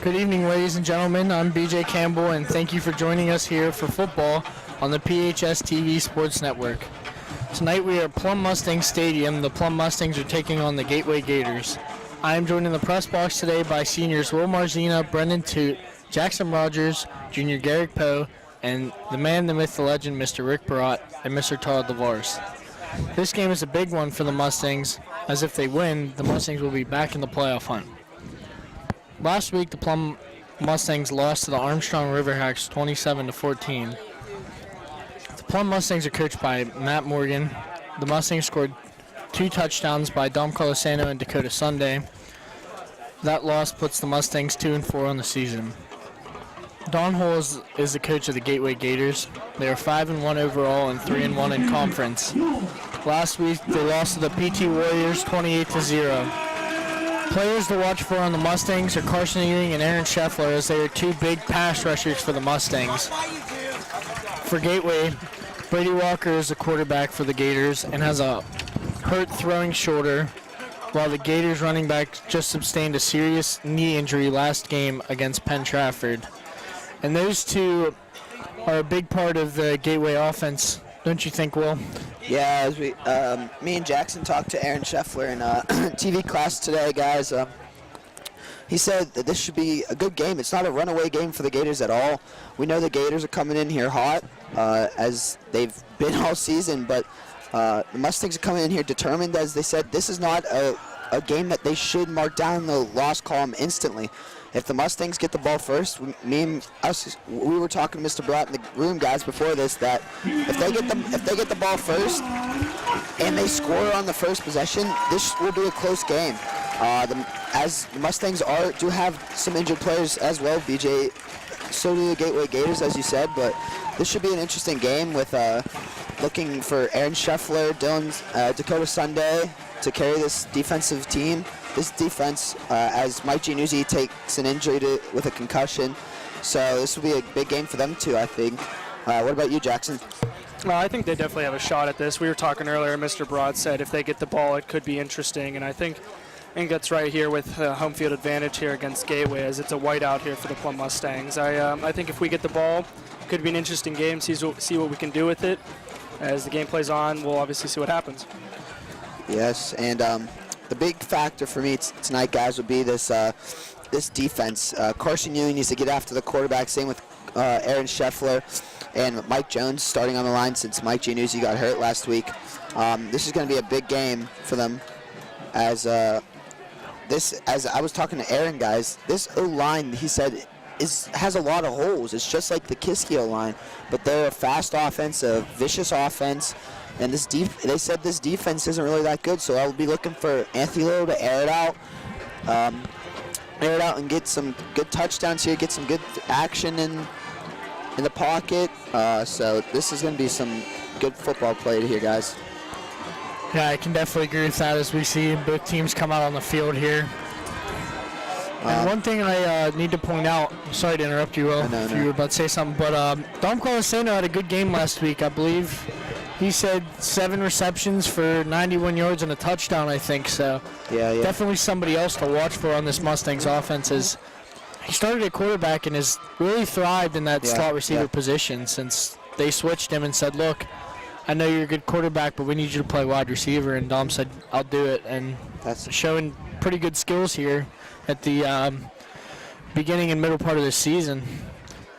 Good evening, ladies and gentlemen. I'm BJ Campbell, and thank you for joining us here for football on the PHS TV Sports Network. Tonight we are at Plum Mustangs Stadium. The Plum Mustangs are taking on the Gateway Gators. I am joined in the press box today by seniors Will Marzina, Brendan Toot, Jackson Rogers, junior Garrick Poe, and the man, the myth, the legend, Mr. Rick Barat, and Mr. Todd LeVars. This game is a big one for the Mustangs, as if they win, the Mustangs will be back in the playoff hunt. Last week, the Plum Mustangs lost to the Armstrong Riverhawks 27-14. The Plum Mustangs are coached by Matt Morgan. The Mustangs scored 2 touchdowns by Dom Colasano and Dakota Sunday. That loss puts the Mustangs 2-4 on the season. Don Hull is the coach of the Gateway Gators. They are 5-1 overall and 3-1 in conference. Last week, they lost to the PT Warriors 28-0. Players to watch for on the Mustangs are Carson Ewing and Aaron Scheffler, as they are 2 big pass rushers for the Mustangs. For Gateway, Brady Walker is the quarterback for the Gators and has a hurt throwing shoulder, while the Gators running back just sustained a serious knee injury last game against Penn Trafford. And those 2 are a big part of the Gateway offense, don't you think, Will? Yeah, as me and Jackson talked to Aaron Scheffler in TV class today, guys. He said that this should be a good game. It's not a runaway game for the Gators at all. We know the Gators are coming in here hot, as they've been all season, but the Mustangs are coming in here determined. As they said, this is not a game that they should mark down the loss column instantly. If the Mustangs get the ball first, we were talking to Mr. Brott in the room, guys, before this, that if they get the ball first and they score on the first possession, this will be a close game. As the Mustangs do have some injured players as well, BJ, so do the Gateway Gators, as you said, but this should be an interesting game with looking for Aaron Scheffler, Dakota Sunday to carry this defensive team. This defense, as Mike Giannuzzi takes an injury with a concussion, so this will be a big game for them too, I think. What about you, Jackson? Well, I think they definitely have a shot at this. We were talking earlier, Mr. Broad said if they get the ball, it could be interesting, and I think that's right here with home field advantage here against Gateway, as it's a whiteout here for the Plum Mustangs. I think if we get the ball, it could be an interesting game, see what we can do with it. As the game plays on, we'll obviously see what happens. Yes, and the big factor for me tonight, guys, would be this defense. Carson Ewing needs to get after the quarterback. Same with Aaron Scheffler and Mike Jones starting on the line since Mike Giannuzzi got hurt last week. This is going to be a big game for them. As I was talking to Aaron, guys, this O-line, he said, has a lot of holes. It's just like the Kiski O-line, but they're a fast offense, a vicious offense. And they said this defense isn't really that good, so I'll be looking for Anthony Little to air it out and get some good touchdowns here, get some good action in the pocket. So this is going to be some good football played here, guys. Yeah, I can definitely agree with that as we see both teams come out on the field here. And one thing I need to point out, sorry to interrupt you, Will, if you were about to say something, but Dom Colasano had a good game last week. I believe he said 7 receptions for 91 yards and a touchdown, I think. So definitely somebody else to watch for on this Mustangs offense. He started at quarterback and has really thrived in that slot receiver position since they switched him and said, look, I know you're a good quarterback, but we need you to play wide receiver. And Dom said, I'll do it. And that's showing pretty good skills here at the beginning and middle part of the season.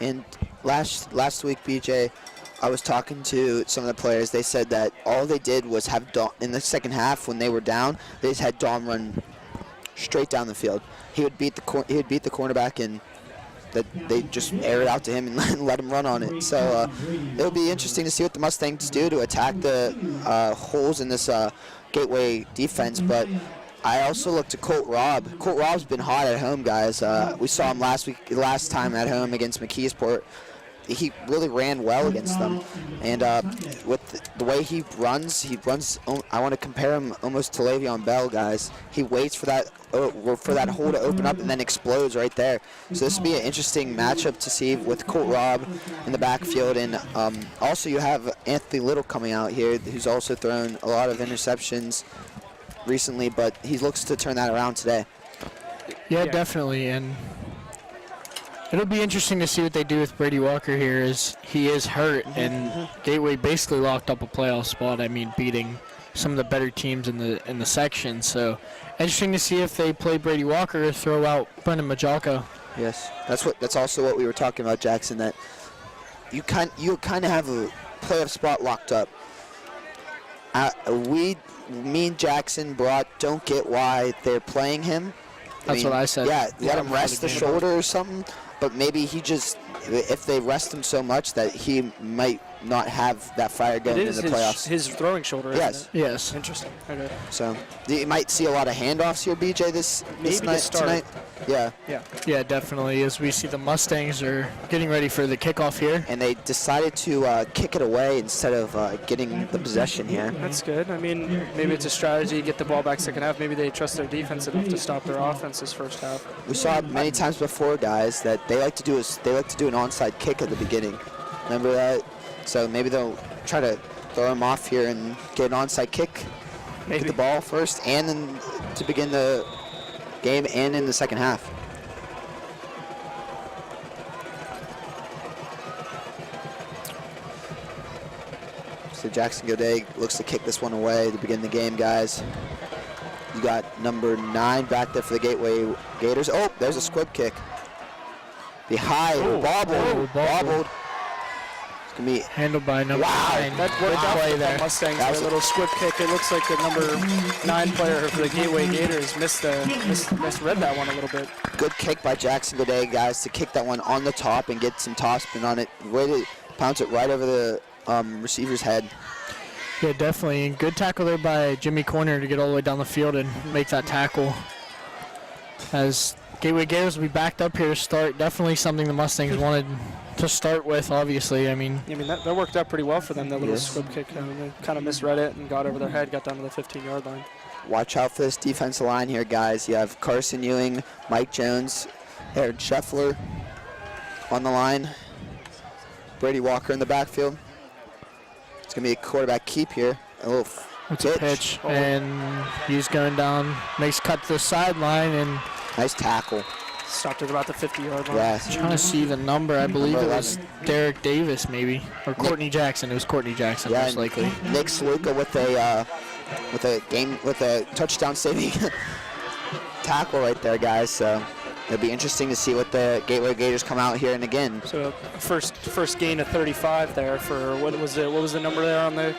And last week, BJ, I was talking to some of the players. They said that all they did was have Dom, in the second half when they were down, they just had Dom run straight down the field. He would beat the cornerback, and that they just air it out to him and let him run on it. So it'll be interesting to see what the Mustangs do to attack the holes in this Gateway defense. But I also look to Colt Robb. Colt Robb's been hot at home, guys. We saw him last time at home against McKeesport. He really ran well against them, and with the way he runs, I want to compare him almost to Le'Veon Bell, guys. He waits for that hole to open up and then explodes right there. So this will be an interesting matchup to see with Colt Robb in the backfield, and also you have Anthony Little coming out here, who's also thrown a lot of interceptions recently, but he looks to turn that around today. Yeah, definitely, and It'll be interesting to see what they do with Brady Walker here, as he is hurt, and Gateway basically locked up a playoff spot. I mean, beating some of the better teams in the section. So, interesting to see if they play Brady Walker or throw out Brendan Majaka. Yes, that's also what we were talking about, Jackson. That you kind of have a playoff spot locked up. Me and Jackson don't get why they're playing him. That's what I said. Yeah, let him rest the shoulder or something. But maybe if they rest him so much that he might not have that fire going in the playoffs. His throwing shoulder, yes. isn't it? Yes. Interesting. Okay. So you might see a lot of handoffs here, BJ, this night, tonight. Yeah. Yeah, definitely. As we see the Mustangs are getting ready for the kickoff here. And they decided to kick it away instead of getting the possession here. That's good. I mean, maybe it's a strategy, get the ball back second half. Maybe they trust their defense enough to stop their offense this first half. We saw it many times before, guys, that they like to do an onside kick at the beginning. Remember that? So maybe they'll try to throw him off here and get an onside kick. Maybe. Get the ball first and then to begin the game and in the second half. So Jackson Godet looks to kick this one away to begin the game, guys. You got number 9 back there for the Gateway Gators. Oh, there's a squib kick. The high, bobbled. It's going to be handled by number 9. That worked out for the Mustangs. That little squib kick. It looks like the number 9 player for the Gateway Gators misread that one a little bit. Good kick by Jackson Godet, guys, to kick that one on the top and get some topspin on it. Way to pounce it right over the receiver's head. Yeah, definitely. And good tackle there by Jimmy Corner to get all the way down the field and make that tackle. As Gateway Gators will be backed up here to start. Definitely something the Mustangs wanted to start with, obviously. I mean, that worked out pretty well for them, that little squib kick. I mean, they kind of misread it and got over their head, got down to the 15-yard line. Watch out for this defensive line here, guys. You have Carson Ewing, Mike Jones, Aaron Scheffler on the line. Brady Walker in the backfield. It's going to be a quarterback keep here. A little pitch. And he's going down, makes cut to the sideline, and nice tackle. Stopped at about the 50-yard line. Yeah. Trying to see the number. I believe it was Derek Davis, maybe, or Courtney Jackson. It was Courtney Jackson, most likely. Nick Sluka with a touchdown saving tackle right there, guys. So it'll be interesting to see what the Gateway Gators come out here and again. So first gain of 35 there for what was it? What was the number there on the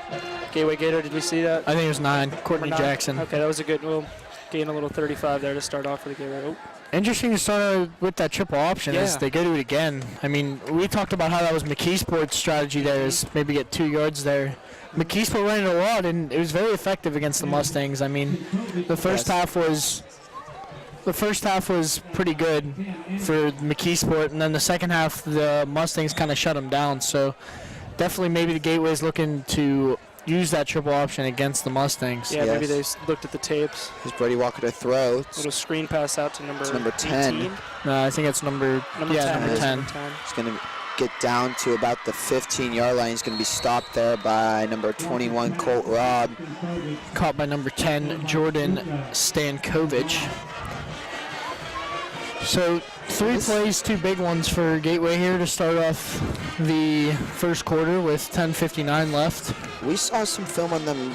Gateway Gator? Did we see that? I think it was 9. Courtney Jackson. Okay, that was a good. We'll gain a little 35 there to start off for the Gateway. Oh. Interesting to start with that triple option as they go to it again. I mean, we talked about how that was McKeesport's strategy there, is maybe get 2 yards there. McKeesport ran it a lot, and it was very effective against the Mustangs. I mean, the first half was pretty good for McKeesport, and then the second half, the Mustangs kind of shut them down. So definitely maybe the Gateway's looking to use that triple option against the Mustangs. Yeah, maybe they looked at the tapes. Here's Brady Walker to throw. Little screen pass out to number 10. 18. No, I think it's number 10. Number 10. He's going to get down to about the 15-yard line. He's going to be stopped there by number 21, Colt Robb. Caught by number 10, Jordan Stankovic. So 3 plays, 2 big ones for Gateway here to start off the first quarter with 10:59 left. We saw some film on them,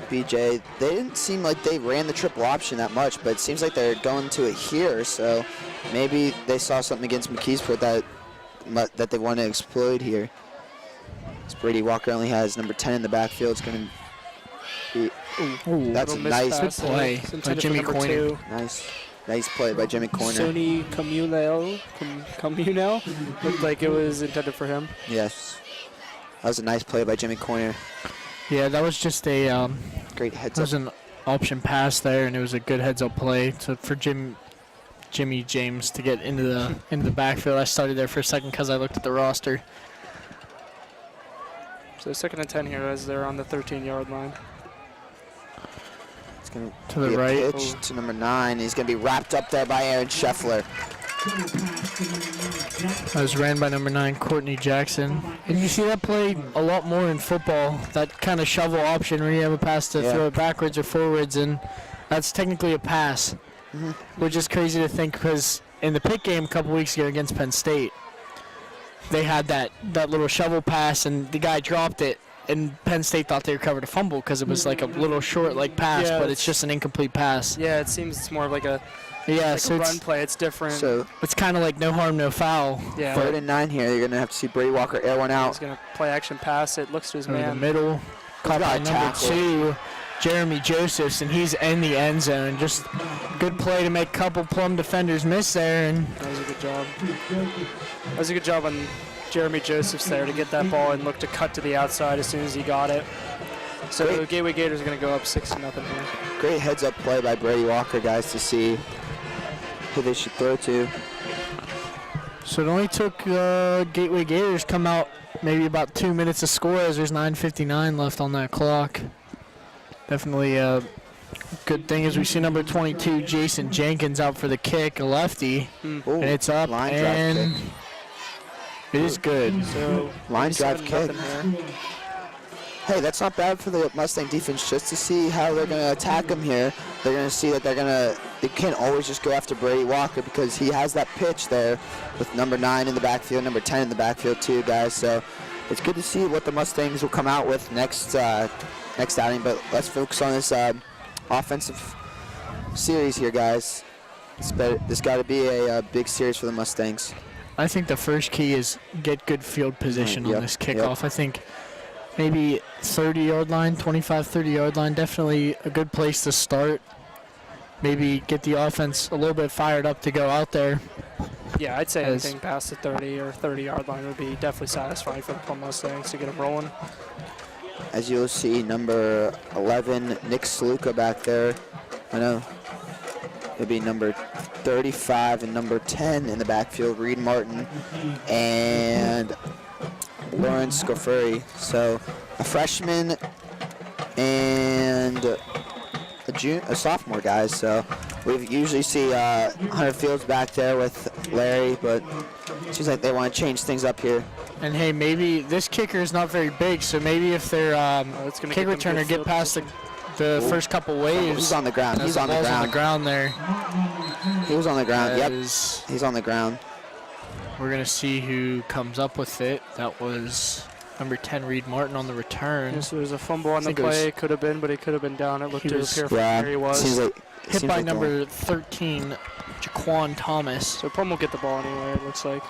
BJ. They didn't seem like they ran the triple option that much, but it seems like they're going to it here. So maybe they saw something against McKeesport that they want to exploit here. As Brady Walker only has number 10 in the backfield. It's going to be. That's a nice play by Jimmy Coyne. Nice play by Jimmy Corner. Sony Comunel looked like it was intended for him. Yes. That was a nice play by Jimmy Corner. Yeah, that was just a great heads up. It was an option pass there, and it was a good heads-up play for Jimmy James to get into the backfield. I started there for a second because I looked at the roster. So 2nd and 10 here as they're on the 13-yard line. To the right. Pitch to number 9. He's going to be wrapped up there by Aaron Scheffler. That was ran by number 9, Courtney Jackson. And you see that play a lot more in football, that kind of shovel option where you have a pass to throw it backwards or forwards, and that's technically a pass. which is crazy to think because in the Pitt game a couple weeks ago against Penn State, they had that little shovel pass and the guy dropped it, and Penn State thought they recovered a fumble because it was like a little short pass, Yeah, but it's just an incomplete pass. Yeah, it seems it's more of like a So run it's, play. It's different. So it's kind of like no harm, no foul. Yeah. 3rd and 9 here. You're going to have to see Brady Walker air one He's out. going to play action pass. It looks to his Over the man. middle, caught by got a number tackle. 2, Jeremy Josephs, and he's in the end zone. Just good play to make a couple Plum defenders miss there, and That was a good job. That was a good job on Jeremy Josephs there to get that ball and look to cut to the outside as soon as he got it. So Great. the Gateway Gators are going to go up 6-0 here. Great heads-up play by Brady Walker, guys, to see who they should throw to. so it only took Gateway Gators come out maybe about 2 minutes to score as there's 9:59 left on that clock. Definitely a good thing is we see number 22 Jason Jenkins out for the kick, a lefty, Ooh, and it's up line drive and kick. it is good. So Line drive 7-0 kick. here. Hey, that's not bad for the Mustang defense just to see how they're going to attack him here. They're going to see that they can't always just go after Brady Walker because he has that pitch there with number 9 in the backfield, number 10 in the backfield too, guys. So it's good to see what the Mustangs will come out with next outing. But let's focus on this offensive series here, guys. This got to be a big series for the Mustangs. I think the first key is get good field position Yep, on this yep. kickoff. I think maybe 30-yard line, 25, 30-yard line, definitely a good place to start. Maybe get the offense a little bit fired up to go out there. Yeah, I'd say As- anything past the 30 or 30-yard line would be definitely satisfying for the Plum Mustangs to get them rolling. As you'll see, number 11, Nick Saluka back there. I know. It'll be number 35 and number 10 in the backfield, Reed Martin and Lawrence Scofuri. So a freshman and a sophomore, guys. So we usually see Hunter Fields back there with Larry, but it seems like they want to change things up here. And hey, maybe this kicker is not very big, so maybe if their it's gonna kick get them returner good get field past the first couple waves. He's on the ground. as He's the on the ball's ground. on the ground there. He was on the ground. Yep. As He's on the ground. we're going to see who comes up with it. That was number 10, Reed Martin, on the return. Yes, there was a fumble on the think it was- play. Could have been, but it could have been down. It looked He to was- appear from where he was. Seems like, Hit seems by like the number 13, Jaquan Thomas. So Plum will get the ball anyway, it looks like.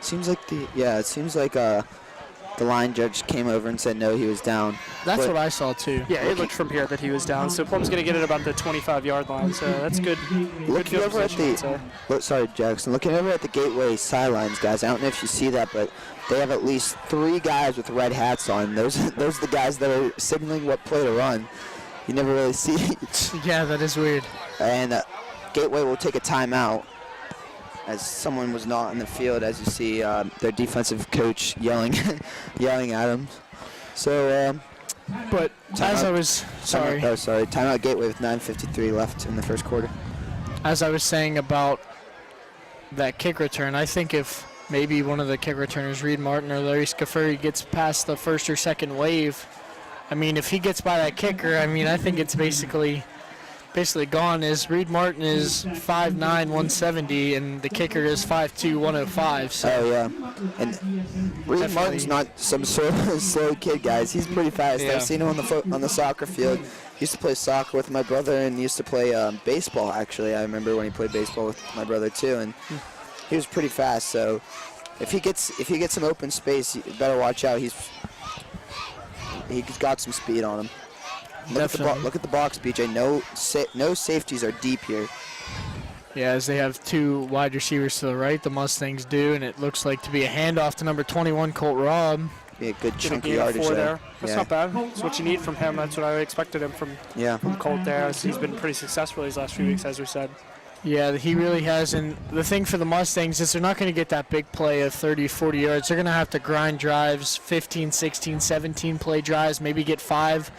seems like it seems like the line judge came over and said no, he was down. That's But- what I saw too. Yeah, it looked from here that he was down. So Plum's going to get it about the 25-yard line. So that's good. Good Looking field over at position, I'd say. sorry, Jackson. Looking over at the Gateway sidelines, guys. I don't know if you see that, but they have at least 3 guys with red hats on. Those are the guys that are signaling what play to run. You never really see it. Yeah, that is weird. And Gateway will take a timeout as someone was not in the field, as you see their defensive coach yelling yelling at him. So, But as I was timeout Gateway with 9:53 left in the first quarter. as I was saying about that kick return, I think if maybe one of the kick returners, Reed Martin or Larry Scafuri, gets past the first or second wave, I mean, if he gets by that kicker, I mean, I think it's basically gone. Is Reed Martin is 5'9", 170, and the kicker is 5'2", 105. So Oh yeah, and Reed Definitely. Martin's not some sort of slow kid, guys. He's pretty fast. Yeah. I've seen him on the soccer field. Used to play soccer with my brother, and used to play baseball. Actually, I remember when he played baseball with my brother too, and he was pretty fast. So if he gets some open space, you better watch out. He's got some speed on him. Definitely. Look at the box, BJ. No safeties are deep here. yeah, as they have 2 wide receivers to the right, the Mustangs do, and it looks like to be a handoff to number 21, Colt Robb. Be a good Get a chunk of gain of yardage 4 there. there. That's not bad. That's what you need from him. That's what I expected him from Yeah. Colt there. He's been pretty successful these last few weeks, as we said. Yeah, he really has. And the thing for the Mustangs is they're not going to get that big play of 30, 40 yards. They're going to have to grind drives, 15, 16, 17 play drives, maybe get 5,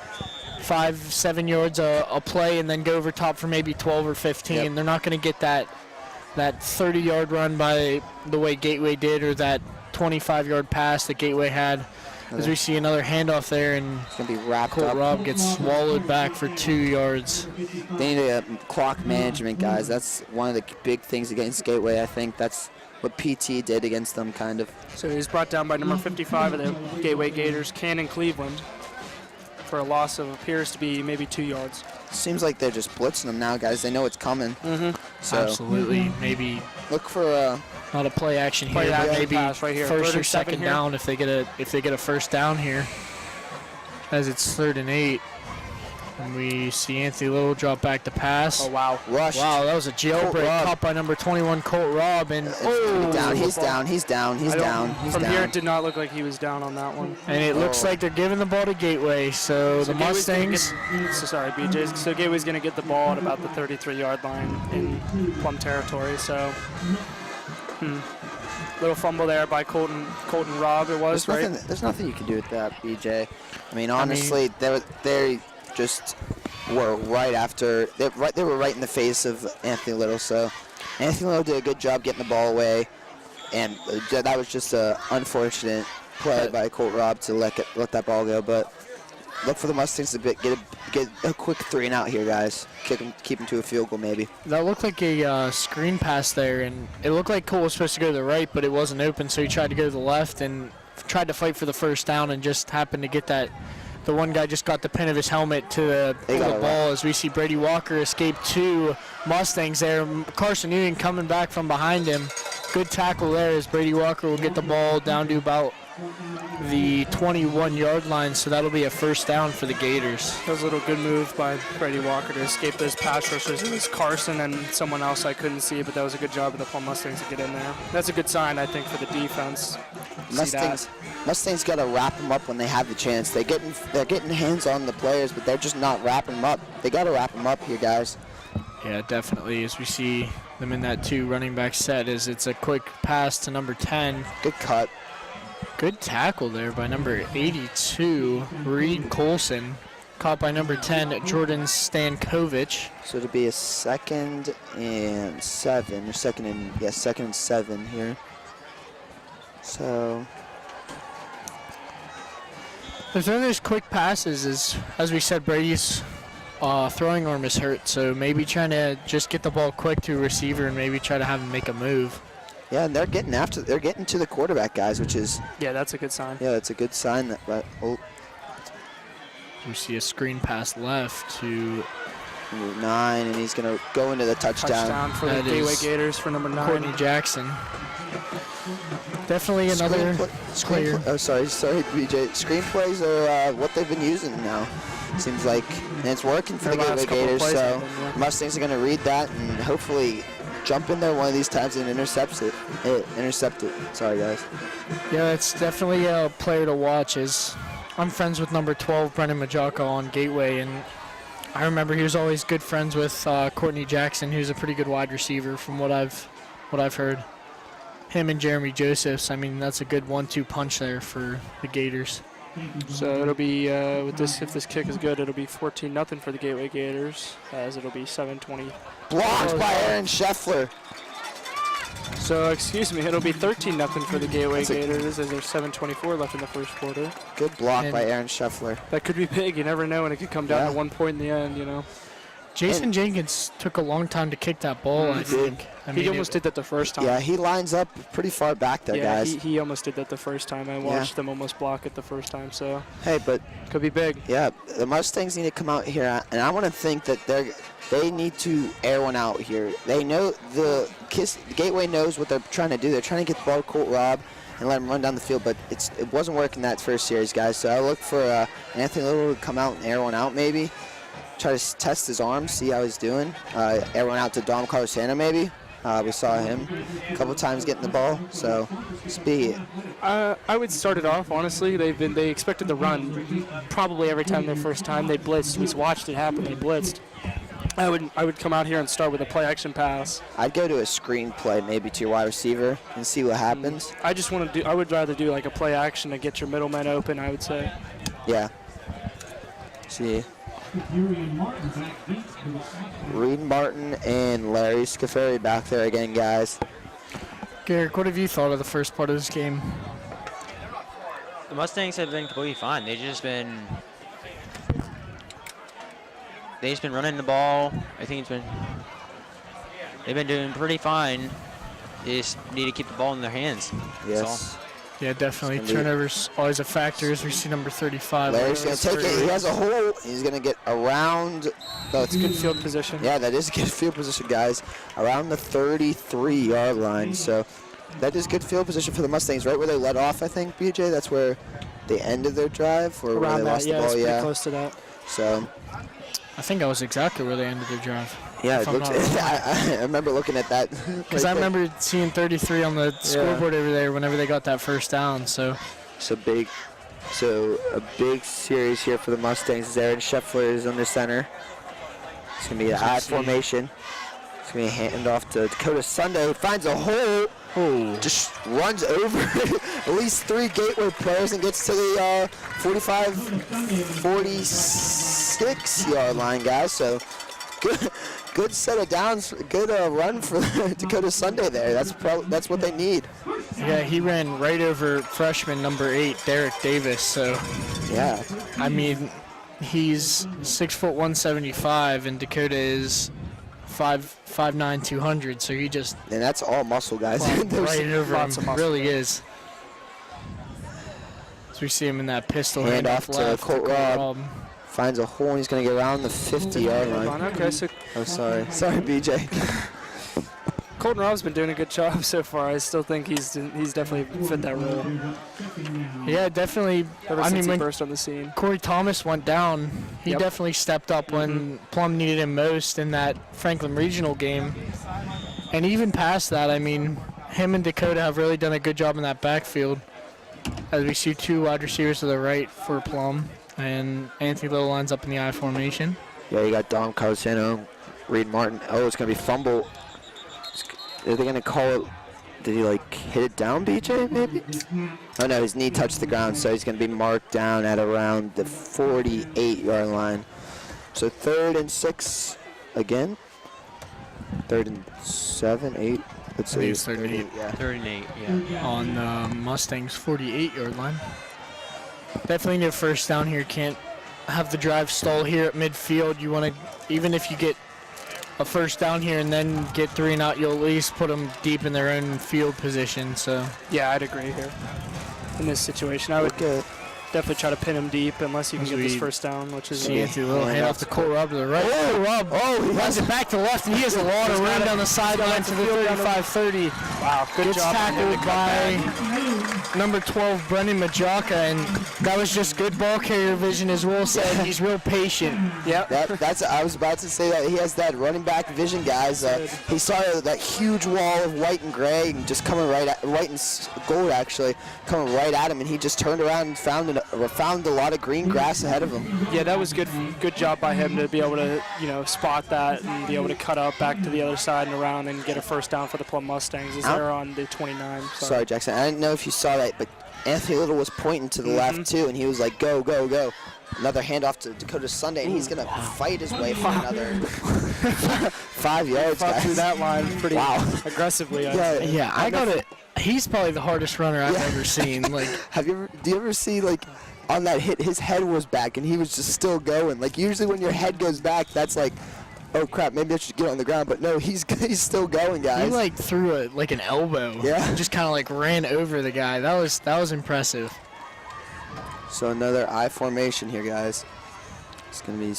7 yards a play, and then go over top for maybe 12 or 15. Yep. They're not going to get that 30-yard run by the way Gateway did, or that 25-yard pass that Gateway had. As we see another handoff there, and It's going to be wrapped Colt up. Robb gets swallowed back for 2 yards. They need a clock management, guys. That's one of the big things against Gateway. I think that's what PT did against them, kind of. So he's brought down by number 55 of the Gateway Gators, Cannon Cleveland, for a loss of appears to be maybe 2 yards. Seems like they're just blitzing them now, guys. They know it's coming. So Absolutely. Maybe look for not a play action here, Play but action maybe pass right here. first Third or and 7 second here. down if they get a first down here. As it's 3rd and 8. And we see Anthony Little drop back to pass. Oh, wow. rush. Wow, that was a jailbreak Robb. caught by number 21, Colt Robb. And Down. He's down. He's down. He's down. He's From down. here, it did not look like he was down on that one. And it looks like they're giving the ball to Gateway. So the Gateway's gonna Mustangs. sorry, BJ. So Gateway's going to get the ball at about the 33-yard line in Plum territory. So, little fumble there by Colton Robb. It was right. There's nothing you can do with that, BJ. I mean, honestly, they just were right after. They were right in the face of Anthony Little. So Anthony Little did a good job getting the ball away, and that was just an unfortunate play by Colt Robb to let that ball go. But look for the Mustangs to get a quick 3-and-out here, guys. Keep them to a field goal, maybe. That looked like a screen pass there, and it looked like Colt was supposed to go to the right, but it wasn't open, so he tried to go to the left and tried to fight for the first down and just happened to get that. The one guy just got the pin of his helmet to the ball as we see Brady Walker escape 2 Mustangs there. Carson Newton coming back from behind him. Good tackle there as Brady Walker will get the ball down to about the 21-yard line, so that'll be a first down for the Gators. That was a little good move by Brady Walker to escape those pass rushers. It was Carson and someone else I couldn't see, but that was a good job of the Plum Mustangs to get in there. That's a good sign, I think, for the defense. Mustangs got to wrap them up when they have the chance. They're getting hands on the players, but they're just not wrapping them up. They got to wrap them up here, guys. Yeah, definitely. As we see them in that 2 running back set, as it's a quick pass to number 10. Good cut. Good tackle there by number 82, Reed Colson. Caught by number 10, Jordan Stankovic. So it'll be a 2nd and 7, or 2nd and 7 here. So They're throwing those quick passes, as we said, Brady's throwing arm is hurt, so maybe trying to just get the ball quick to a receiver and maybe try to have him make a move. yeah, and they're getting to the quarterback, guys, which is That's a good sign. it's a good sign that. We see a screen pass left to 9, and he's gonna go into the touchdown. For the That Gateway is Gators for number 9. Courtney Jackson. Definitely another player. Sorry, BJ. Screenplays are what they've been using now. Seems like, and it's working for the Their last Gateway couple Gators. plays So have been, yeah. Mustangs are going to read that and hopefully jump in there one of these times and intercept it. Sorry, guys. Yeah, it's definitely a player to watch. As I'm friends with number 12, Brendan Majaka on Gateway, and I remember he was always good friends with Courtney Jackson, who's a pretty good wide receiver from what I've heard. Him and Jeremy Josephs, I mean, that's a good 1-2 punch there for the Gators. So it'll be, if this kick is good, it'll be 14-0 for the Gateway Gators, as it'll be 7:20. Blocked by Aaron Scheffler. So, excuse me, it'll be 13-0 for the Gateway Gators, as there's 7:24 left in the first quarter. Good block by Aaron Scheffler. That could be big. You never know, and it could come down to 1 point in the end, you know. Jason Jenkins took a long time to kick that ball, I think. I He mean, almost did that the first time. Yeah, he lines up pretty far back there, Yeah, guys. he almost did that the first time. I watched them almost block it the first time, so Hey, but could be big. yeah, the Mustangs need to come out here, and I want to think that they need to air one out here. They know the Gateway knows what they're trying to do. They're trying to get the ball to Colt Robb and let him run down the field, but it wasn't working that first series, guys. So I look for Anthony Little to come out and air one out, maybe. Try to test his arm, see how he's doing. Air one out to Dom Carosano, maybe. We saw him a couple times getting the ball, so speed. I would start it off, honestly. They expected the run probably every time their first time they blitzed. We watched it happen. They blitzed. I would come out here and start with a play action pass. I'd go to a screen play, maybe to your wide receiver, and see what happens. I would rather do like a play action to get your middlemen open, I would say. Yeah. See. Reed Martin and Larry Scafari back there again, guys. Garrick, what have you thought of the first part of this game? The Mustangs have been completely fine. They've just been running the ball. I think they've been doing pretty fine. They just need to keep the ball in their hands. That's Yes. Yeah, definitely. Turnovers always a factor as we see number 35. Larry's going to take it. He has a hole. He's going to get around. That's good field position. Yeah, that is good field position, guys. Around the 33-yard line. So that is good field position for the Mustangs, right where they let off, I think, BJ. That's where they ended their drive, or where Around they that, lost the yeah, ball. it's pretty Yeah. close to that. So I think that was exactly where they ended their drive. yeah, if it I'm looks. not wrong. I remember looking at that. Because I remember seeing 33 on the scoreboard over there whenever they got that first down. So So a big series here for the Mustangs. Aaron Scheffler is under center. It's gonna be an I formation. It's gonna be a handoff to Dakota Sunday. Finds a hole. Just runs over at least 3 Gateway players and gets to the 46-yard line, guys. So good set of downs, good run for Dakota Sunday there. That's what they need. yeah, he ran right over freshman number 8, Derek Davis. So Yeah. I mean, he's 6', 175, and Dakota is 5'9", 200. So he just And that's all muscle, guys. right over lots him. of muscle. Really is. So we see him in that pistol Hand handoff off to left. Colt Robb. Finds a hole and he's going to get around the 50-yard line. Okay, so Oh, sorry. Sorry, BJ. Colton Robb's been doing a good job so far. I still think he's definitely fit that role Yeah, definitely. ever I since mean, he when burst on the scene. Corey Thomas went down, he Yep. definitely stepped up when Plum needed him most in that Franklin Regional game. And even past that, I mean, him and Dakota have really done a good job in that backfield. As we see 2 wide receivers to the right for Plum, and Anthony Little lines up in the I formation. Yeah, you got Dom Carlsano, Reed Martin. Oh, it's going to be fumble. Are they going to call it? Did he, hit it down, BJ, maybe? Oh, no, his knee touched the ground, so he's going to be marked down at around the 48-yard line. So 3rd and 6 again. 3rd and 7, 8. Let's I think see. it's 3rd and 8. Yeah. 38, yeah. On Mustang's 48-yard line. Definitely need a first down here. Can't have the drive stall here at midfield. You want to, even if you get a first down here and then get 3 and out, you'll at least put them deep in their own field position. So Yeah, I'd agree here. In this situation, I would Okay. definitely try to pin him deep unless you can As get this we first down, which is see Anthony Little hand off to Colt Robb to the right. Oh! Colt Robb, he runs it back to left, and he has a lot of room down the sideline to the 35-30. wow, good Gets job. tackled by number 12, Brendan Majaka, and that was just good ball carrier vision, as Will said. He's real patient. Yep. That's. I was about to say that he has that running back vision, guys. He saw that huge wall of white and gray and just coming white and gold actually, coming right at him, and he just turned around and found a lot of green grass ahead of him. Yeah, that was good job by him to be able to, spot that and be able to cut up back to the other side and around and get a first down for the Plum Mustangs as they're on the 29. Sorry, Jackson. I didn't know if you saw that, but Anthony Little was pointing to the left too, and he was like, "Go, go, go!" Another handoff to Dakota Sunday, and he's gonna fight his way for another 5 yards, Fought guys. through that line pretty aggressively. Yeah, I got it. He's probably the hardest runner I've ever seen. Do you ever see on that hit, his head was back and he was just still going? Usually when your head goes back, that's oh crap, maybe I should get on the ground. But no, he's still going, guys. he threw an elbow. Yeah. Just kind of ran over the guy. That was impressive. So another I formation here, guys. It's gonna be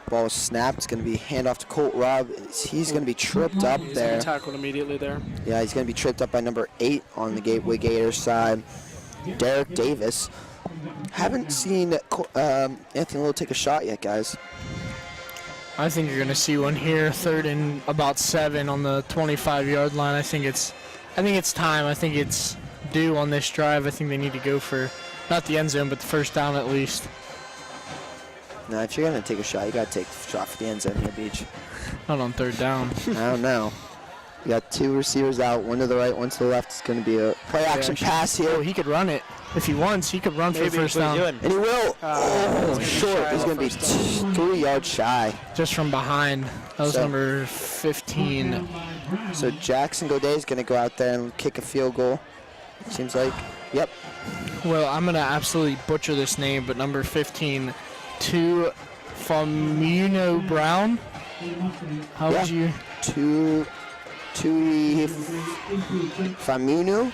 ball snapped. It's gonna be handoff to Colt Robb. He's gonna be tripped up He's there. tackled immediately there. Yeah, he's going to be tripped up by number 8 on the Gateway Gators side, Derek Davis. Haven't seen Anthony Little take a shot yet, guys. I think you're going to see one here, 3rd and about 7 on the 25-yard line. I think it's time. I think it's due on this drive. I think they need to go for not the end zone, but the first down at least. Now, if you're going to take a shot, you got to take the shot for the end zone here, Beach. Not on 3rd down. I don't know. You got 2 receivers out, one to the right, one to the left. It's going to be a play action pass Oh, here. he could run it. If he wants, he could run for the first down. And he will. Short. He's going to be 3 yards shy. Just from behind. That was So- number 15. So Jackson Godet is going to go out there and kick a field goal. Seems like. Yep. Well, I'm going to absolutely butcher this name, but number 15, Famuno Brown. How would you? Famina?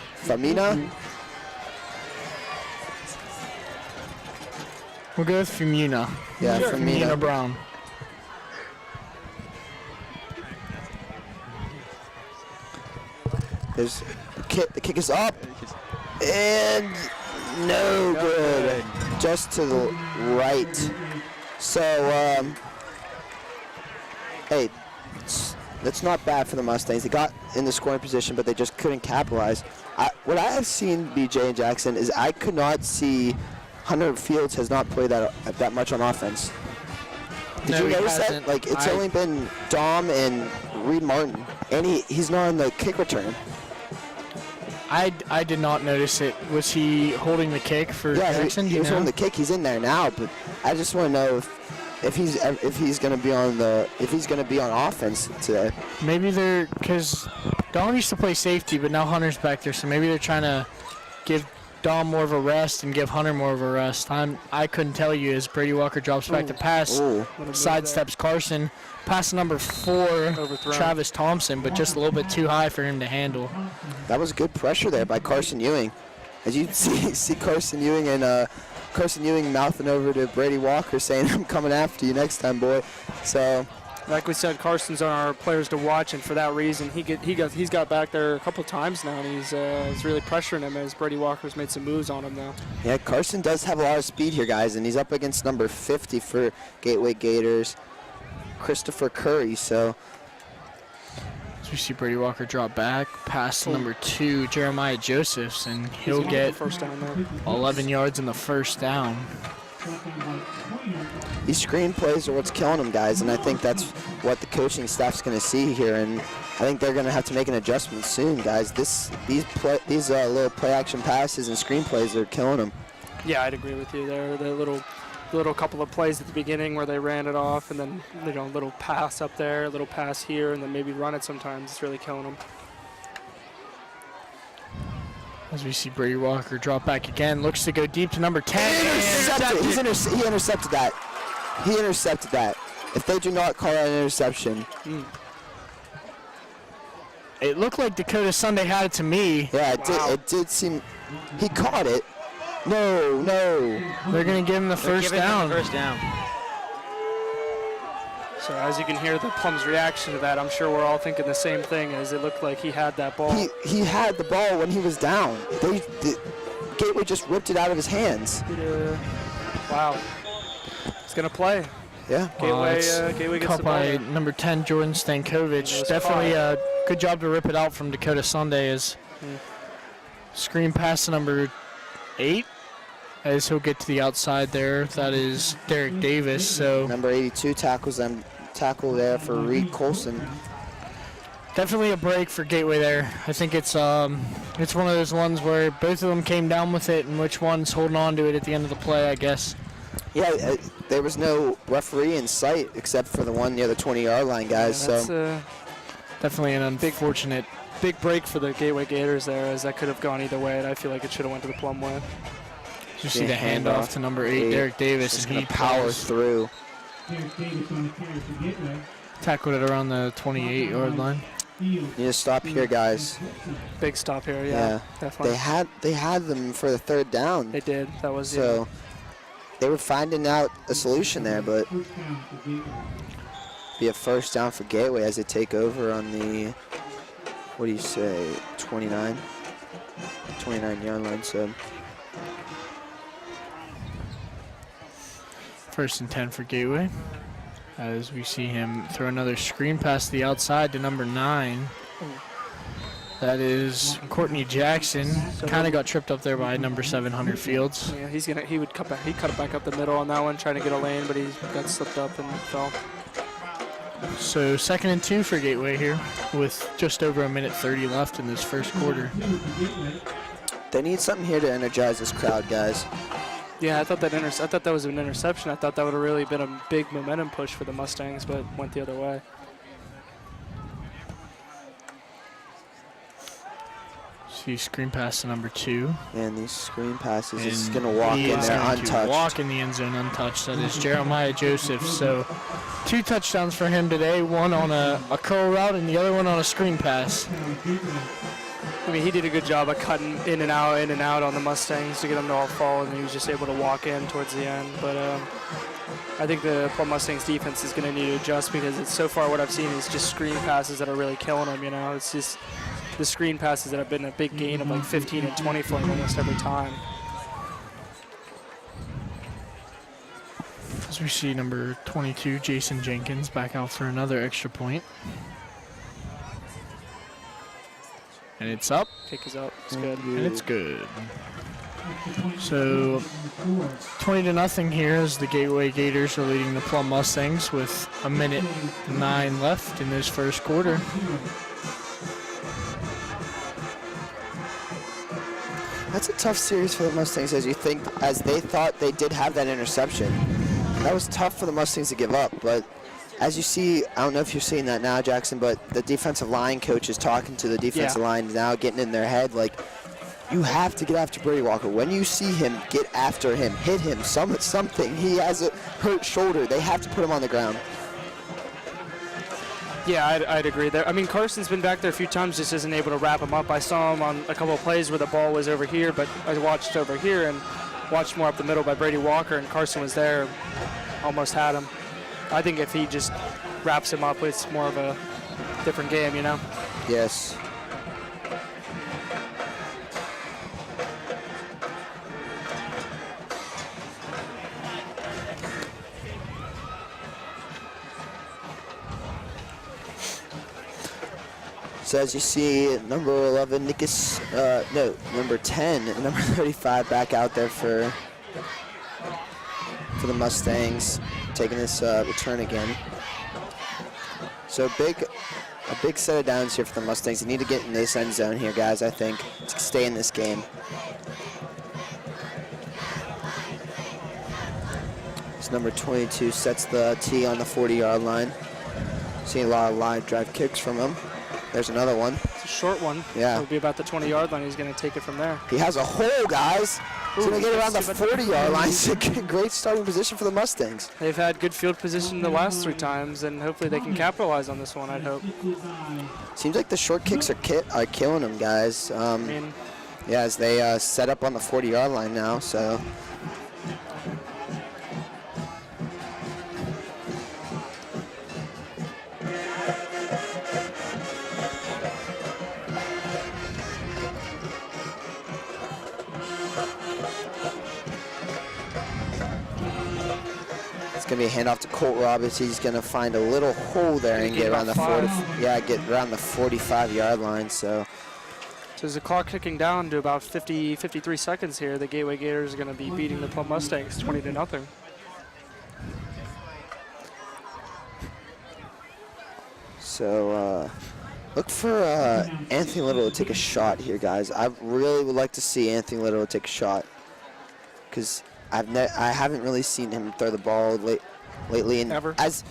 We'll go with Famuna. Yeah, Sure. Famuna Brown. There's the kick is up and no good. Just to the right. So hey, that's not bad for the Mustangs. They got in the scoring position, but they just couldn't capitalize. What I have seen, BJ and Jackson, is I could not see Hunter Fields has not played that much on offense. Did you notice that? Like, it's only been Dom and Reed Martin, and he's not on the kick return. I did not notice it. Was he holding the kick for Jackson? He was holding the kick. He's in there now, but I just want to know if he's going to be on offense today. Maybe they're, because Dom used to play safety, but now Hunter's back there, so maybe they're trying to give Dom more of a rest and give Hunter more of a rest. I couldn't tell you as Brady Walker drops back to pass, sidesteps Carson, pass number 4, Travis Thompson, but just a little bit too high for him to handle. That was good pressure there by Carson Ewing. As you see Carson Ewing and Carson Ewing mouthing over to Brady Walker saying, "I'm coming after you next time, boy." So, like we said, Carson's on our players to watch, and for that reason, he's got back there a couple times now, and he's really pressuring him as Brady Walker's made some moves on him now. Yeah, Carson does have a lot of speed here, guys, and he's up against number 50 for Gateway Gators, Christopher Curry. So, as we see Brady Walker drop back, pass to number 2, Jeremiah Josephs, and he'll get first down there. 11 yards in the first down. These screenplays are what's killing them, guys, and I think that's what the coaching staff's going to see here, and I think they're going to have to make an adjustment soon, guys. These little play-action passes and screenplays are killing them. Yeah, I'd agree with you there. The little couple of plays at the beginning where they ran it off, and then a little pass up there, a little pass here, and then maybe run it sometimes. It's really killing them. As we see Brady Walker drop back again, looks to go deep to number 10. He intercepted that. He intercepted that. If they do not call that an interception. It looked like Dakota Sunday had it to me. Yeah, it did seem. He caught it. No. They're going to give him the first down. So as you can hear the Plum's reaction to that, I'm sure we're all thinking the same thing, as it looked like he had that ball. He had the ball when he was down. Gateway just ripped it out of his hands. Wow. He's going to play. Yeah. Gateway gets the ball. By number 10, Jordan Stankovic. Definitely a good job to rip it out from Dakota Sunday. As screen pass to number 8, as he'll get to the outside there. That is Derek Davis. So number 82 tackle there for Reed Colson. Definitely a break for Gateway there. I think it's one of those ones where both of them came down with it, and which one's holding on to it at the end of the play, I guess. Yeah, there was no referee in sight except for the one near the 20-yard line, guys. Yeah, so definitely an unfortunate big break for the Gateway Gators there, as that could have gone either way, and I feel like it should have went to the Plum way. You see the handoff to number 8, Derek Davis, and he powers through. Tackled it around the 28-yard line. You need to stop here, guys. Big stop here, yeah. Definitely. They had them for the third down. They did. That was so. They were finding out a solution there, but be a first down for Gateway as they take over on the 29-yard line. So. First and 10 for Gateway, as we see him throw another screen pass to the outside to number 9. That is Courtney Jackson. Kind of got tripped up there by number 7, Hunter Fields. Yeah, he would cut back. He cut it back up the middle on that one, trying to get a lane, but he got slipped up and fell. So 2nd and 2 for Gateway here, with just over 1:30 left in this first quarter. They need something here to energize this crowd, guys. Yeah, I thought that was an interception. I thought that would have really been a big momentum push for the Mustangs, but went the other way. See screen pass to number 2. And these screen passes is And going to walk he in is there going to untouched. walk in the end zone untouched. That is Jeremiah Joseph. So 2 touchdowns for him today, one on a curl route and the other one on a screen pass. I mean, he did a good job of cutting in and out on the Mustangs to get them to all fall, and he was just able to walk in towards the end. But I think the Plum Mustangs defense is going to need to adjust because it's so far what I've seen is just screen passes that are really killing them. You know, it's just the screen passes that have been a big gain of like 15 and 20 for them almost every time. As we see number 22, Jason Jenkins, back out for another extra point. And it's up. Kick is up. It's good. And it's good. So 20-0 here as the Gateway Gators are leading the Plum Mustangs with 1:09 left in this first quarter. That's a tough series for the Mustangs as they thought they did have that interception. That was tough for the Mustangs to give up, but as you see, I don't know if you're seeing that now, Jackson, but the defensive line coach is talking to the defensive line now, getting in their head, like, you have to get after Brady Walker. When you see him, get after him, hit him, something. He has a hurt shoulder. They have to put him on the ground. Yeah, I'd agree there. I mean, Carson's been back there a few times, just isn't able to wrap him up. I saw him on a couple of plays where the ball was over here, but I watched over here and watched more up the middle by Brady Walker, and Carson was there, almost had him. I think if he just wraps him up, it's more of a different game, you know? Yes. So as you see, number 11, number 10 and number 35 back out there for the Mustangs, taking this return again. So a big set of downs here for the Mustangs. They need to get in this end zone here, guys, I think, to stay in this game. This number 22 sets the tee on the 40-yard line. Seeing a lot of live drive kicks from him. There's another one. It's a short one. Yeah. It'll be about the 20-yard line. He's going to take it from there. He has a hole, guys. He's going to get around the 40-yard line. It's a great starting position for the Mustangs. They've had good field position the last 3 times, and hopefully they can capitalize on this one, I'd hope. Seems like the short kicks are killing them, guys. I mean, Yeah, as they set up on the 40-yard line now, so. It's going to be a handoff to Colt Roberts. He's going to find a little hole there and get around the 40. Yeah, get around the 45-yard line. So there's the clock kicking down to about 53 seconds here. The Gateway Gators are going to be beating the Plum Mustangs 20-0. So look for Anthony Little to take a shot here, guys. I really would like to see Anthony Little take a shot because I haven't really seen him throw the ball lately. And ever. As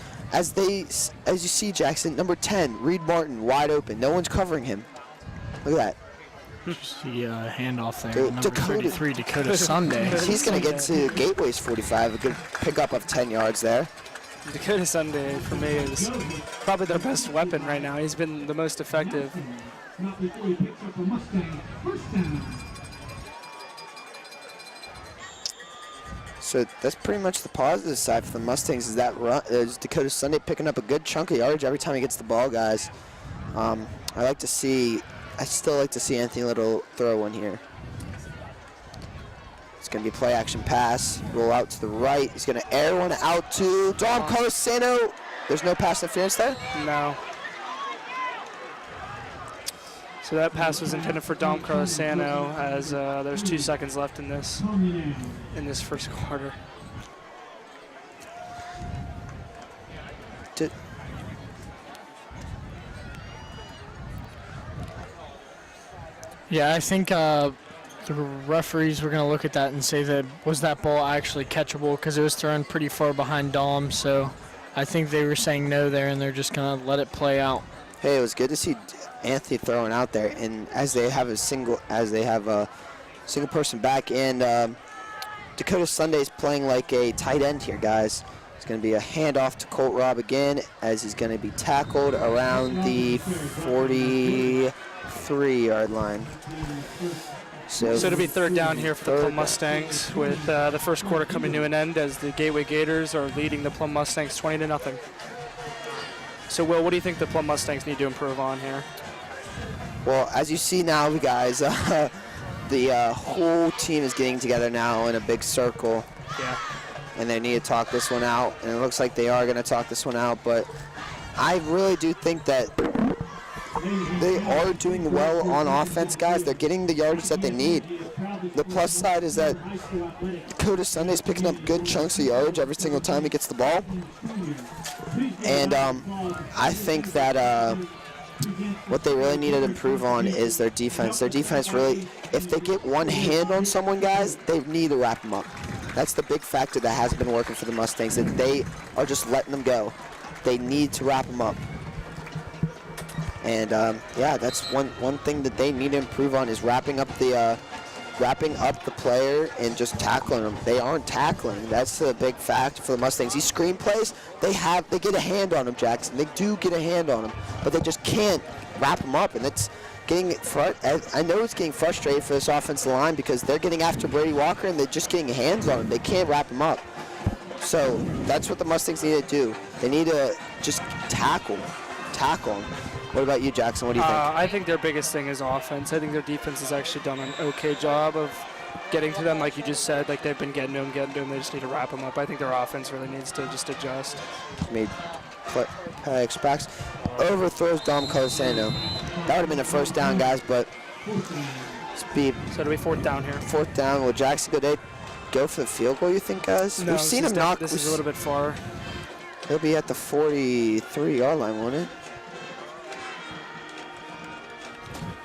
you see, Jackson, number 10, Reed Martin, wide open. No one's covering him. Look at that. Just the handoff there. Dude, Number 33, Dakota Sunday. He's going to get to Gateway's 45. A good pickup of 10 yards there. Dakota Sunday, for me, is probably their best weapon right now. He's been the most effective. So that's pretty much the positive side for the Mustangs is that run. Is Dakota Sunday picking up a good chunk of yardage every time he gets the ball, guys. I still like to see Anthony Little throw one here. It's going to be play action pass, roll out to the right. He's going to air one out to Dom Carlosano. There's no pass interference there? No. So that pass was intended for Dom Carlosano as there's 2 seconds left in this first quarter. Yeah, I think the referees were going to look at that and say that was that ball actually catchable because it was thrown pretty far behind Dom. So I think they were saying no there, and they're just going to let it play out. Hey, it was good to see Anthony throwing out there, and as they have a single person back, and Dakota Sunday's playing like a tight end here, guys. It's going to be a handoff to Colt Robb again, as he's going to be tackled around the 43-yard line. So it'll be third down here for the Plum Mustangs, with the first quarter coming to an end as the Gateway Gators are leading the Plum Mustangs 20-0. So, Will, what do you think the Plum Mustangs need to improve on here? Well, as you see now, guys, the whole team is getting together now in a big circle. Yeah. And they need to talk this one out, and it looks like they are going to talk this one out, but I really do think that they are doing well on offense, guys. They're getting the yardage that they need. The plus side is that Dakota Sunday's picking up good chunks of yardage every single time he gets the ball. And I think that what they really need to improve on is their defense. Their defense really, if they get one hand on someone, guys, they need to wrap them up. That's the big factor that hasn't been working for the Mustangs, that they are just letting them go. They need to wrap them up. And yeah, that's one thing that they need to improve on, is wrapping up the player and just tackling them. They aren't tackling. That's the big factor for the Mustangs. These screen plays, they get a hand on them, Jackson. They do get a hand on them, but they just can't wrap them up, and it's getting. I know it's getting frustrating for this offensive line, because they're getting after Brady Walker and they're just getting hands on him. They can't wrap him up. So that's what the Mustangs need to do. They need to just tackle him. What about you, Jackson? What do you think? I think their biggest thing is offense. I think their defense has actually done an okay job of getting to them, like you just said. Like, they've been getting to them. They just need to wrap them up. I think their offense really needs to just adjust. Expects overthrows Dom Colasano. That would have been a first down, guys, but speed. So it'll be fourth down here. Fourth down. Will Jackson go for the field goal, you think, guys? No, we've seen him knock. This is a little bit far. He'll be at the 43-yard line, won't it?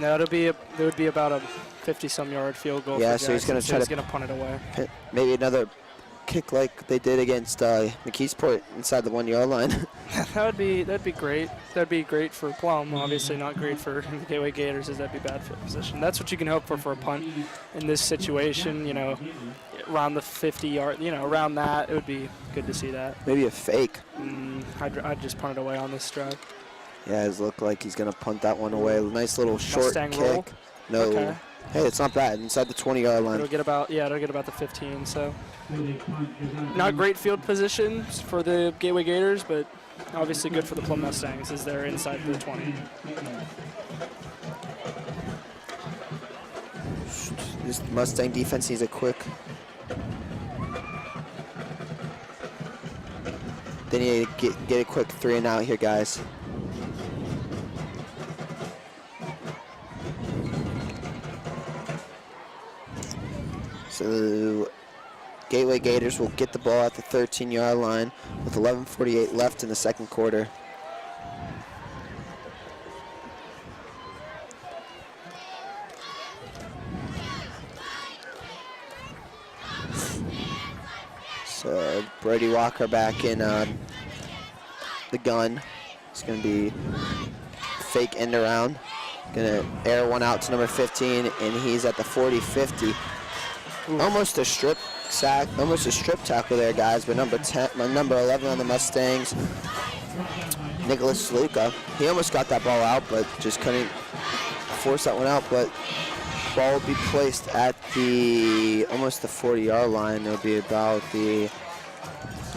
No, it would be about a 50-some yard field goal. Yeah, for so he's going to try to punt it away. Maybe another kick like they did against McKeesport inside the 1-yard line. That'd be great. That'd be great for Plum. Obviously, not great for the Gateway Gators, as that'd be bad field position. That's what you can hope for a punt in this situation. You know, around the 50-yard. You know, around that, it would be good to see that. Maybe a fake. I'd just punt it away on this drive. Yeah, it looks like he's going to punt that one away. Nice little short Mustang kick. roll. No. Okay. Hey, it's not bad. Inside the 20-yard line. It'll get about the 15. So not great field positions for the Gateway Gators, but obviously good for the Plum Mustangs as they're inside the 20. This Mustang defense needs a quick. They need to get a quick 3 and out here, guys. So the Gateway Gators will get the ball at the 13-yard line with 11:48 left in the second quarter. So Brady Walker back in the gun. It's going to be fake end around. Going to air one out to number 15, and he's at the 40-50. Almost a strip sack, almost a strip tackle there, guys. But number 11 on the Mustangs, Nicholas Sluka, he almost got that ball out, but just couldn't force that one out. But ball will be placed at almost the 40-yard line. It'll be about the.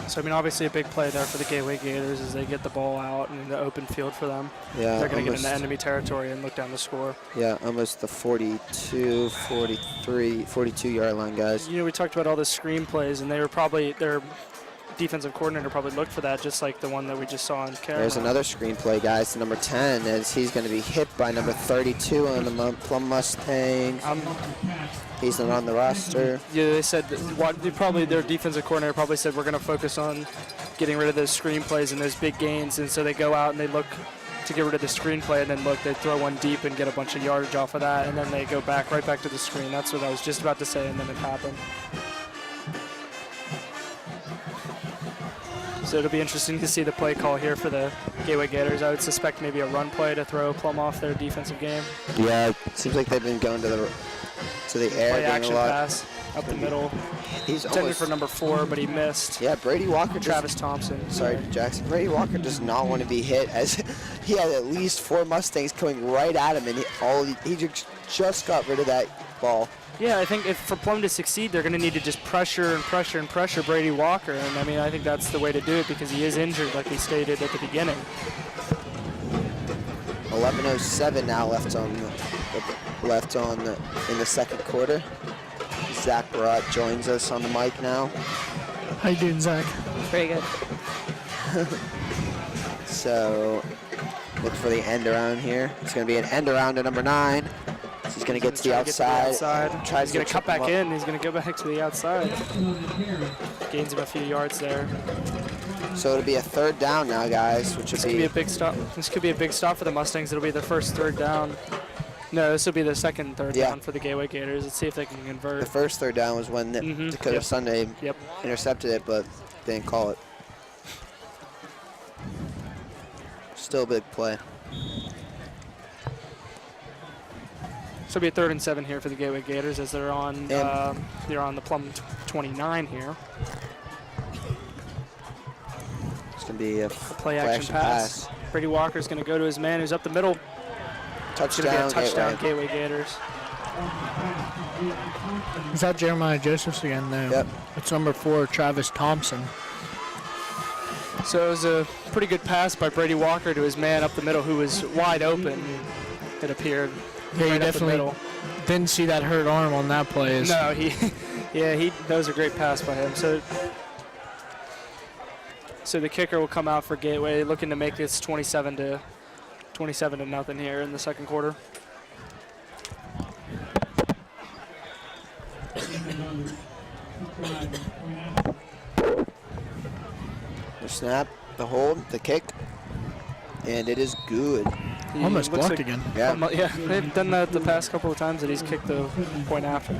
So, I mean, obviously a big play there for the Gateway Gators as they get the ball out and in the open field for them. Yeah, they're going to get into enemy territory and look down the score. Yeah, almost the 42, 43, 42-yard line, guys. You know, we talked about all the screen plays, and their defensive coordinator probably looked for that, just like the one that we just saw in camera. There's another screenplay, guys, to number 10, as he's going to be hit by number 32 on the Plum Mustangs. He's not on the roster. Yeah, they said their defensive coordinator probably said we're going to focus on getting rid of those screen plays and those big gains, and so they go out and they look to get rid of the screenplay, and then they throw one deep and get a bunch of yardage off of that, and then they go right back to the screen. That's what I was just about to say, and then it happened. So it'll be interesting to see the play call here for the Gateway Gators. I would suspect maybe a run play to throw Plum off their defensive game. Yeah, it seems like they've been going to the air Play getting action a lot. pass up the middle. He's Intended almost for number 4, but he missed. Yeah, Brady Walker. Travis Thompson. Sorry, Jackson. Brady Walker does not want to be hit, as he had at least 4 Mustangs coming right at him, and he just got rid of that ball. Yeah, I think if for Plum to succeed, they're going to need to just pressure and pressure and pressure Brady Walker. And I mean, I think that's the way to do it because he is injured, like we stated at the beginning. 11:07 now left in the second quarter. Zach Barat joins us on the mic now. How you doing, Zach? Pretty good. So, look for the end around here. It's going to be an end around to number 9. So he's going to get to the outside. He's going to cut back in. He's going to go back to the outside. Gains him a few yards there. So it'll be a 3rd down now, guys, which would be a big stop. This could be a big stop for the Mustangs. It'll be the first 3rd down. No, this will be the second 3rd down for the Gateway Gators. Let's see if they can convert. The first 3rd down was when Dakota Sunday intercepted it, but they didn't call it. Still a big play. So it'll be a 3rd and 7 here for the Gateway Gators as they're on the Plum 29 here. It's going to be a play action pass. Brady Walker's going to go to his man who's up the middle. Touchdown, Gateway Gators. Is that Jeremiah Josephs again there? Yep. It's number 4, Travis Thompson. So it was a pretty good pass by Brady Walker to his man up the middle who was wide open, it appeared. Yeah, right you definitely didn't see that hurt arm on that play. No, that was a great pass by him. So the kicker will come out for Gateway, looking to make this 27 to nothing here in the second quarter. The snap, the hold, the kick, and it is good. He almost blocked like, again. Yeah. They've done that the past couple of times that he's kicked the point after.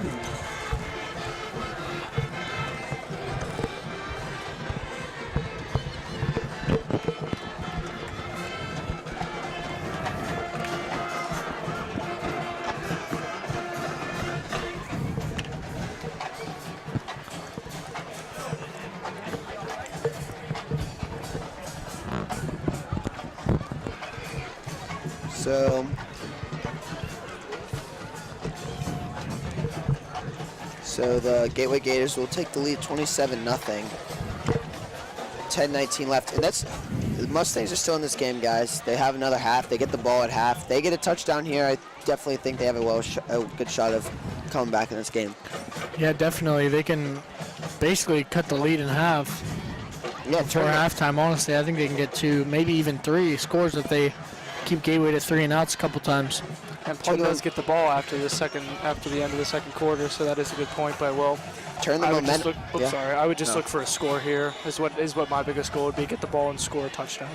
So the Gateway Gators will take the lead 27-0. 10:19 left, and the Mustangs are still in this game, guys. They have another half. They get the ball at half. They get a touchdown here. I definitely think they have a good shot of coming back in this game. Yeah, definitely. They can basically cut the lead in half. Yeah, before halftime, honestly, I think they can get 2, maybe even 3 scores if they keep Gateway to 3 and outs a couple times. And Plum does get the ball after the end of the second quarter, so that is a good point by Will. Turn the momentum. I would just look for a score here. Is what my biggest goal would be: get the ball and score a touchdown.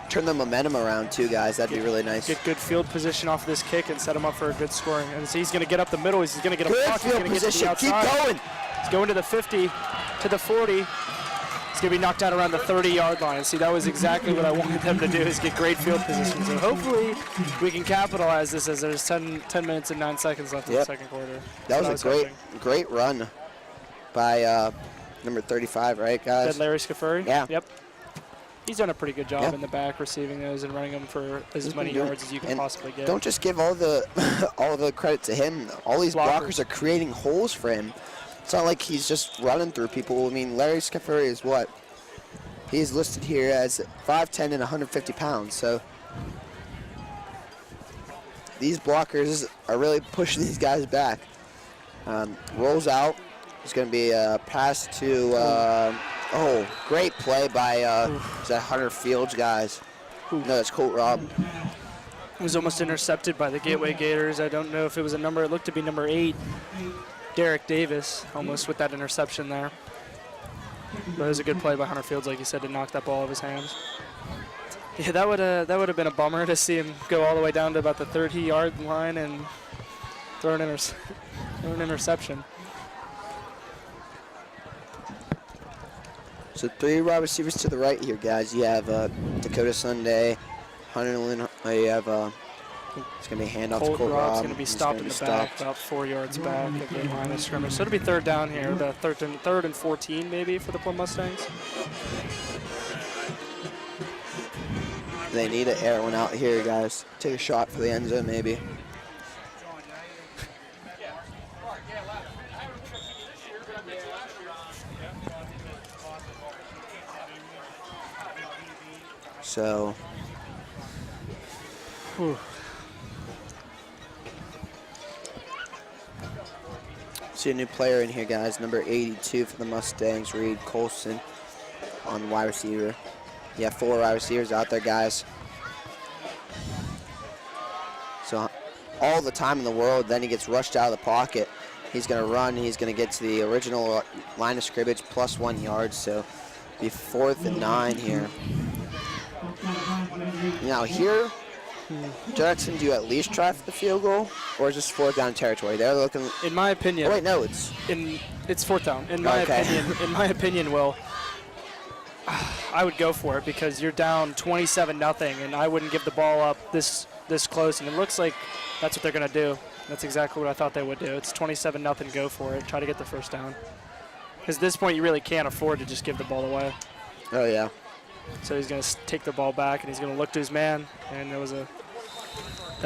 Turn the momentum around too, guys. That'd be really nice. Get good field position off of this kick and set him up for a good scoring. And so he's going to get up the middle. He's going to get a block. He's going to get to the outside. Keep going. He's going to the 50, to the 40. He's going to be knocked out around the 30-yard line. See, that was exactly what I wanted them to do, is get great field position. So hopefully we can capitalize this as there's 10 minutes and 9 seconds left in the second quarter. That was a great run by number 35, right, guys? That Larry Scafuri? Yeah. Yep. He's done a pretty good job in the back receiving those and running them for as many yards as you can possibly get. Don't just give all the credit to him. All these blockers are creating holes for him. It's not like he's just running through people. I mean, Larry Scafuri is what? He's listed here as 5'10" and 150 pounds. So these blockers are really pushing these guys back. Rolls out. It's going to be a pass to, great play by is that Hunter Fields, guys. No, that's Colt Robb. It was almost intercepted by the Gateway Gators. I don't know if it was a number. It looked to be number 8. Derek Davis almost with that interception there. But it was a good play by Hunter Fields, like you said, to knock that ball out of his hands. Yeah, that would have been a bummer to see him go all the way down to about the 30-yard line and throw an interception. So 3 wide receivers to the right here, guys. You have Dakota Sunday, Hunter Lynn. You have it's going to be a handoff to Cole Robb's Robb. going to be He's stopped gonna in be the back, about 4 yards back of the line of scrimmage. So it'll be third down here, about third and 14 maybe for the Plum Mustangs. They need to air one out here, guys. Take a shot for the end zone, maybe. So, see a new player in here, guys. Number 82 for the Mustangs, Reed Colson on wide receiver. You have 4 wide receivers out there, guys. So all the time in the world, then he gets rushed out of the pocket. He's going to run. He's going to get to the original line of scrimmage plus 1 yard. So be 4th and 9 here. Now here, Jackson, do you at least try for the field goal, or is this 4th down territory? They're looking. In my opinion. Oh, wait, no, it's 4th down. In my opinion, Will, I would go for it because you're down 27-0, and I wouldn't give the ball up this close. And it looks like that's what they're going to do. That's exactly what I thought they would do. It's 27-0. Go for it. Try to get the first down. Because at this point, you really can't afford to just give the ball away. Oh yeah. So he's going to take the ball back, and he's going to look to his man. And that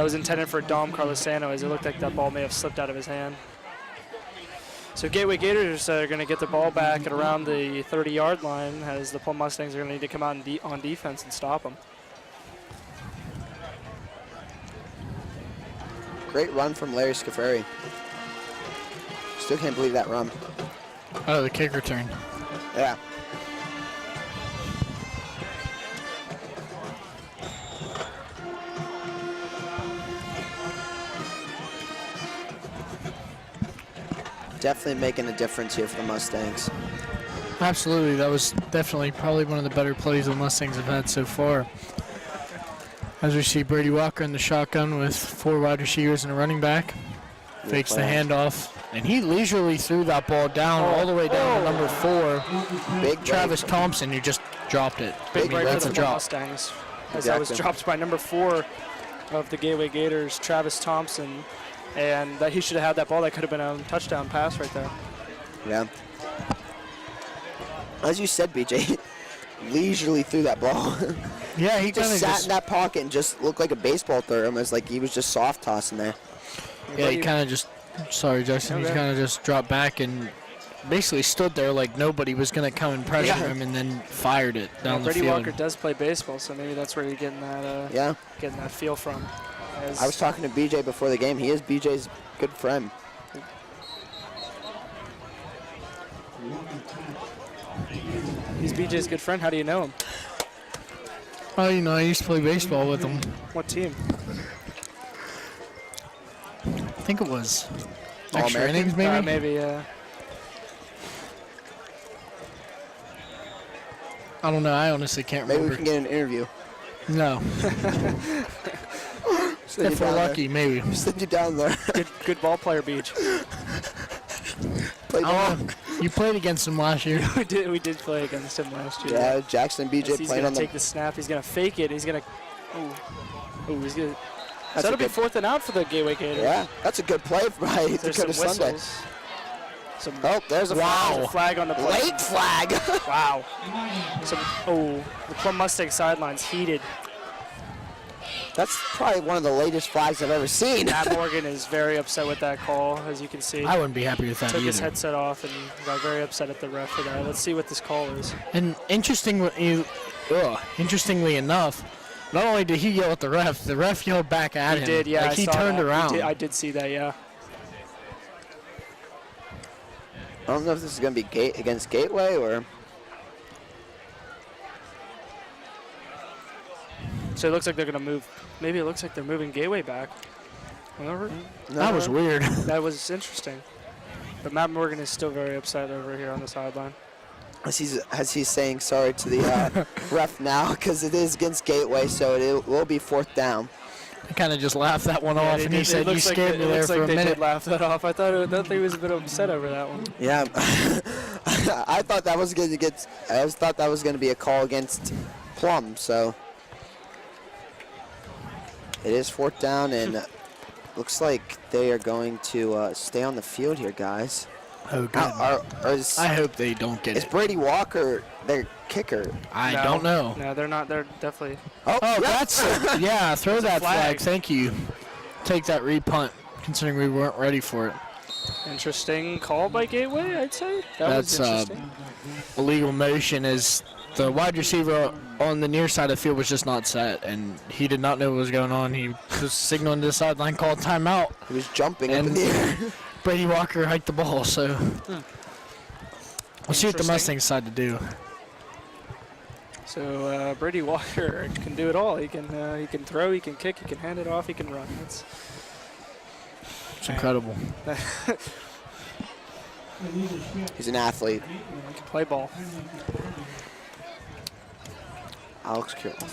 was intended for Dom Carlosano, as it looked like that ball may have slipped out of his hand. So Gateway Gators are going to get the ball back at around the 30-yard line, as the Plum Mustangs are going to need to come out on defense and stop them. Great run from Larry Scafari. Still can't believe that run. Oh, the kick return. Yeah. Definitely making a difference here for the Mustangs. Absolutely. That was definitely probably one of the better plays the Mustangs have had so far. As we see Brady Walker in the shotgun with 4 wide receivers and a running back. Fakes the handoff. And he leisurely threw that ball down all the way down to number 4. Big Travis Thompson, who just dropped it. Big break for that's the a drop. Mustangs. As that was dropped by number 4 of the Gateway Gators, Travis Thompson. And that he should have had that ball. That could have been a touchdown pass right there. Yeah. As you said, BJ, leisurely threw that ball. Yeah, he just sat in that pocket and just looked like a baseball thrower. Almost like he was just soft tossing there. Yeah, he kind of just, sorry, Jackson, he kind of just dropped back and basically stood there like nobody was going to come and pressure him, and then fired it down the field. Brady Walker does play baseball, so maybe that's where you're getting that, getting that feel from. I was talking to BJ before the game. He is BJ's good friend. He's BJ's good friend. How do you know him? Oh, you know, I used to play baseball with him. What team? I think it was extra All-American? innings, maybe? Maybe, I don't know. I honestly can't Maybe remember. we can get an interview. No. If we're lucky, maybe. Send you down there. good ball player, Beach. You played against him last year. we did play against him last year. Yeah, Jackson and BJ He's playing going on to take the snap. He's going to fake it. He's going to... he's going to... So that'll be 4th and out for the Gateway Gators. Yeah, that's a good play by There's Dakota some Sunday. whistles. There's a flag. There's a flag on the play. Late flag. Wow. The Plum Mustang sidelines heated. That's probably one of the latest flags I've ever seen. Matt Morgan is very upset with that call, as you can see. I wouldn't be happy with that Took his either. headset off and got very upset at the ref for that. Let's see what this call is. And interestingly enough, not only did he yell at the ref yelled back at him. He did, yeah. Like he turned around. I did see that, yeah. I don't know if this is going to be against Gateway or... So it looks like they're going to move. Maybe it looks like they're moving Gateway back. Remember? That was weird. That was interesting. But Matt Morgan is still very upset over here on the sideline. As he's saying sorry to the ref now, because it is against Gateway, so it will be 4th down. I kind of just laughed that one off, and he said, "You scared me there for a minute." They did laugh that off. I thought he was a bit upset over that one. Yeah. I thought that was going to be a call against Plum. So it is 4th down, and looks like they are going to stay on the field here, guys. Oh, God. I hope they don't get Is it. Brady Walker their kicker? I don't know. No, they're not. They're definitely. Oh, That's yeah. Throw that flag. flag. Thank you. Take that repunt, considering we weren't ready for it. Interesting call by Gateway, I'd say. That was That's interesting. illegal motion, as the wide receiver on the near side of the field was just not set, and he did not know what was going on. He was signaling to the sideline, called timeout. He was jumping up And in the air. Brady Walker hiked the ball, so we'll see what the Interesting. Mustangs decide to do. So Brady Walker can do it all. He can throw, he can kick, he can hand it off, he can run. It's incredible. He's an athlete. He can play ball. Alex Kirilov.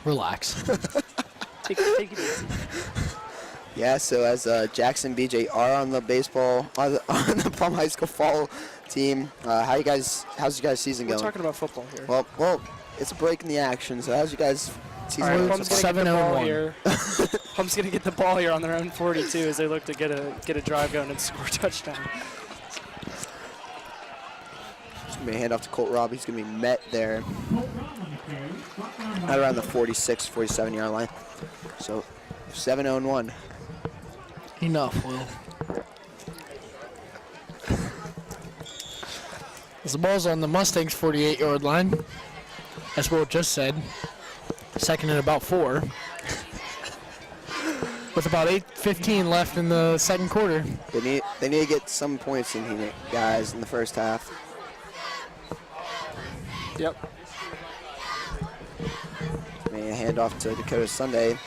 Relax. Take it easy. Yeah, so as Jackson BJ are on the baseball, on the Plum High School fall team, how's your guys' season We're going? talking about football here. Well, it's a break in the action, so how's your guys' season All right, going? Plum's gonna get the 7-0-1. ball here. Plum's gonna get the ball here on their own 42 as they look to get a drive going and score a touchdown. It's going to be a handoff to Colt Robb. He's going to be met there right around the 46, 47-yard line. So 7-0-1. Enough, Will. As the ball's on the Mustangs' 48-yard line, as Will just said, second and about 4. With about 8:15 left in the second quarter. They need to get some points in here, guys, in the first half. Yep. A handoff to Dakota Sunday.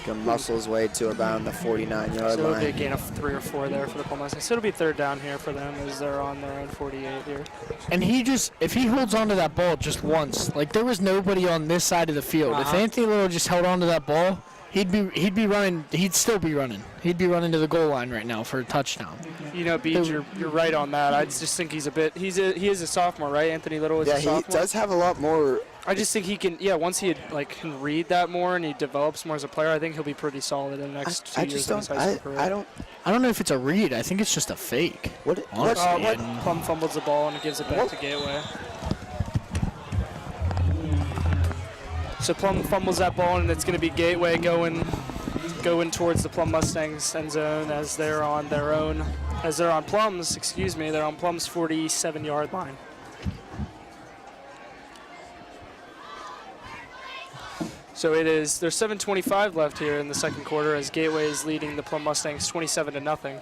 Can muscle his way to around the 49-yard So it'll be a line. gain of 3 or 4 there for the Plum Mustangs. So it'll be 3rd down here for them as they're on their own 48 here. And if he holds onto that ball just once, like there was nobody on this side of the field. If Anthony Little just held onto that ball, he'd be running. He'd still be running. He'd be running to the goal line right now for a touchdown. You know, Beach, you're right on that. I just think he is a sophomore, right? Anthony Little is a Yeah, sophomore. he does have a lot more. I just think he can. Yeah, once he can read that more and he develops more as a player, I think he'll be pretty solid in the next 2 I years just of his don't. high school career. I don't know if it's a read. I think it's just a fake. Honestly, Plum fumbles the ball and gives it back to Gateway. So Plum fumbles that ball, and it's going to be Gateway going towards the Plum Mustangs end zone as they're on Plum's 47-yard line. So there's 7:25 left here in the second quarter as Gateway is leading the Plum Mustangs 27-0.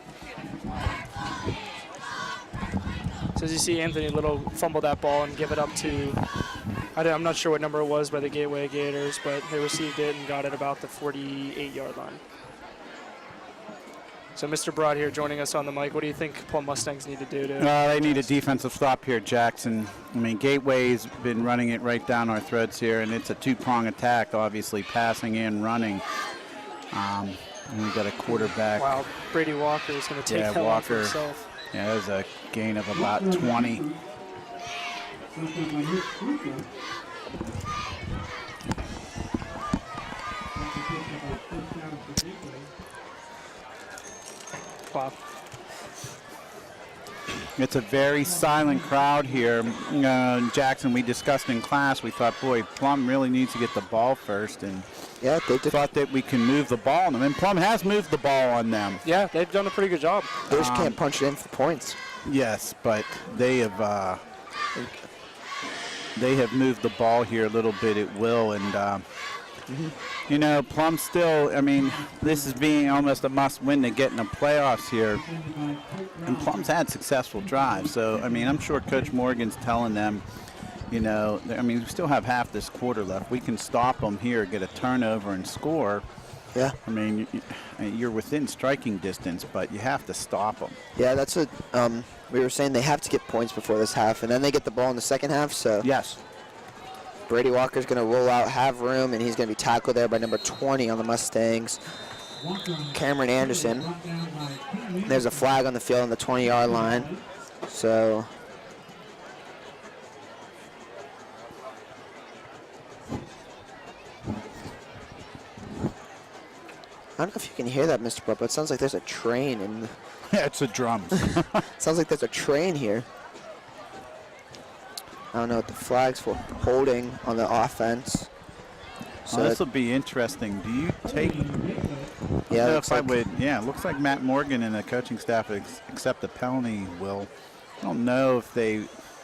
So as you see Anthony Little fumble that ball and give it up to, I'm not sure what number it was by the Gateway Gators, but they received it and got it about the 48-yard line. So Mr. Broad here joining us on the mic. What do you think Plum Mustangs need to do to? They need a defensive stop here, Jackson. I mean, Gateway's been running it right down our throats here, and it's a two-prong attack, obviously, passing and running. And we got a quarterback. Wow, Brady Walker is going to take that one for Walker. himself. Yeah, that was a gain of about 20. Wow. It's a very silent crowd here. Jackson, we discussed in class, we thought, boy, Plum really needs to get the ball first, and Yeah, they thought that we can move the ball on them. And Plum has moved the ball on them. Yeah, they've done a pretty good job. just can't punch it in for points. Yes, but they have moved the ball here a little bit at will, and you know, Plum still, I mean, this is being almost a must-win to get in the playoffs here. And Plum's had successful drives, so, I mean, I'm sure Coach Morgan's telling them, you know, I mean, we still have half this quarter left. We can stop them here, get a turnover, and score. Yeah. I mean, you're within striking distance, but you have to stop them. Yeah, that's what we were saying. They have to get points before this half, and then they get the ball in the second half. So Yes. Brady Walker's going to roll out, have room, and he's going to be tackled there by number 20 on the Mustangs. Cameron Anderson. There's a flag on the field on the 20-yard line. So I don't know if you can hear that, Mr. Butt, but it sounds like there's a train in. Yeah, it's the drums. Sounds like there's a train here. I don't know what the flag's for. Holding on the offense. So This will be interesting. Do you take? yeah, So looks if I like- would, yeah, it looks like Matt Morgan and the coaching staff accept the penalty. Will. I don't know if they.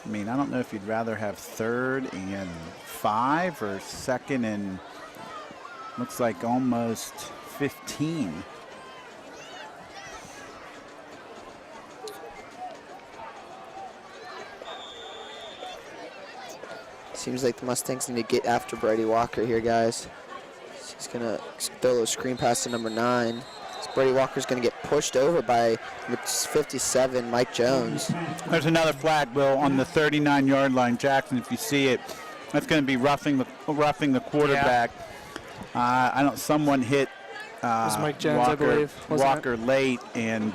I mean, I don't know if you'd rather have 3rd and 5 or 2nd and looks like almost 15. Seems like the Mustangs need to get after Brady Walker here, guys. He's gonna throw a screen pass to number 9. Brady Walker's gonna get pushed over by 57, Mike Jones. There's another flag, Will, on the 39-yard line. Jackson, if you see it, that's going to be roughing the quarterback. I don't. Someone hit was Mike Jones, Walker, I believe. Wasn't Walker late, and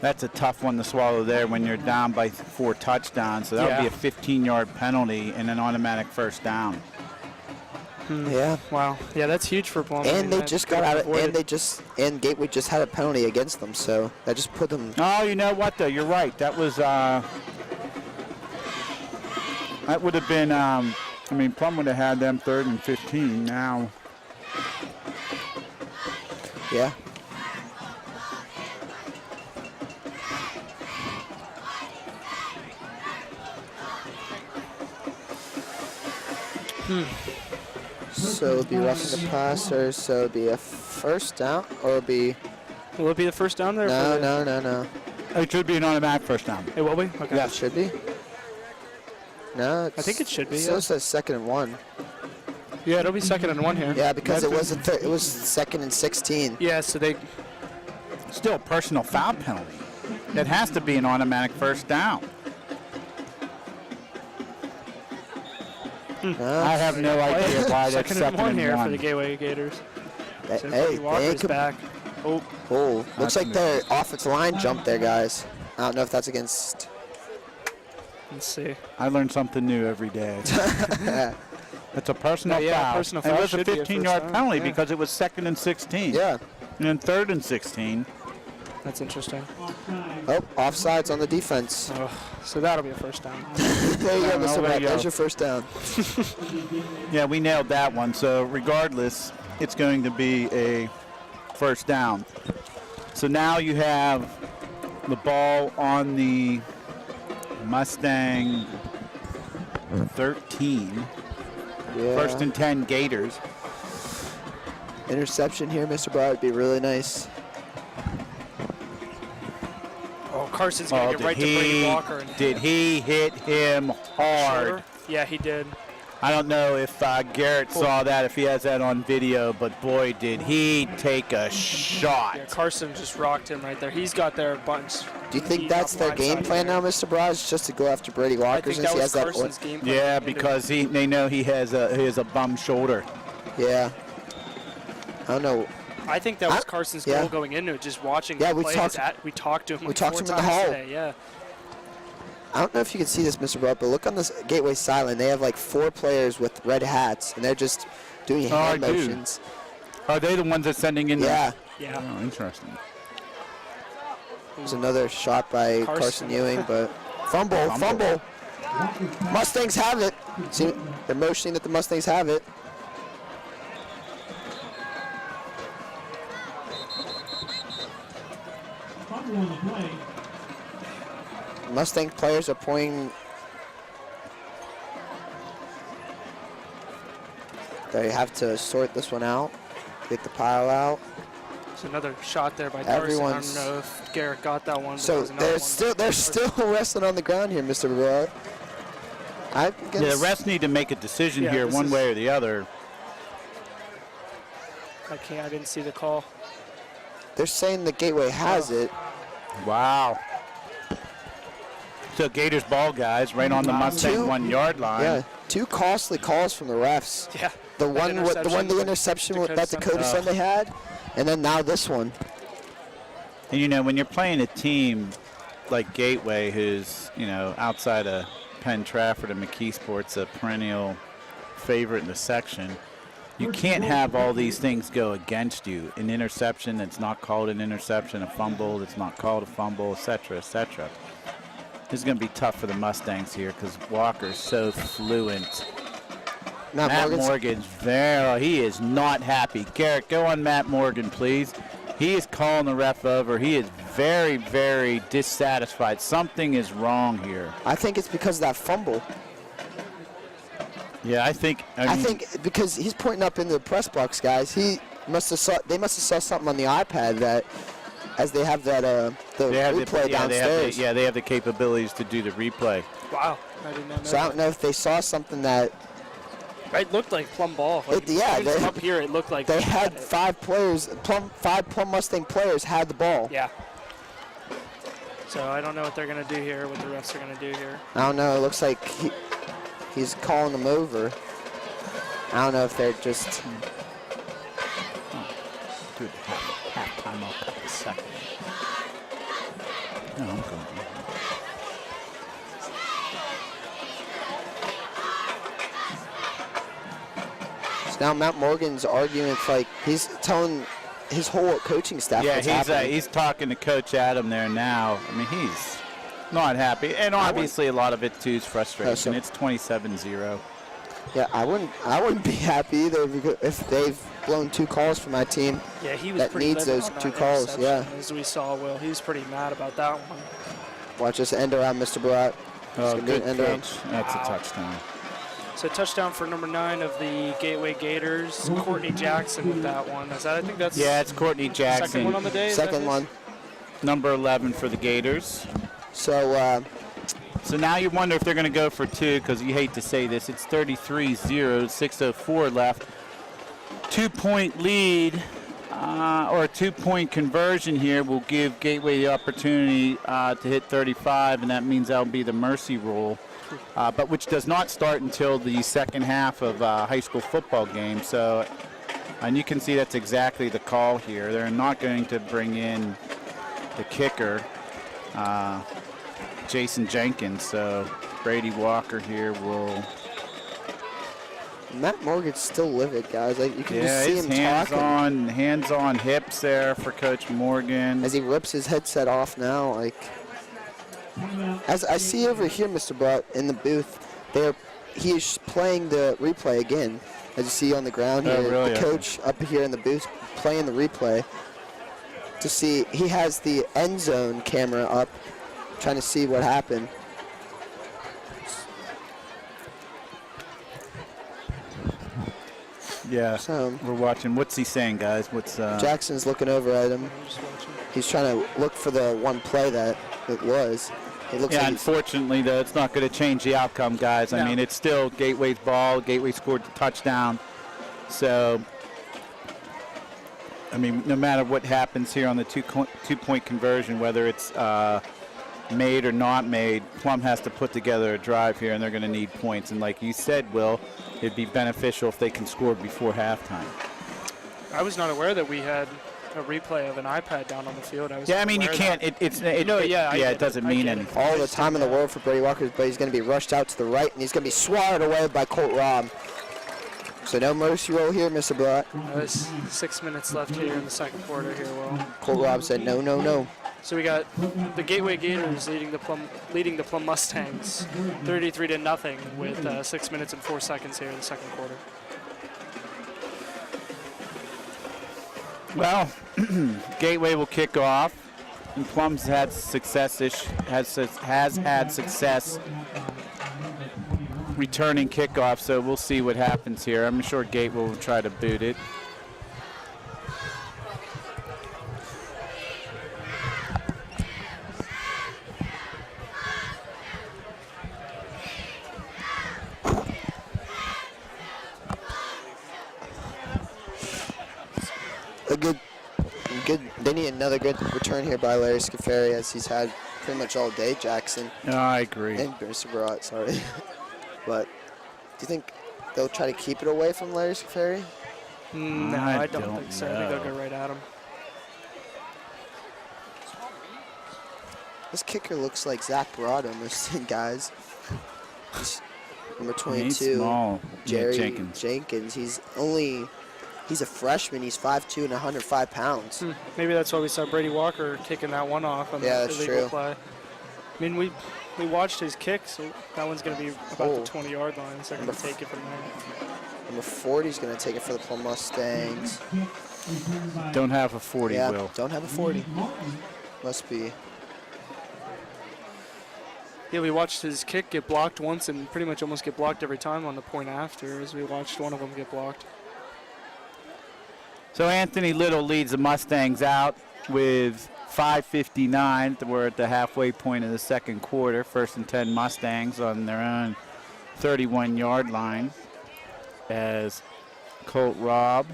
that's a tough one to swallow there when you're down by 4 touchdowns. So that would be a 15-yard penalty and an automatic first down. Yeah. Wow. Yeah, that's huge for Plum. And they just got out of, and Gateway just had a penalty against them, so that just put them. Oh, you know what, though? You're right. That was, that would have been, I mean, Plum would have had them 3rd and 15 now. Yeah. So it'll be roughing the passer, so it'll be a first down, or it'll be. Will it be the first down there? No. It should be an automatic first down. It will be? Okay. Yeah, it should be. No, I think it should be, It still yeah. says 2nd and 1. Yeah, it'll be 2nd and 1 here. Yeah, because it was it was 2nd and 16. Yeah, so they. Still a personal foul penalty. That has to be an automatic first down. No, I have no idea why that's 2nd and 1 here for the 1. Gateway Gators. Hey, So hey, Brady Walker's they could- back. Oh, Oh, looks That's like new. their offensive line jumped there, guys. I don't know if that's against. let's see. I learn something new every day. It's a personal Yeah, foul. personal And foul it was a should be a first 15-yard down, penalty yeah. because it was 2nd and 16. Yeah. And then 3rd and 16. That's interesting. Oh, offsides on the defense. Oh, so that'll be a first down. There you go, Oh, Mr. there Brett. you There's go. your first down. Yeah, we nailed that one. So regardless, it's going to be a first down. So now you have the ball on the Mustang 13. Yeah. First and 10 Gators. Interception here, Mr. Broad, would be really nice. Oh, Carson's going to get right to Brady Walker. And Did he hit him hard? Sure. Yeah, he did. I don't know if Garrett saw that, if he has that on video, but boy, did he take a shot. Yeah, Carson just rocked him right there. He's got their bunch. Do you think He's that's up their line game side plan here. now, Mr. Broad? Is just to go after Brady I Walker think since that he was has Carson's that. game plan. Yeah, because they know he has a bum shoulder. Yeah. I don't know. I think that was Carson's yeah. goal going into it, just watching Yeah, the we plays. talked- We talked to him. we like talked 4 to him in the times hall. today, yeah. I don't know if you can see this, Mr. Broad, but look on this Gateway sideline. They have like 4 players with red hats, and they're just doing hand I do. motions. Are they the ones that's sending in? Yeah. Yeah. Oh, interesting. There's another shot by Carson Ewing, but fumble. Mustangs have it. See, they're motioning that the Mustangs have it. Mustang players are pointing. They have to sort this one out, get the pile out. There's another shot there by Everyone's- Carson. I don't know if Garrett got that one. But So there's another they're one. still wrestling on the ground here, Mr. Barrow. I guess Yeah, the refs need to make a decision Yeah, here, this one is- way or the other. I didn't see the call. they're saying the Gateway has it. Wow. So Gators ball, guys, right on the Mustang Two- 1 yard line. Yeah, two costly calls from the refs. Yeah. The interception that Dakota Sunday had, and then now this one. And you know, when you're playing a team like Gateway, who's, you know, outside of Penn Trafford and McKeesport's a perennial favorite in the section, you can't have all these things go against you. An interception that's not called an interception, a fumble that's not called a fumble, et cetera, et cetera. This is going to be tough for the Mustangs here because Walker's so fluent. Matt Morgan's he is not happy. Garrett, go on Matt Morgan, please. He is calling the ref over. He is very, very dissatisfied. Something is wrong here. I think it's because of that fumble. Yeah, I think because he's pointing up in the press box, guys. They must have saw something on the iPad that, as they have that replay downstairs. They have the capabilities to do the replay. Wow, I did not know. So I don't know if they saw something that. It looked like Plum ball. Up here, it looked like they had 5 players. Five Plum Mustang players had the ball. Yeah. So I don't know what they're gonna do here. What the refs are gonna do here. I don't know. It looks like he's calling them over. I don't know if they're just. Do it half-time. I'll cut the second. No, I'm going. Now Matt Morgan's arguing. It's like he's telling his whole coaching staff. Yeah, he's talking to Coach Adam there now. I mean, he's not happy, and obviously a lot of it too is frustration. It's 27-0. Yeah, I wouldn't be happy either if they've blown 2 calls for my team. Yeah, he was that pretty needs those 2 calls. Yeah, as we saw, Will, he was pretty mad about that one. Watch this end around, Mr. Blatt. Oh, good catch. That's a touchdown. So touchdown for number 9 of the Gateway Gators, Courtney Jackson with that one. It's Courtney Jackson. Second one on the day? Second one. Number 11 for the Gators. So now you wonder if they're going to go for 2, because you hate to say this. It's 33-0, 6:04 left. 2-point lead or a 2-point conversion here will give Gateway the opportunity to hit 35, and that means that'll be the mercy rule. But which does not start until the second half of high school football game. So, and you can see that's exactly the call here. They're not going to bring in the kicker, Jason Jenkins. So Brady Walker here will. Matt Morgan's still livid, guys. Like, you can just see him talking. Hands on hips there for Coach Morgan. As he rips his headset off now, like. As I see over here, Mr. Blatt, in the booth, he is playing the replay again. As you see on the ground here, really? The coach up here in the booth playing the replay. To see, he has the end zone camera up, trying to see what happened. Yeah, so, we're watching. What's he saying, guys? Jackson's looking over at him. He's trying to look for the one play that it was. Unfortunately, though, it's not going to change the outcome, guys. I mean, it's still Gateway's ball. Gateway scored the touchdown. So, I mean, no matter what happens here on the two-point conversion, whether it's made or not made, Plum has to put together a drive here, and they're going to need points. And like you said, Will, it'd be beneficial if they can score before halftime. I was not aware that we had a replay of an iPad down on the field. You can't. It doesn't mean anything. All the time in the world for Brady Walker, but he's going to be rushed out to the right, and he's going to be swatted away by Colt Robb. So no mercy roll here, Mr. Blatt. There's 6 minutes left here in the second quarter here, Will. Colt Robb said no, no, no. So we got the Gateway Gators leading the Plum Mustangs 33-0 with 6 minutes and 4 seconds here in the second quarter. Well, Gateway will kick off, and Plum's had has had success returning kickoff, so we'll see what happens here. I'm sure Gateway will try to boot it. They need another good return here by Larry Scafari, as he's had pretty much all day, Jackson. No, I agree. And Mr. Barat, sorry. But Do you think they'll try to keep it away from Larry Scafari? No, I don't think so. I think they'll go right at him. This kicker looks like Zach Barad almost, guys. He's number 22, He's small. Jerry Jenkins. He's a freshman. He's 5'2" and 105 pounds. Maybe that's why we saw Brady Walker kicking that one off on the illegal true. play. I mean, we watched his kick, so that one's going to be about the 20-yard line, so they're going to take it from there. Number 40 is going to take it for the Plum Mustangs. Don't have a 40, Will. Don't have a 40. Must be. Yeah, we watched his kick get blocked once and pretty much almost get blocked every time on the point after as we watched one of them get blocked. So Anthony Little leads the Mustangs out with 5:59. We're at the halfway point of the second quarter. 1st and 10 Mustangs on their own 31-yard line as Colt Robb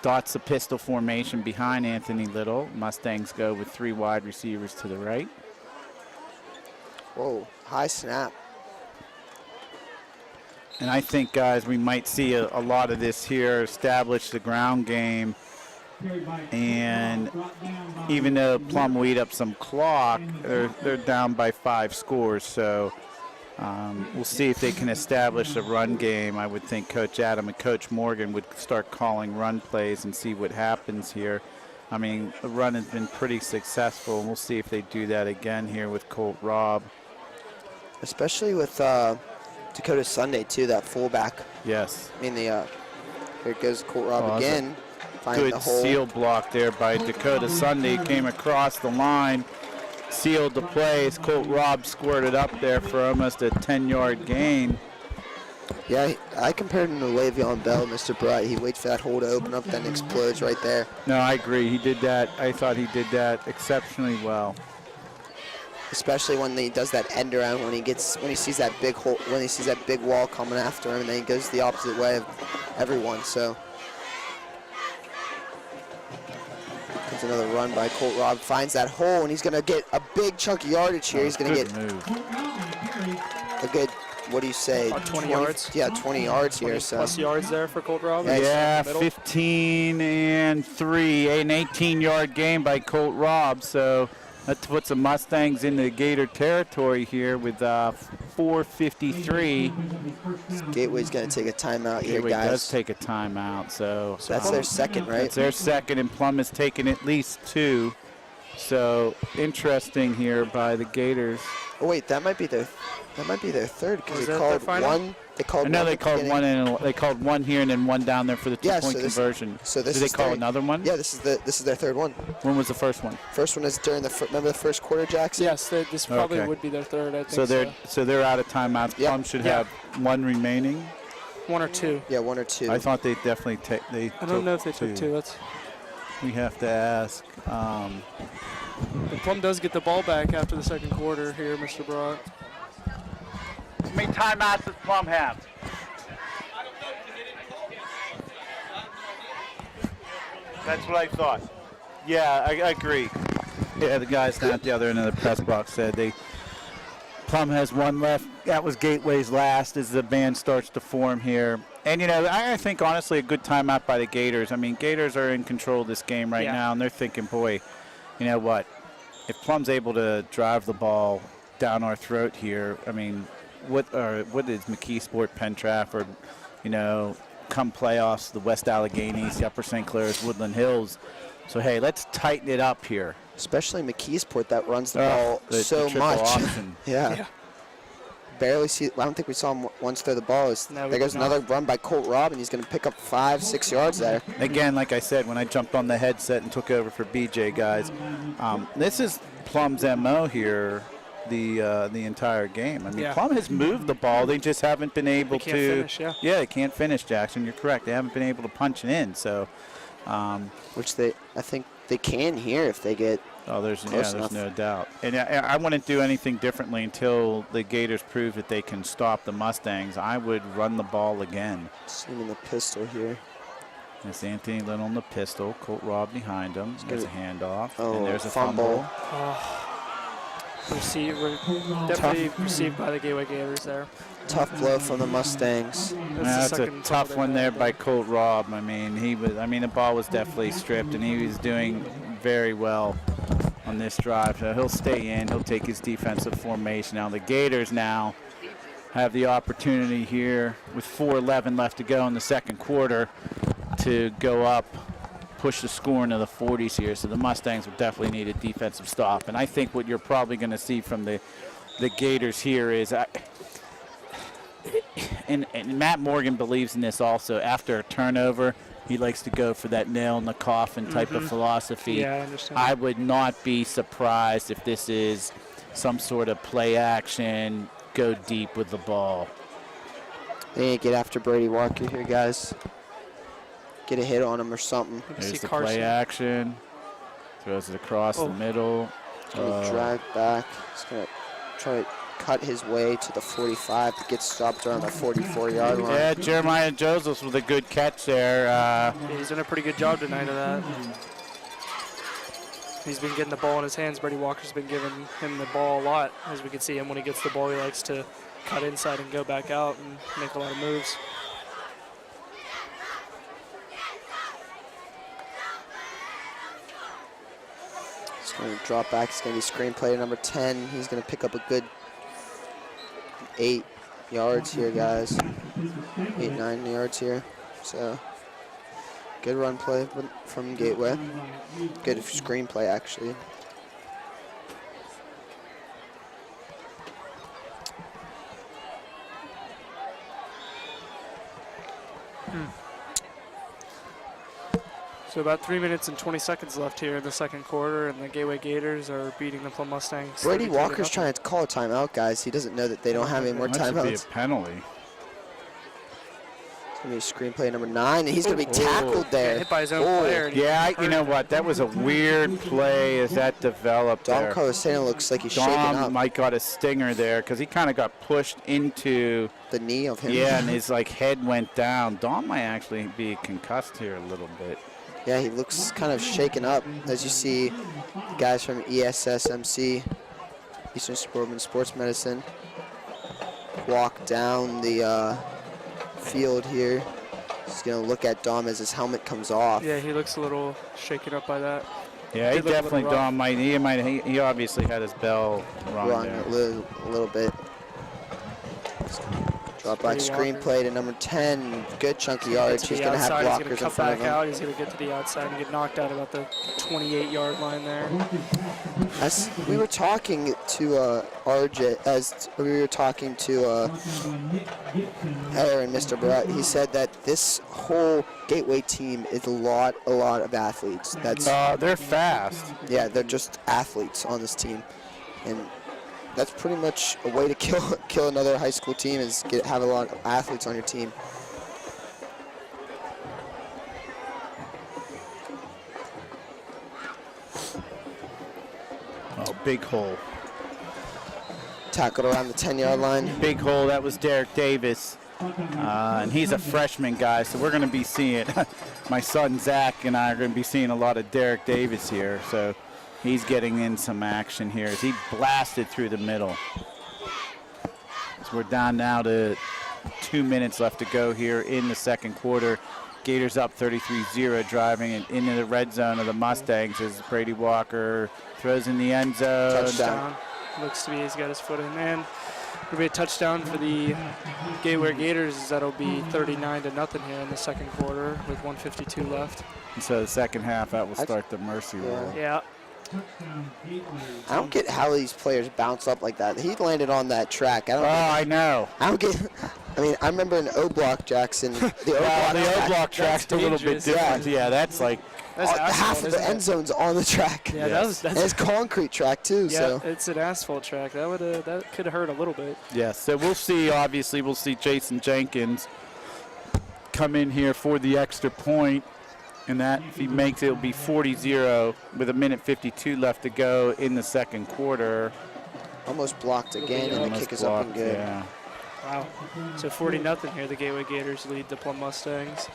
dots the pistol formation behind Anthony Little. Mustangs go with 3 wide receivers to the right. Whoa, high snap. And I think, guys, we might see a lot of this here, establish the ground game. And even though Plum will eat up some clock, they're down by 5 scores. So we'll see if they can establish a run game. I would think Coach Adam and Coach Morgan would start calling run plays and see what happens here. I mean, the run has been pretty successful, and we'll see if they do that again here with Colt Robb. Especially with Dakota Sunday, too, that fullback. Yes. I mean, here goes Colt Robb again. Good seal block there by Dakota Sunday. Came across the line, sealed the play. Colt Robb squirted up there for almost a 10-yard gain. Yeah, I compared him to Le'Veon Bell, Mr. Bright. He waits for that hole to open up, then explodes right there. No, I agree. He did that. I thought he did that exceptionally well. Especially when he does that end around, when he sees that big hole, when he sees that big wall coming after him, and then he goes the opposite way of everyone. So there's another run by Colt Robb. Finds that hole, and he's going to get a big chunk of yardage here. He's going to get a good, what do you say? 20 yards. Yeah, 20 yards here. So plus yards there for Colt Robb. Yeah, 15 and 3, an 18-yard gain by Colt Robb. So that puts the Mustangs in the Gator territory here with 4:53. Gateway's going to take a timeout here, Gateway guys. does take a timeout. So that's their second, right? That's their second, and Plum has taken at least 2. So interesting here by the Gators. Oh wait, that might be their third because they called one. They called. No, they called one, and they called one here and then one down there for the two-point conversion. So this Did they is call another one? Yeah, this is their third one. When was the first one? First one is during remember the first quarter, Jackson? Yes, this probably would be their third. I think so they're out of timeouts. Yep. Plum should have 1 remaining. 1 or 2. Yeah, 1 or 2. I thought they definitely I don't know if they took 2. We have to ask. But Plum does get the ball back after the second quarter here, Mr. Broad. How many timeouts does Plum have? That's what I thought. Yeah, I agree. Yeah, the guys down at the other end of the press box said Plum has 1 left. That was Gateway's last as the band starts to form here. And, I think, honestly, a good timeout by the Gators. I mean, Gators are in control of this game right now, and they're thinking, boy, you know what? If Plum's able to drive the ball down our throat here, I mean, what is McKeesport, Penn Trafford, come playoffs, the West Alleghenies, the Upper St. Clair's, Woodland Hills. So, hey, let's tighten it up here. Especially McKeesport that runs the ball so the much. yeah. Barely see. I don't think we saw him once throw the ball. There goes another run by Colt Robb, and he's going to pick up 5-6 yards there. Again, like I said, when I jumped on the headset and took over for BJ, guys, this is Plum's MO here the entire game. I mean, Plum has moved the ball. They just haven't been able to. Finish, they can't finish, Jackson. You're correct. They haven't been able to punch it in. So, which I think they can here if they get. Oh, there's no doubt. And I wouldn't do anything differently until the Gators prove that they can stop the Mustangs. I would run the ball again. Seeing the pistol here. It's Anthony Little on the pistol. Colt Robb behind him. There's a handoff. Oh, and there's a fumble. definitely received by the Gateway Gators there. Tough blow from the Mustangs. That's a tough one there by Colt Robb. I mean, the ball was definitely stripped, and he was doing very well on this drive. So he'll stay in. He'll take his defensive formation. Now the Gators now have the opportunity here with 4:11 left to go in the second quarter to go up, push the score into the 40s here. So the Mustangs will definitely need a defensive stop. And I think what you're probably going to see from the Gators here is, and Matt Morgan believes in this also, after a turnover, he likes to go for that nail in the coffin type of philosophy. Yeah, I understand. I would not be surprised if this is some sort of play action, go deep with the ball. They need to get after Brady Walker here, guys. Get a hit on him or something. There's the play action. Throws it across the middle. He's going to drag back. He's going to try to cut his way to the 45 to get stopped around the 44-yard line. Yeah, Jeremiah Josephs with a good catch there. Yeah, he's done a pretty good job tonight of that. He's been getting the ball in his hands. Brady Walker's been giving him the ball a lot. As we can see him when he gets the ball, he likes to cut inside and go back out and make a lot of moves. He's going to drop back. It's going to be screenplay number 10. He's going to pick up a good 8 yards here, guys. 8, 9 yards here. So, good run play from Gateway. Good screenplay, actually. So about 3 minutes and 20 seconds left here in the second quarter, and the Gateway Gators are beating the Plum Mustangs. Brady Walker's trying to call a timeout, guys. He doesn't know that they don't have any more timeouts. That should be a penalty. It's going to be screenplay number 9, and he's going to be tackled there. Hit by his own player. Yeah, you know what? That was a weird play as that developed Dom there. Carloseno looks like he's shaking up. Dom might got a stinger there because he kind of got pushed into the knee of him. Yeah, and his head went down. Dom might actually be concussed here a little bit. Yeah, he looks kind of shaken up, as you see guys from ESSMC, Eastern Suburban Sports Medicine, walk down the field here. He's going to look at Dom as his helmet comes off. Yeah, he looks a little shaken up by that. Yeah, he definitely, Dom he obviously had his bell rung there. A little bit. Drop back screenplay to number 10. Good chunky yardage. He's going to have blockers in front of him. Out. He's going to get to the outside and get knocked out about the 28-yard line there. As we were talking to RJ, as we were talking to Aaron, Mr. Brett, he said that this whole Gateway team is a lot of athletes. That's they're fast. Yeah, they're just athletes on this team, and that's pretty much a way to kill another high school team is have a lot of athletes on your team. Oh, big hole. Tackled around the 10-yard line. Big hole. That was Derek Davis. And he's a freshman guy, so we're going to be seeing, my son Zach and I are going to be seeing a lot of Derek Davis here. So he's getting in some action here as he blasted through the middle. So we're down now to 2 minutes left to go here in the second quarter. Gators up 33-0, driving it into the red zone of the Mustangs as Brady Walker throws in the end zone. Touchdown. Looks to be he's got his foot in. And it'll be a touchdown for the Gateway Gators. That'll be 39-0 here in the second quarter with 1:52 left. And so the second half, that will start the mercy roll. Yeah. I don't get how these players bounce up like that. He landed on that track. I know. I don't get. I mean, I remember in O-Block, Jackson. The O-Block track's a little bit different. Yeah, that's like half of the end zone's on the track. Yeah, and it's concrete track too. Yeah, so it's an asphalt track. That could hurt a little bit. Yes. So we'll see. Obviously, we'll see Jason Jenkins come in here for the extra point. And that, if he makes it, it'll be 40-0 with 1:52 left to go in the second quarter. Almost blocked again, and the kick is up and good. Yeah. Wow. So 40-0 here. The Gateway Gators lead the Plum Mustangs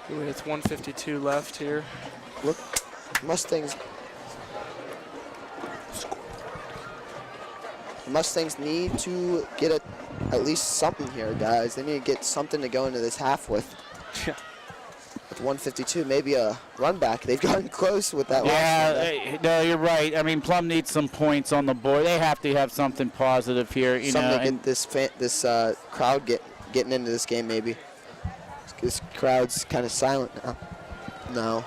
with 1:52 left here. Look, Mustangs. Mustangs need to get at least something here, guys. They need to get something to go into this half with. Yeah. With 152, maybe a run back. They've gotten close with that last one. Yeah, no, you're right. I mean, Plum needs some points on the board. They have to have something positive here, you know. Something to get this crowd getting into this game, maybe. This crowd's kind of silent now. No.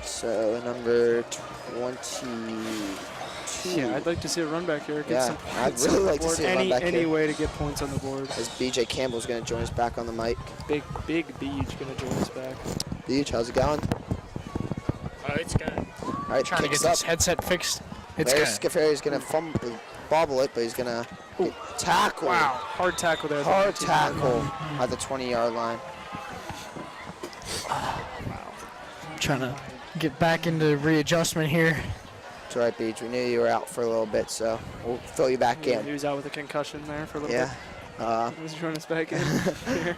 So number 22. Yeah, I'd like to see a run back here. Get Yeah, some I'd points really on the like to board. see a run back any here. way to get points on the board. As BJ Campbell's going to join us back on the mic. Big Beach going to join us back. Beach, how's it going? Oh, it's good. All right, Trying to kicks get up. this headset fixed. It's Larry good. Scafari's going to bobble it, but he's going to tackle. Wow, hard tackle there. Hard tackle at the 20-yard line. Trying to get back into readjustment here. It's all right, Beach. We knew you were out for a little bit, so we'll fill you back He in. was out with a concussion there for a little Yeah. bit. Let's join us back in here.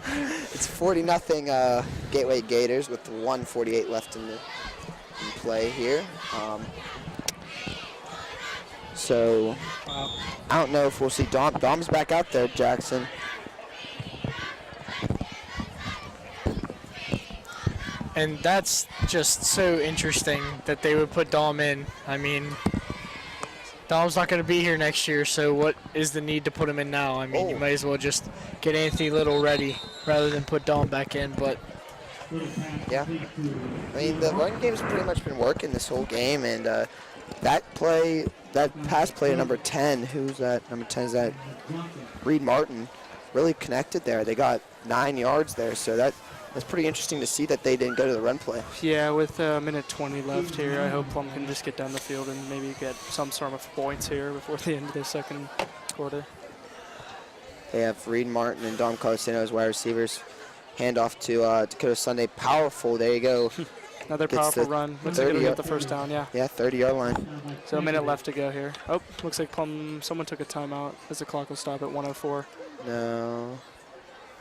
It's 40-0 Gateway Gators with 1:48 left in play here. So Wow. I don't know if we'll see Dom. Dom's back out there, Jackson. And that's just so interesting that they would put Dom in. I mean, Dom's not going to be here next year, so what is the need to put him in now? I mean, you might as well just get Anthony Little ready rather than put Dom back in. But Yeah. I mean, the run game's pretty much been working this whole game, and that pass play to number 10, who's that? Number 10 is that Reed Martin, really connected there. They got 9 yards there, so that's pretty interesting to see that they didn't go to the run play. Yeah, with a minute 20 left here, I hope Plum can just get down the field and maybe get some sort of points here before the end of the second quarter. They have Reed Martin and Dom Carcino as wide receivers. Handoff to Dakota Sunday. Powerful. There you go. Another Gets powerful the run. Looks like it'll 30 get the first down, yeah. Yeah, 30-yard line. So a minute left to go here. Oh, looks like Plum, someone took a timeout as the clock will stop at 1:04. No,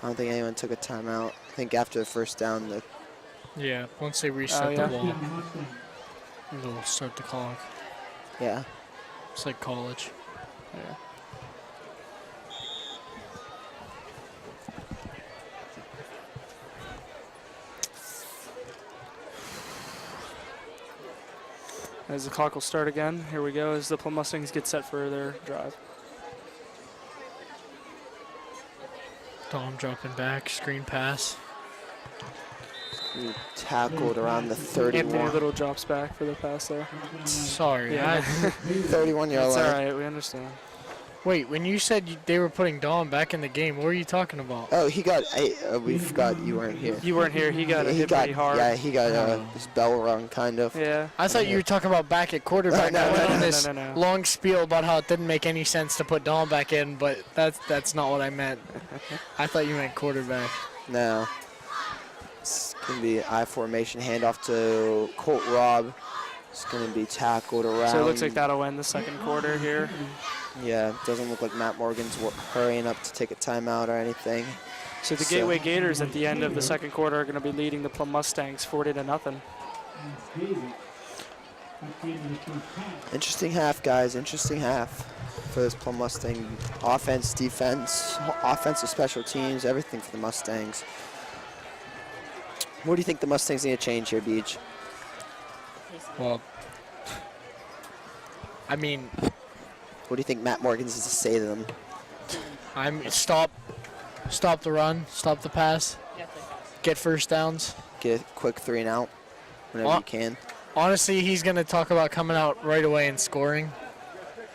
I don't think anyone took a timeout. I think after the first down, yeah, once they reset yeah. the ball, they'll start the clock. yeah. It's like college. Yeah. As the clock will start again, here we go as the Plum Mustangs get set for their drive. Dom dropping back, screen pass. He tackled around the Anthony 31. Little drops back for the pass there. Sorry. Yeah. 31-yard It's all line. right, we understand. Wait, when you said they were putting Dom back in the game, what were you talking about? Oh, he got. We forgot you weren't here. You weren't here. He got hit pretty hard. Yeah, he got his bell rung, kind of. Yeah. I thought you were talking about back at quarterback. No, I went no, on no, this no. long spiel about how it didn't make any sense to put Dom back in, but that's not what I meant. I thought you meant quarterback. No. It's going to be I formation handoff to Colt Robb. It's going to be tackled around. So it looks like that'll end the second quarter here. Yeah, it doesn't look like Matt Morgan's hurrying up to take a timeout or anything. So the Gateway Gators at the end of the second quarter are going to be leading the Plum Mustangs 40-0. Interesting half, guys. Interesting half for this Plum Mustang. Offense, defense, offensive special teams, everything for the Mustangs. What do you think the Mustangs need to change here, Beach? Well, I mean, What do you think Matt Morgan's has to say to them? stop the run, stop the pass, get first downs. Get a quick 3 and out whenever you can. Honestly, he's going to talk about coming out right away and scoring.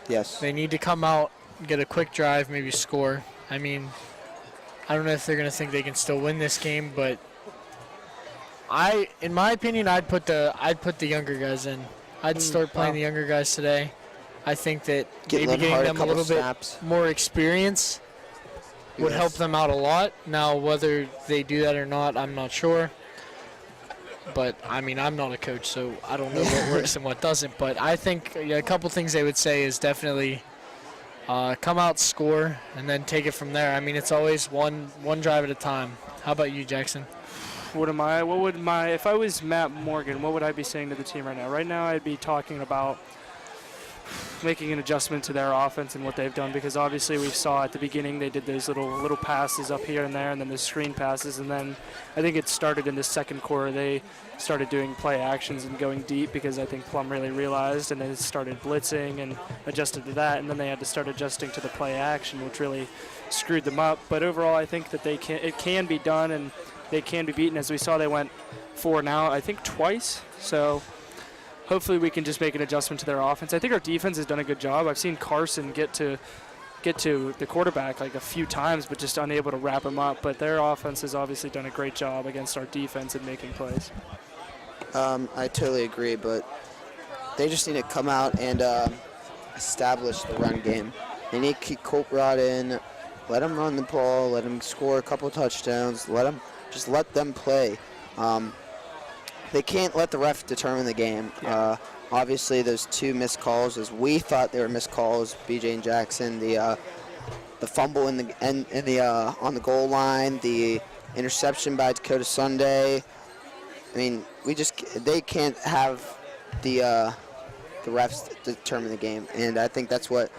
Yes. They need to come out, get a quick drive, maybe score. I mean, I don't know if they're going to think they can still win this game, but in my opinion, I'd put the younger guys in. I'd start playing the younger guys today. I think that Get maybe getting Linhart them a couple little snaps. bit more experience would Yes. help them out a lot. Now, whether they do that or not, I'm not sure. but I mean, I'm not a coach, so I don't know what works and what doesn't. But I think a couple things they would say is definitely come out, score, and then take it from there. I mean, it's always one drive at a time. How about you, Jackson? If I was Matt Morgan, what would I be saying to the team right now? Right now, I'd be talking about making an adjustment to their offense and what they've done, because obviously we saw at the beginning they did those little passes up here and there, and then the screen passes, and then I think it started in the second quarter. They started doing play actions and going deep, because I think Plum really realized, and they started blitzing and adjusted to that, and then they had to start adjusting to the play action, which really screwed them up. But overall, I think that it can be done, and they can be beaten. As we saw, they went 4 now, I think twice. So hopefully we can just make an adjustment to their offense. I think our defense has done a good job. I've seen Carson get to the quarterback like a few times, but just unable to wrap him up. But their offense has obviously done a great job against our defense in making plays. I totally agree, but they just need to come out and establish the run game. They need to keep Colt Rod in, let him run the ball, let him score a couple touchdowns, let them play. They can't let the ref determine the game. Yeah. Obviously, those 2 missed calls, as we thought they were missed calls, BJ and Jackson, the fumble on the goal line, the interception by Dakota Sunday. I mean, they can't have the refs determine the game, and I think that's what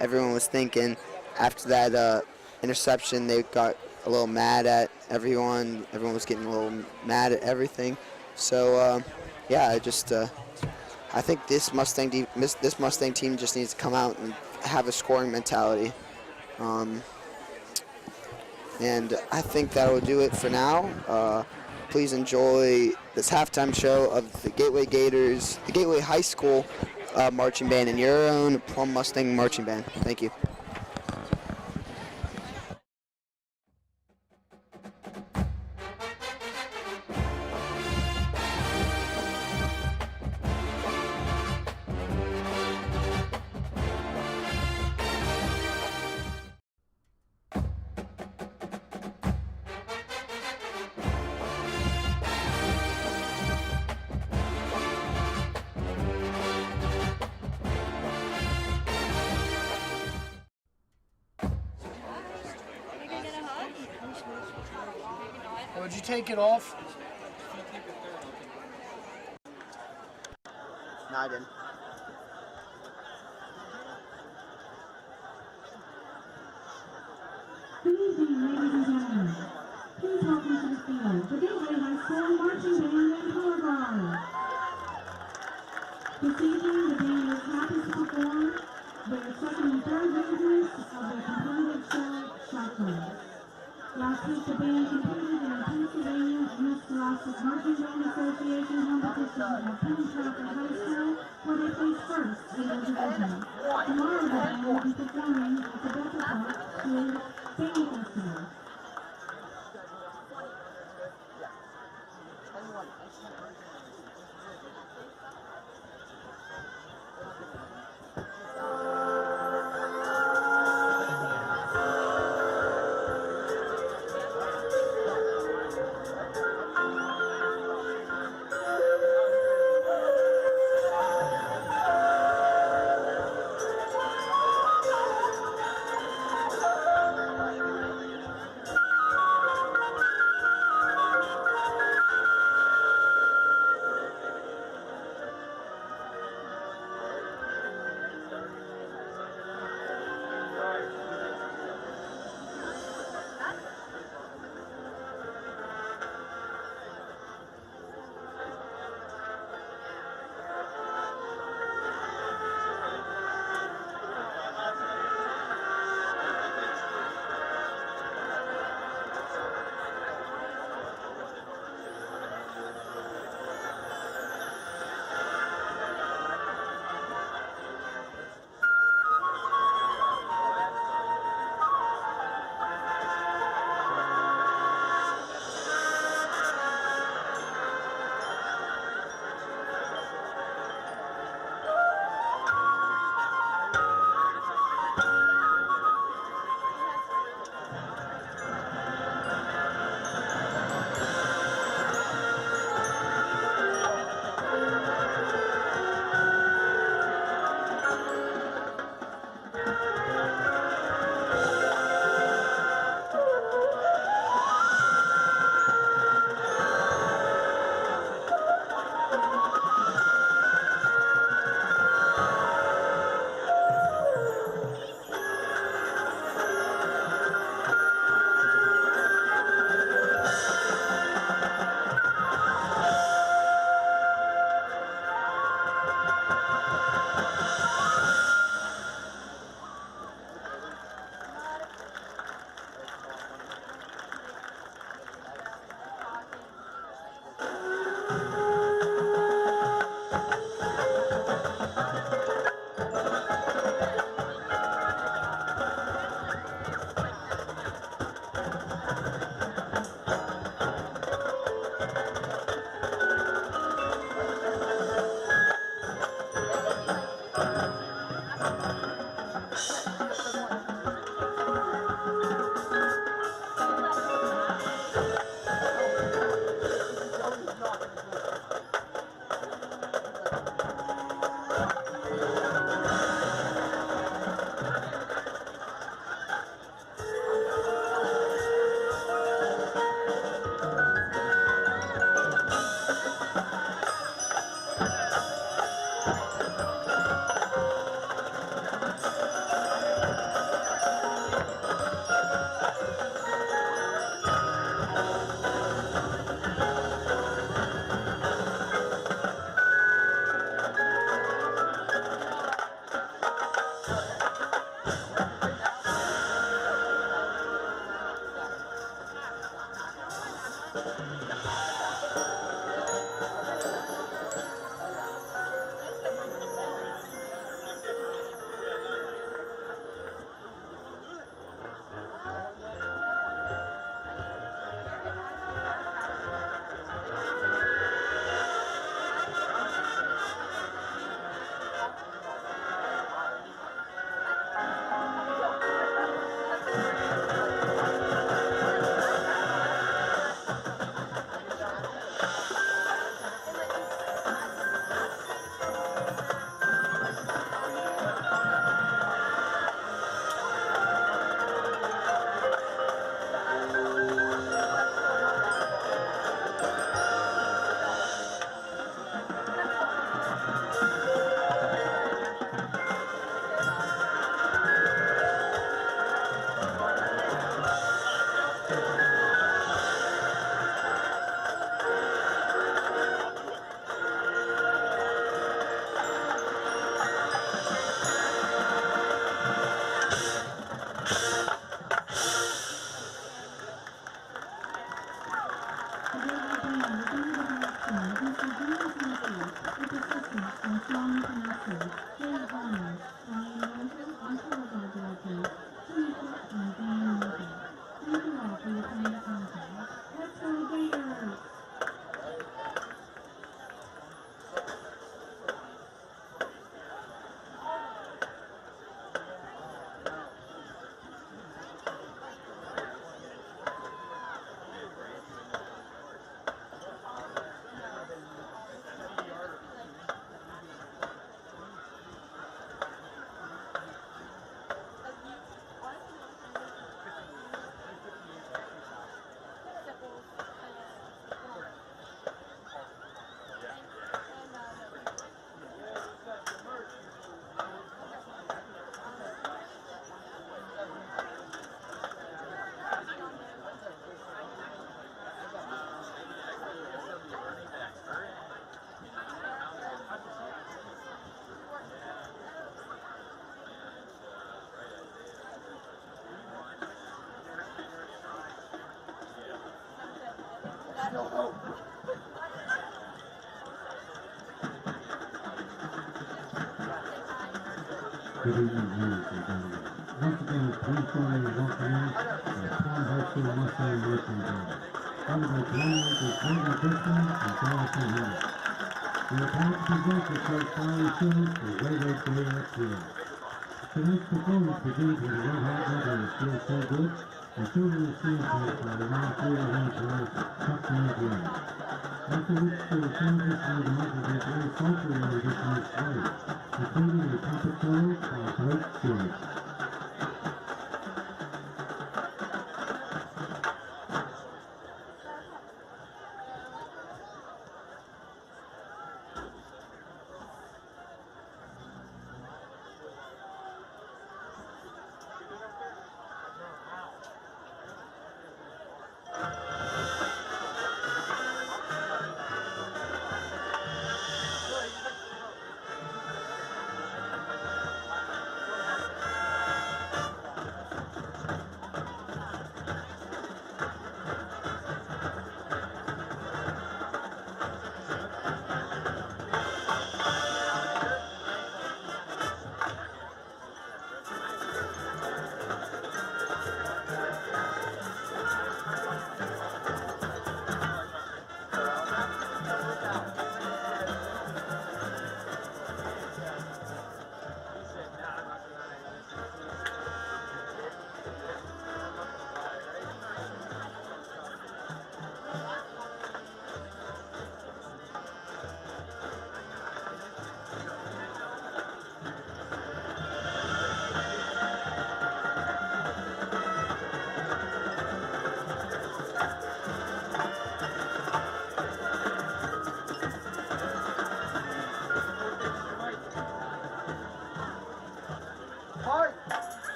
everyone was thinking. After that interception, they got a little mad at everyone. Everyone was getting a little mad at everything. So, I think this Mustang team just needs to come out and have a scoring mentality. And I think that will do it for now. Please enjoy this halftime show of the Gateway Gators, the Gateway High School marching band, and your own Plum Mustang marching band. Thank you. Would you take it off? No, I didn't. Good evening, ladies and gentlemen. Please welcome to the field the Gateway High School Marching Band and Color Guard. This evening, the band is happy to perform their second and third movements of their competitive show, Shotgun. Last week, the band competed in the Pennsylvania Miss Scholastic Marching Band Association competition at Plum High School, where they placed first in their division. Tomorrow, the band will be performing at the Delta Park Band Festival. Good evening, ladies and gentlemen. Once again, please join me in welcoming the Plum High School Mustang Marching Band. Led by drum majors Brandon Christian and Jonathan Henry. We are proud to present the short flowery show for Railroad Day at Field. Tonight's performance begins with a red hot medley of Feel So Good and children of standpoint by the Ron Fleeter Hand Drive Chuck Green. After which the changes will be offered a very sultry rendition of Slave, including a trumpet solo by Blake George.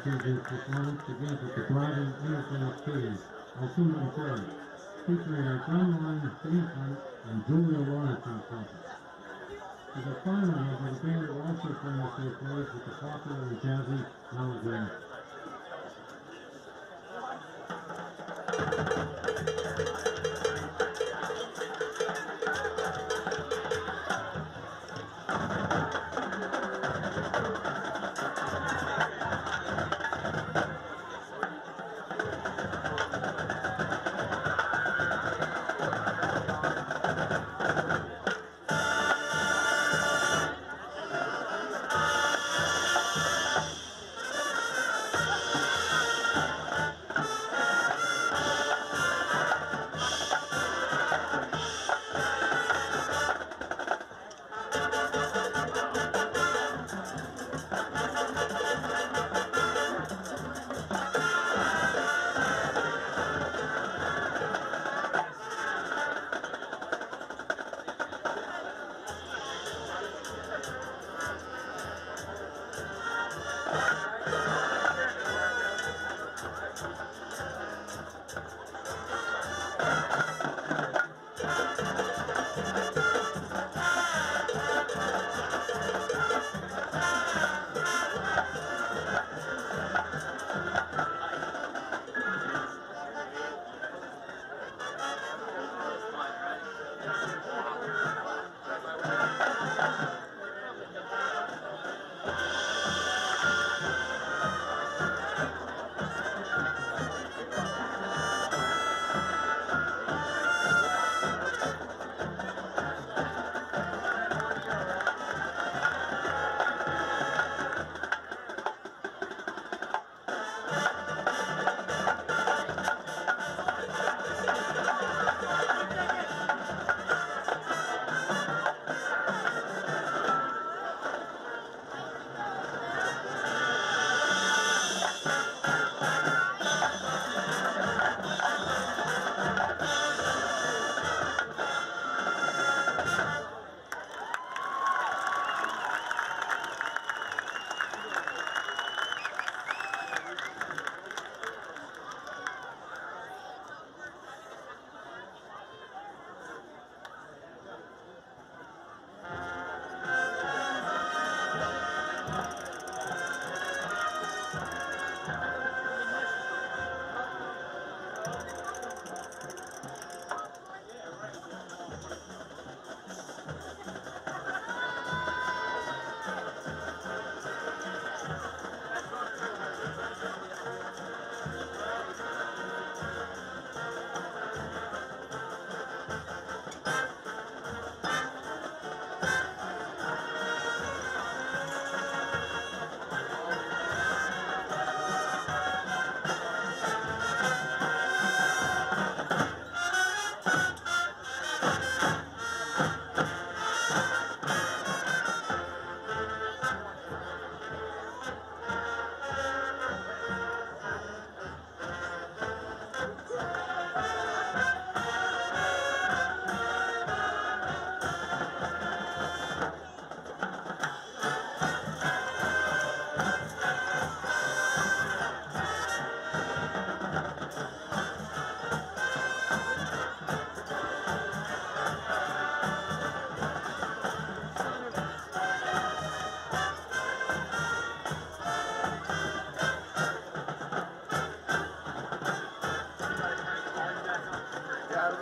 championship performance begins with the driving NFL team on Suman Third, featuring our Drumline theme front and Julia Lawrence on trumpet. As a final number, the band will also bring us their praise with the popular and jazzy Melodrama.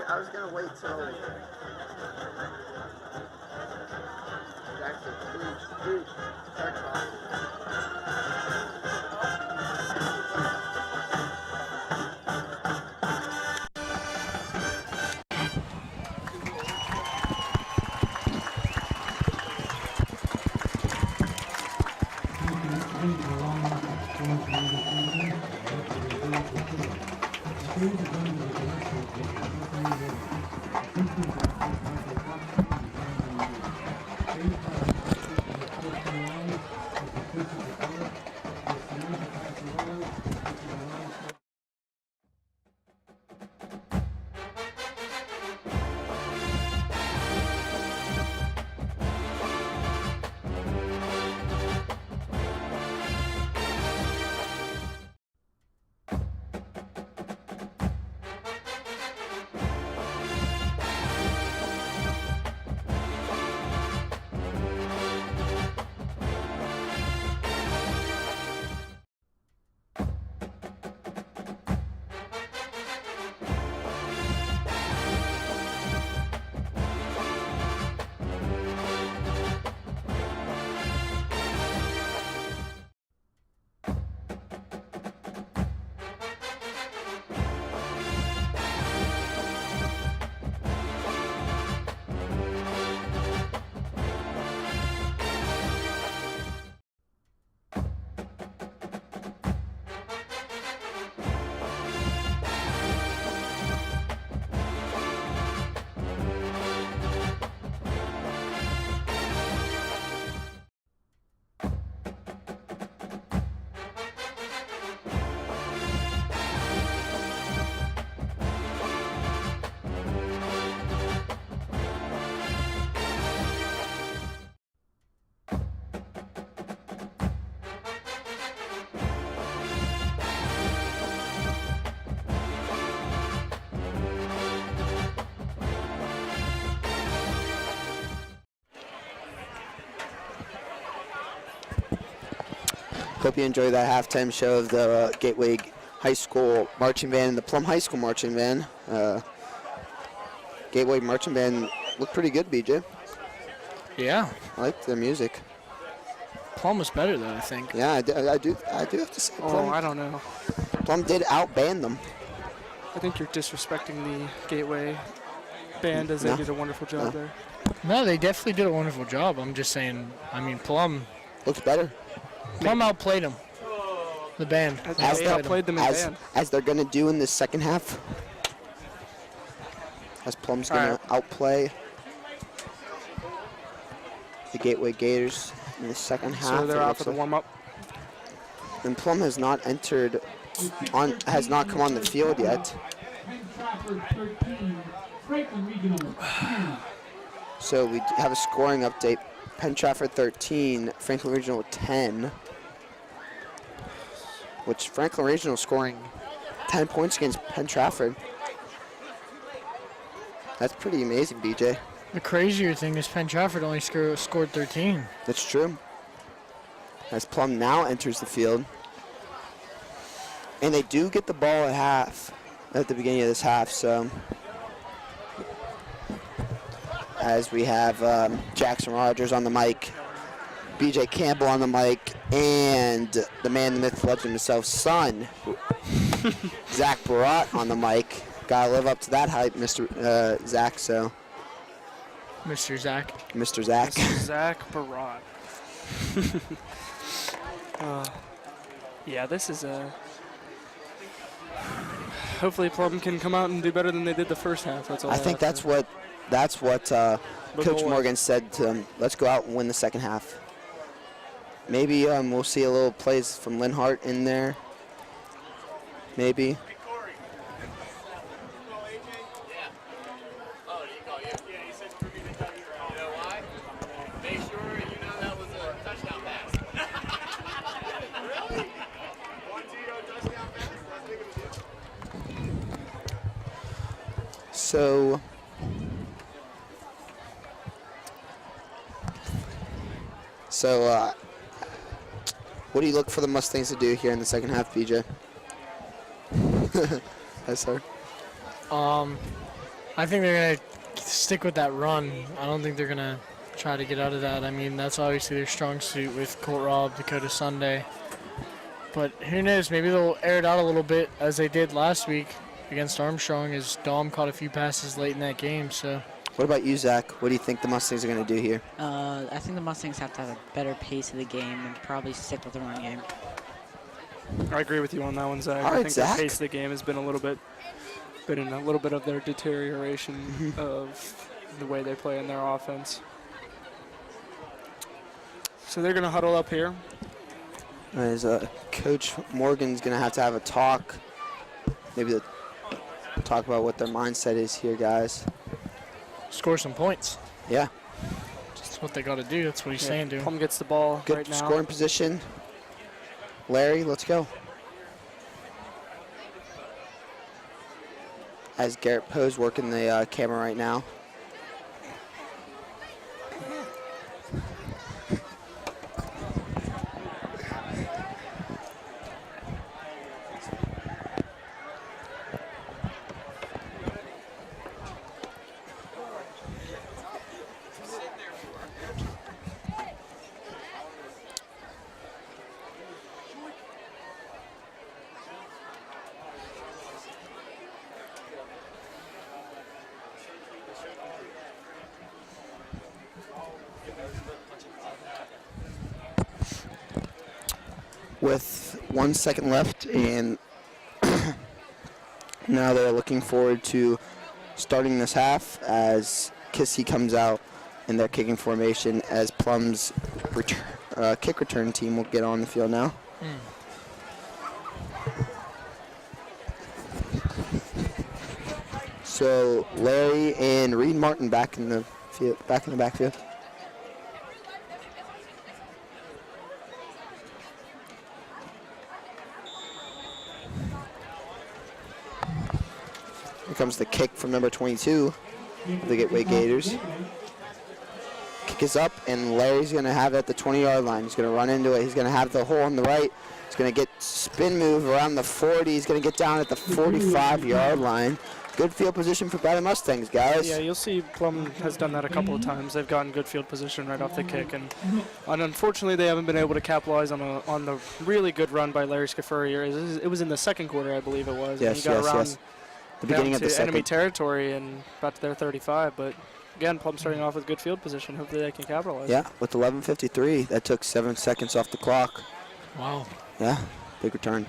I was gonna wait till Jackson. Please, start talking. Hope you enjoyed that halftime show of the Gateway High School marching band and the Plum High School marching band. Gateway marching band looked pretty good, BJ. Yeah. I liked their music. Plum was better, though, I think. Yeah, I do have to say Plum. I don't know. Plum did outband them. I think you're disrespecting the Gateway band as they No. did a wonderful job there. No, they definitely did a wonderful job. I'm just saying, I mean, Plum Looks better. outplayed them. The band. They outplayed 'em. outplayed them in band. As they're going to do in the second half. As Plum's going to outplay the Gateway Gators in the second half. So they're it out looks for the like. warm-up. And Plum has not has not come on the field yet. Penn Trafford 13, Franklin Regional 10. So we have a scoring update. Penn Trafford 13, Franklin Regional 10. Which Franklin Regional scoring 10 points against Penn Trafford. That's pretty amazing, BJ. The crazier thing is Penn Trafford only scored 13. That's true. As Plum now enters the field. And they do get the ball at half, at the beginning of this half, so. As we have Jackson Rogers on the mic, BJ Campbell on the mic, and the man, the myth, legend himself, son, Zach Barat on the mic. Gotta live up to that hype, Mr. Zach, so. Mr. Zach. Mr. Zach. Zach Barat. Yeah, this is a. Hopefully, Plum can come out and do better than they did the first half. That's all. I think that's what Coach Morgan said to them. Let's go out and win the second half. Maybe we'll see a little plays from Linhart in there. Maybe. So, what do you look for the Mustangs to do here in the second half, BJ? Yes, sir. I think they're going to stick with that run. I don't think they're going to try to get out of that. I mean, that's obviously their strong suit with Colt Robb, Dakota Sunday. But who knows? Maybe they'll air it out a little bit as they did last week against Armstrong, as Dom caught a few passes late in that game. So, what about you, Zach? What do you think the Mustangs are going to do here? I think the Mustangs have to have a better pace of the game and probably stick with the run game. I agree with you on that one, Zach. All I right, think Zach. the pace of the game has been in a little bit of their deterioration of the way they play in their offense. So they're going to huddle up here. As Coach Morgan's going to have a talk. Maybe they'll talk about what their mindset is here, guys. score some points. Yeah. That's what they got to do. That's what he's saying to him. Plum gets the ball Good right now. scoring position. Larry, let's go. As Garrett Poe's working the camera right now. With 1 second left, and now they're looking forward to starting this half as Kissy comes out in their kicking formation, as Plum's kick return team will get on the field now. So Larry and Reed Martin back in the backfield. Here comes the kick from number 22, the Gateway Gators. Kick is up, and Larry's going to have it at the 20-yard line. He's going to run into it. He's going to have the hole on the right. He's going to get spin move around the 40. He's going to get down at the 45-yard line. Good field position by the Mustangs, guys. Yeah, you'll see Plum has done that a couple of times. They've gotten good field position right off the kick, and unfortunately they haven't been able to capitalize on the really good run by Larry Scafuri. It was in the second quarter, I believe it was. Yes, and he got around yes. The beginning of the enemy second. territory and about to their 35, but again, Plum starting off with good field position. Hopefully they can capitalize. Yeah, with 11:53, that took 7 seconds off the clock. Wow. Yeah, big return.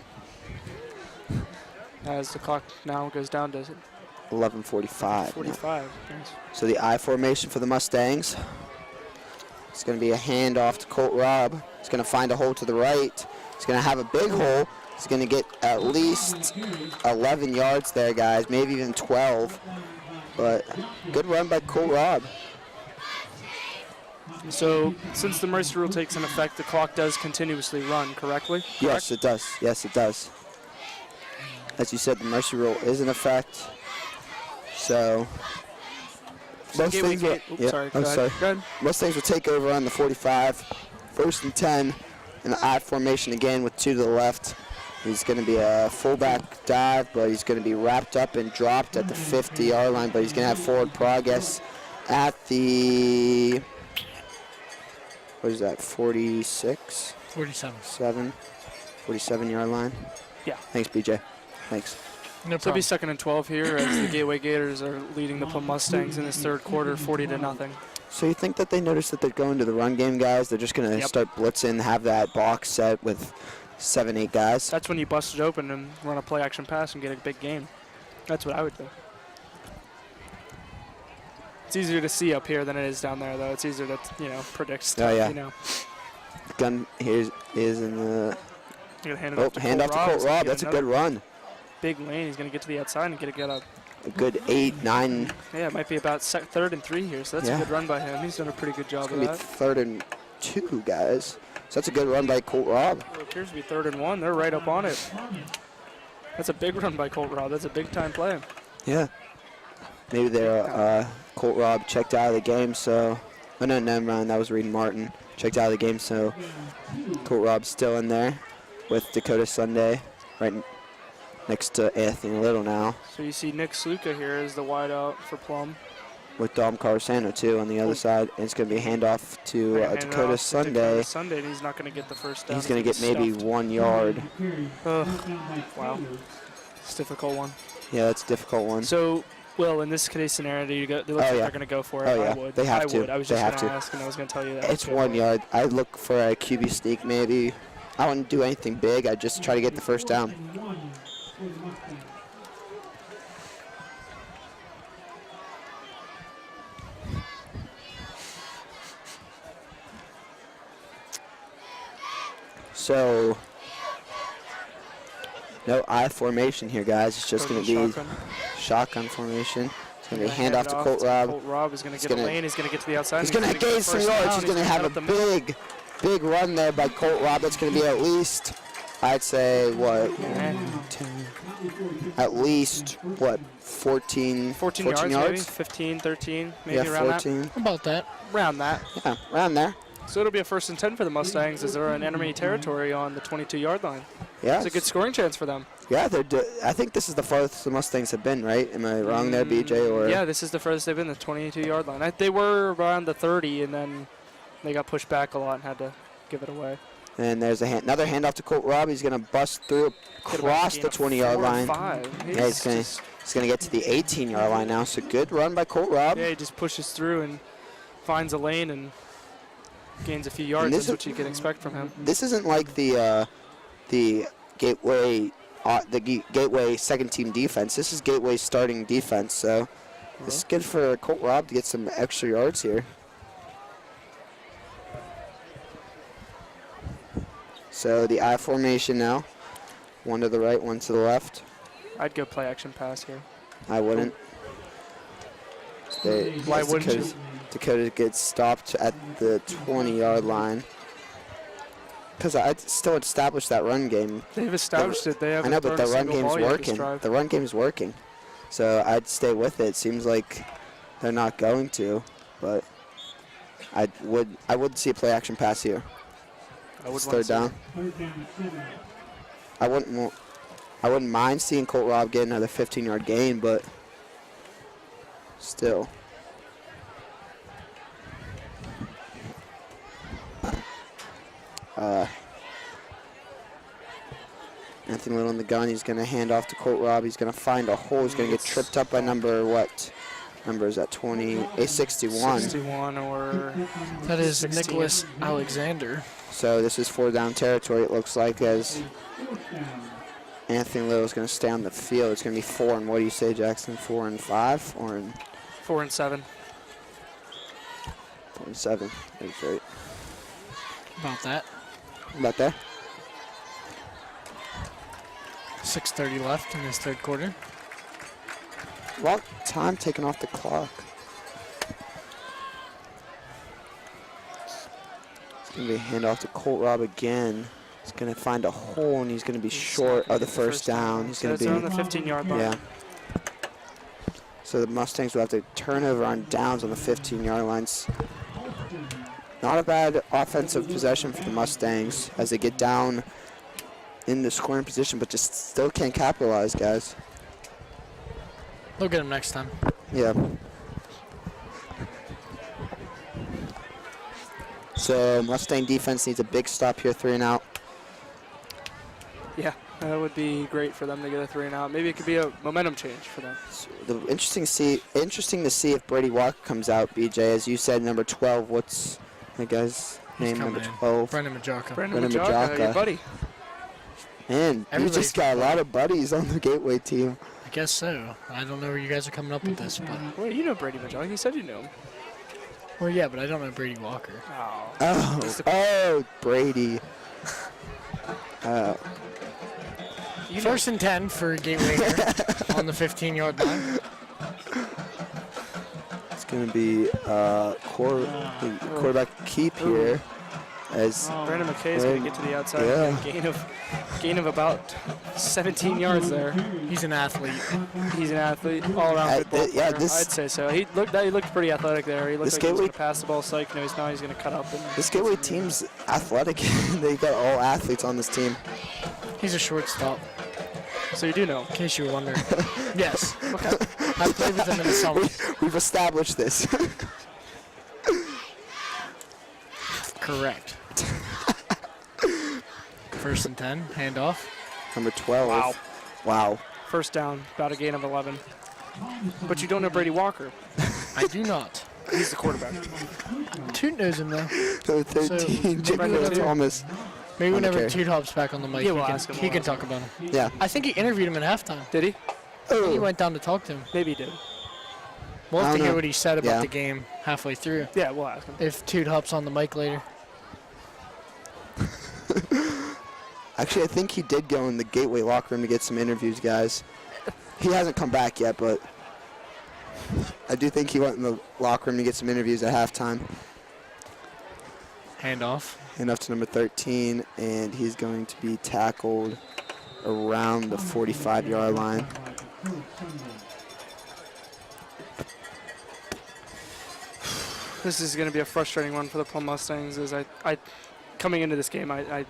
As the clock now goes down to 11:45. 45. Nice. So the I formation for the Mustangs. It's going to be a handoff to Colt Robb. He's going to find a hole to the right. He's going to have a big hole. He's going to get at least 11 yards there, guys, maybe even 12. But good run by Colt Robb. So since the mercy rule takes in effect, the clock does continuously run, correctly? Yes, it does. Yes, it does. As you said, the mercy rule is in effect. So most Gateway things will, Gate- oops, sorry, I'm go sorry. ahead. Go ahead. Most things will take over on the 45. 1st and 10 in the I formation again with 2 to the left. He's going to be a fullback dive, but he's going to be wrapped up and dropped at the 50-yard line, but he's going to have forward progress at the, what is that, 46? 47. 47-yard line. Yeah. Thanks, BJ. Thanks. No So it'll be problem. 2nd and 12 here as the Gateway Gators are leading the Plum Mustangs in this third quarter, 40-0. So you think that they noticed that they're going to the run game, guys? They're just going to Yep. start blitzing, have that box set with 7, 8 guys? That's when you bust it open and run a play action pass and get a big game. That's what I would do. It's easier to see up here than it is down there, though. It's easier to, predict stuff, yeah. Gun here is in the... You're gonna hand it Oh, off to hand off Colt to Robb. Colt He's gonna Robb. get That's a another good run. Big lane. He's going to get to the outside and get a A good 8, 9. yeah, it might be about 3rd and 3 here, so that's Yeah. a good run by him. He's done a pretty good It's job of going to be that. 3rd and 2, guys. So that's a good run by Colt Robb. It appears to be 3rd and 1. They're right up on it. That's a big run by Colt Robb. That's a big-time play. Yeah. Maybe they're Colt Robb checked out of the game, so... Oh, no, never mind. That was Reed Martin. Checked out of the game, so Colt Robb's still in there with Dakota Sunday right next to Anthony Little now, So you see Nick Sluka here as the wideout for Plum. with Dom Carasano, too, on the other side. And it's going to be a handoff to Hand it Dakota off to Sunday. Dakota Sunday, and he's not going to get the first down. He's going to get maybe Stuffed. 1 yard. Ugh. Wow. It's a difficult one. Yeah, that's a difficult one. So, Will, in this case scenario, they look like yeah. they're going to go for it. Oh, yeah. I would. They have I to. would. I was They just have going to to. ask, and I was going to tell you that. It's 1 yard. I'd look for a QB sneak maybe. I wouldn't do anything big. I'd just try to get the first down. So, no I formation here, guys. It's just going to be shotgun formation. It's going to be a handoff to Colt Robb. Colt Robb is going to He's get gonna- a lane. He's going to get to the outside. He's and going to get gain the some first yards. down. He's going to have get a up the middle. big run there by Colt Robb. That's going to be at least, I'd say, what, Yeah. 10, at least, what, 14 14 yards, maybe 15, 13, maybe yeah, around 14. About that. that. Around that. Yeah, around there. So it'll be a 1st and 10 for the Mustangs as they're in enemy territory on the 22-yard line. Yeah, It's a good scoring chance for them. yeah. I think this is the farthest the Mustangs have been, right? Am I wrong there, BJ? Or Yeah, this is the furthest they've been, the 22-yard line. They were around the 30, and then they got pushed back a lot and had to give it away. And there's another handoff to Colt Robb. He's going to bust through, cross the 20-yard line. Yeah, he's going to get to the 18-yard line now. So good run by Colt Robb. Yeah, he just pushes through and finds a lane and gains a few yards. this That's is- what you can expect from him. This isn't like the Gateway Gateway second team defense. This is Gateway's starting defense. So this is good for Colt Robb to get some extra yards here. So the I formation now. One to the right, one to the left. I'd go play action pass here. I wouldn't. Why wouldn't you? Dakota gets stopped at the 20-yard line. Because I'd still establish that run game. They've established it. They I haven't know, but thrown the a run single game's ball yet this working. drive. The run game's working. So I'd stay with it. Seems like they're not going to, but I would see a play action pass here. It's third down. I wouldn't mind seeing Colt Robb get another 15-yard gain, but still. Anthony Little in the gun. He's going to hand off to Colt Robb. He's going to find a hole. He's going to get tripped up by number what? Number is that 20? A 61. 61 or That is 16. Nicholas Alexander. So this is 4 down territory, it looks like, as Anthony Little is going to stay on the field. It's going to be 4 and what do you say, Jackson? 4 and 5 or in 4 and 7. 4 and 7? That's right. About that. About there? 6:30 left in this third quarter. Long time taken off the clock. It's going to be a handoff to Colt Robb again. He's going to find a hole and he's going to be short of the first down. He's going to be on the 15-yard line. Yeah. So the Mustangs will have to turn over on downs on the 15-yard lines. Not a bad offensive possession for the Mustangs as they get down in the scoring position, but just still can't capitalize, guys. They'll get him next time. Yeah. So Mustang defense needs a big stop here, 3 and out. Yeah, that would be great for them to get a 3 and out. Maybe it could be a momentum change for them. So interesting to see if Brady Walker comes out, BJ. As you said, number 12. What's the guy's name? Number 12. Brendan Majaka. Brendan Brendan Majaka, Majaka. your buddy. Man, you Everybody's just got a lot of buddies on the Gateway team. I guess so. I don't know where you guys are coming up with this, but Well, you know Brady Majaka. You said you knew him. well, yeah, but I don't know Brady Walker. Oh. Oh, Brady. First and 10 for Gateway here on the 15-yard line. It's going to be quarterback keep here. As Brandon McKay is going to get to the outside. Yeah. Gain of about 17 yards there. He's an athlete. He's an athlete, all around good ball yeah, player. I'd say so. He looked pretty athletic there. He looked This like he was Gateway- going to pass the ball. Psych, no, now he's going to cut up. And this Gateway team's athletic. They got all athletes on this team. He's a shortstop, so you do know. in case you were wondering. Yes. Okay. I played with him in the summer. We've established this. Correct. First and 10, handoff. Number 12. Wow. Wow. First down, about a gain of 11. But you don't know Brady Walker. I do not. He's the quarterback. Toot knows him though. So 13, So, J.P. Thomas. Maybe On the whenever carry. Toot hops back on the mic, Yeah, we'll ask him, he we'll can ask talk about him. Yeah. I think he interviewed him at halftime. Did he? He went down to talk to him. Maybe he did. We'll I have to don't hear know. what he said about Yeah. the game halfway through. Yeah, we'll ask him. If Toot hops on the mic later. Actually, I think he did go in the Gateway locker room to get some interviews, guys. He hasn't come back yet, but I do think he went in the locker room to get some interviews at halftime. Handoff. Enough to number 13, and he's going to be tackled around the 45-yard line. This is going to be a frustrating one for the Plum Mustangs. As I coming into this game, I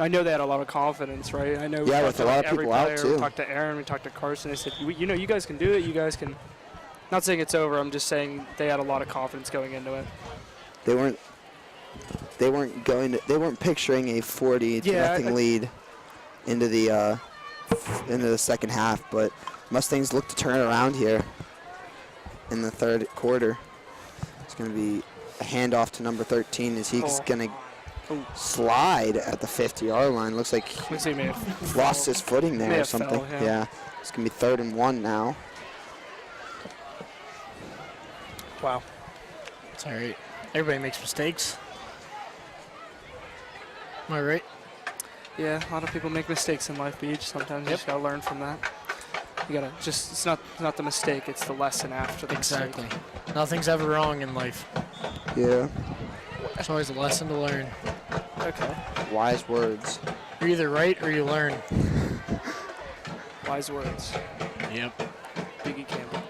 know they had a lot of confidence, right? I know. we Yeah, talked with to, a lot like, of every people out, player. too. We talked to Aaron. We talked to Carson. They said, you guys can do it. You guys can. Not saying it's over. I'm just saying they had a lot of confidence going into it. They weren't picturing a 40 to nothing lead into the second half, but Mustangs look to turn it around here in the third quarter. It's going to be a handoff to number 13 as he's going to slide at the 50-yard line. Looks like Looks like he may have lost his footing May there or have something. fell, yeah. It's going to be 3rd and 1 now. Wow. It's all right. Everybody makes mistakes. Am I right? Yeah, a lot of people make mistakes in life, Beach. Sometimes you just gotta learn from that. You gotta it's not the mistake, it's the lesson after the Exactly. mistake. Nothing's ever wrong in life. Yeah. It's always a lesson to learn. Okay. Wise words. You're either right or you learn. Wise words. Yep. Biggie Campbell.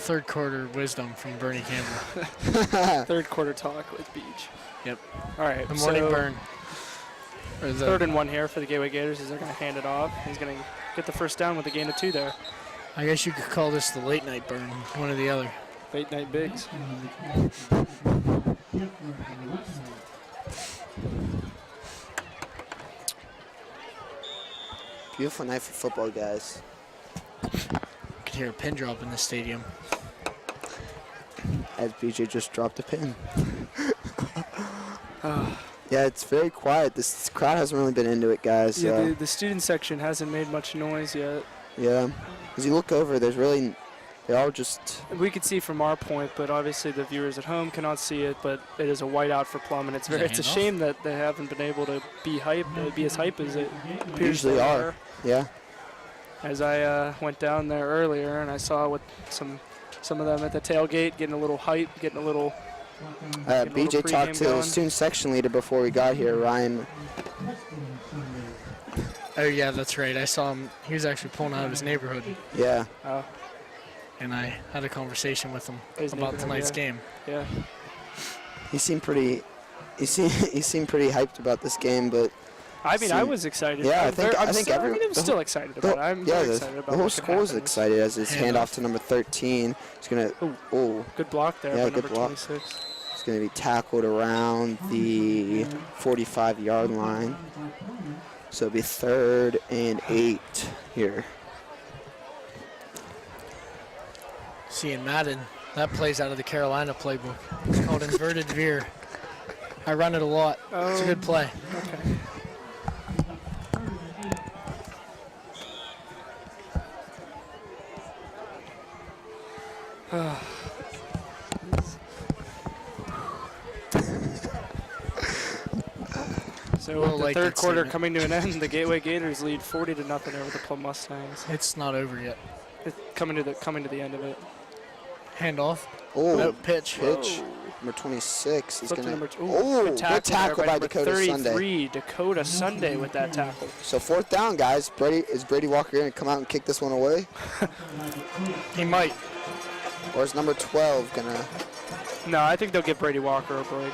third quarter wisdom from Bernie Campbell. Third quarter talk with Beach. Yep. All right. The morning so burn. Or the- 3rd and 1 here for the Gateway Gators as they're going to hand it off. He's going to get the first down with a gain of 2 there. I guess you could call this the late night burn, one or the other. Late night bigs. Beautiful night for football, guys. You could hear a pin drop in the stadium. As BJ just dropped a pin. Yeah, it's very quiet. This crowd hasn't really been into it, guys. Yeah, the student section hasn't made much noise yet. Yeah. As you look over, there's really, they're all just. We could see from our point, but obviously the viewers at home cannot see it. But it is a whiteout for Plum, and it's Is it it's a handoff? shame that they haven't been able to be as hype as it appears Usually they are. Yeah. As I went down there earlier, and I saw with some of them at the tailgate getting a little hype, getting a little. BJ talked to the going. student section leader before we got here, Ryan. Oh, yeah, that's right. I saw him. He was actually pulling out of his neighborhood, Yeah. and I had a conversation with him His about neighborhood, tonight's yeah. game. Yeah. He seemed pretty. He seemed pretty hyped about this game, but I mean, I was excited. Yeah, I'm I think I'm the still whole- excited about it. I'm very excited about the whole what can school is happen. excited as his Handoff. handoff to number 13. He's gonna. Oh. Good block there Yeah, by good number block. 26. He's going to be tackled around the 45-yard line. So it'll be 3rd and 8 here. See, in Madden, that plays out of the Carolina playbook. It's called inverted veer. I run it a lot. It's a good play. Okay. So Well, with the like third that quarter statement. coming to an end, the Gateway Gators lead 40-0 over the Plum Mustangs. It's not over yet. It's coming to the end of it. Handoff. Oh, No, pitch. pitch. Number 26. He's Flip to going number to. two. Ooh, Oh, good good tackle, tackle there by number Dakota 33, Sunday. Dakota Sunday with that tackle. So 4th down, guys. Is Brady Walker going to come out and kick this one away? He might. Or is number 12 going to. No, I think they'll give Brady Walker a break.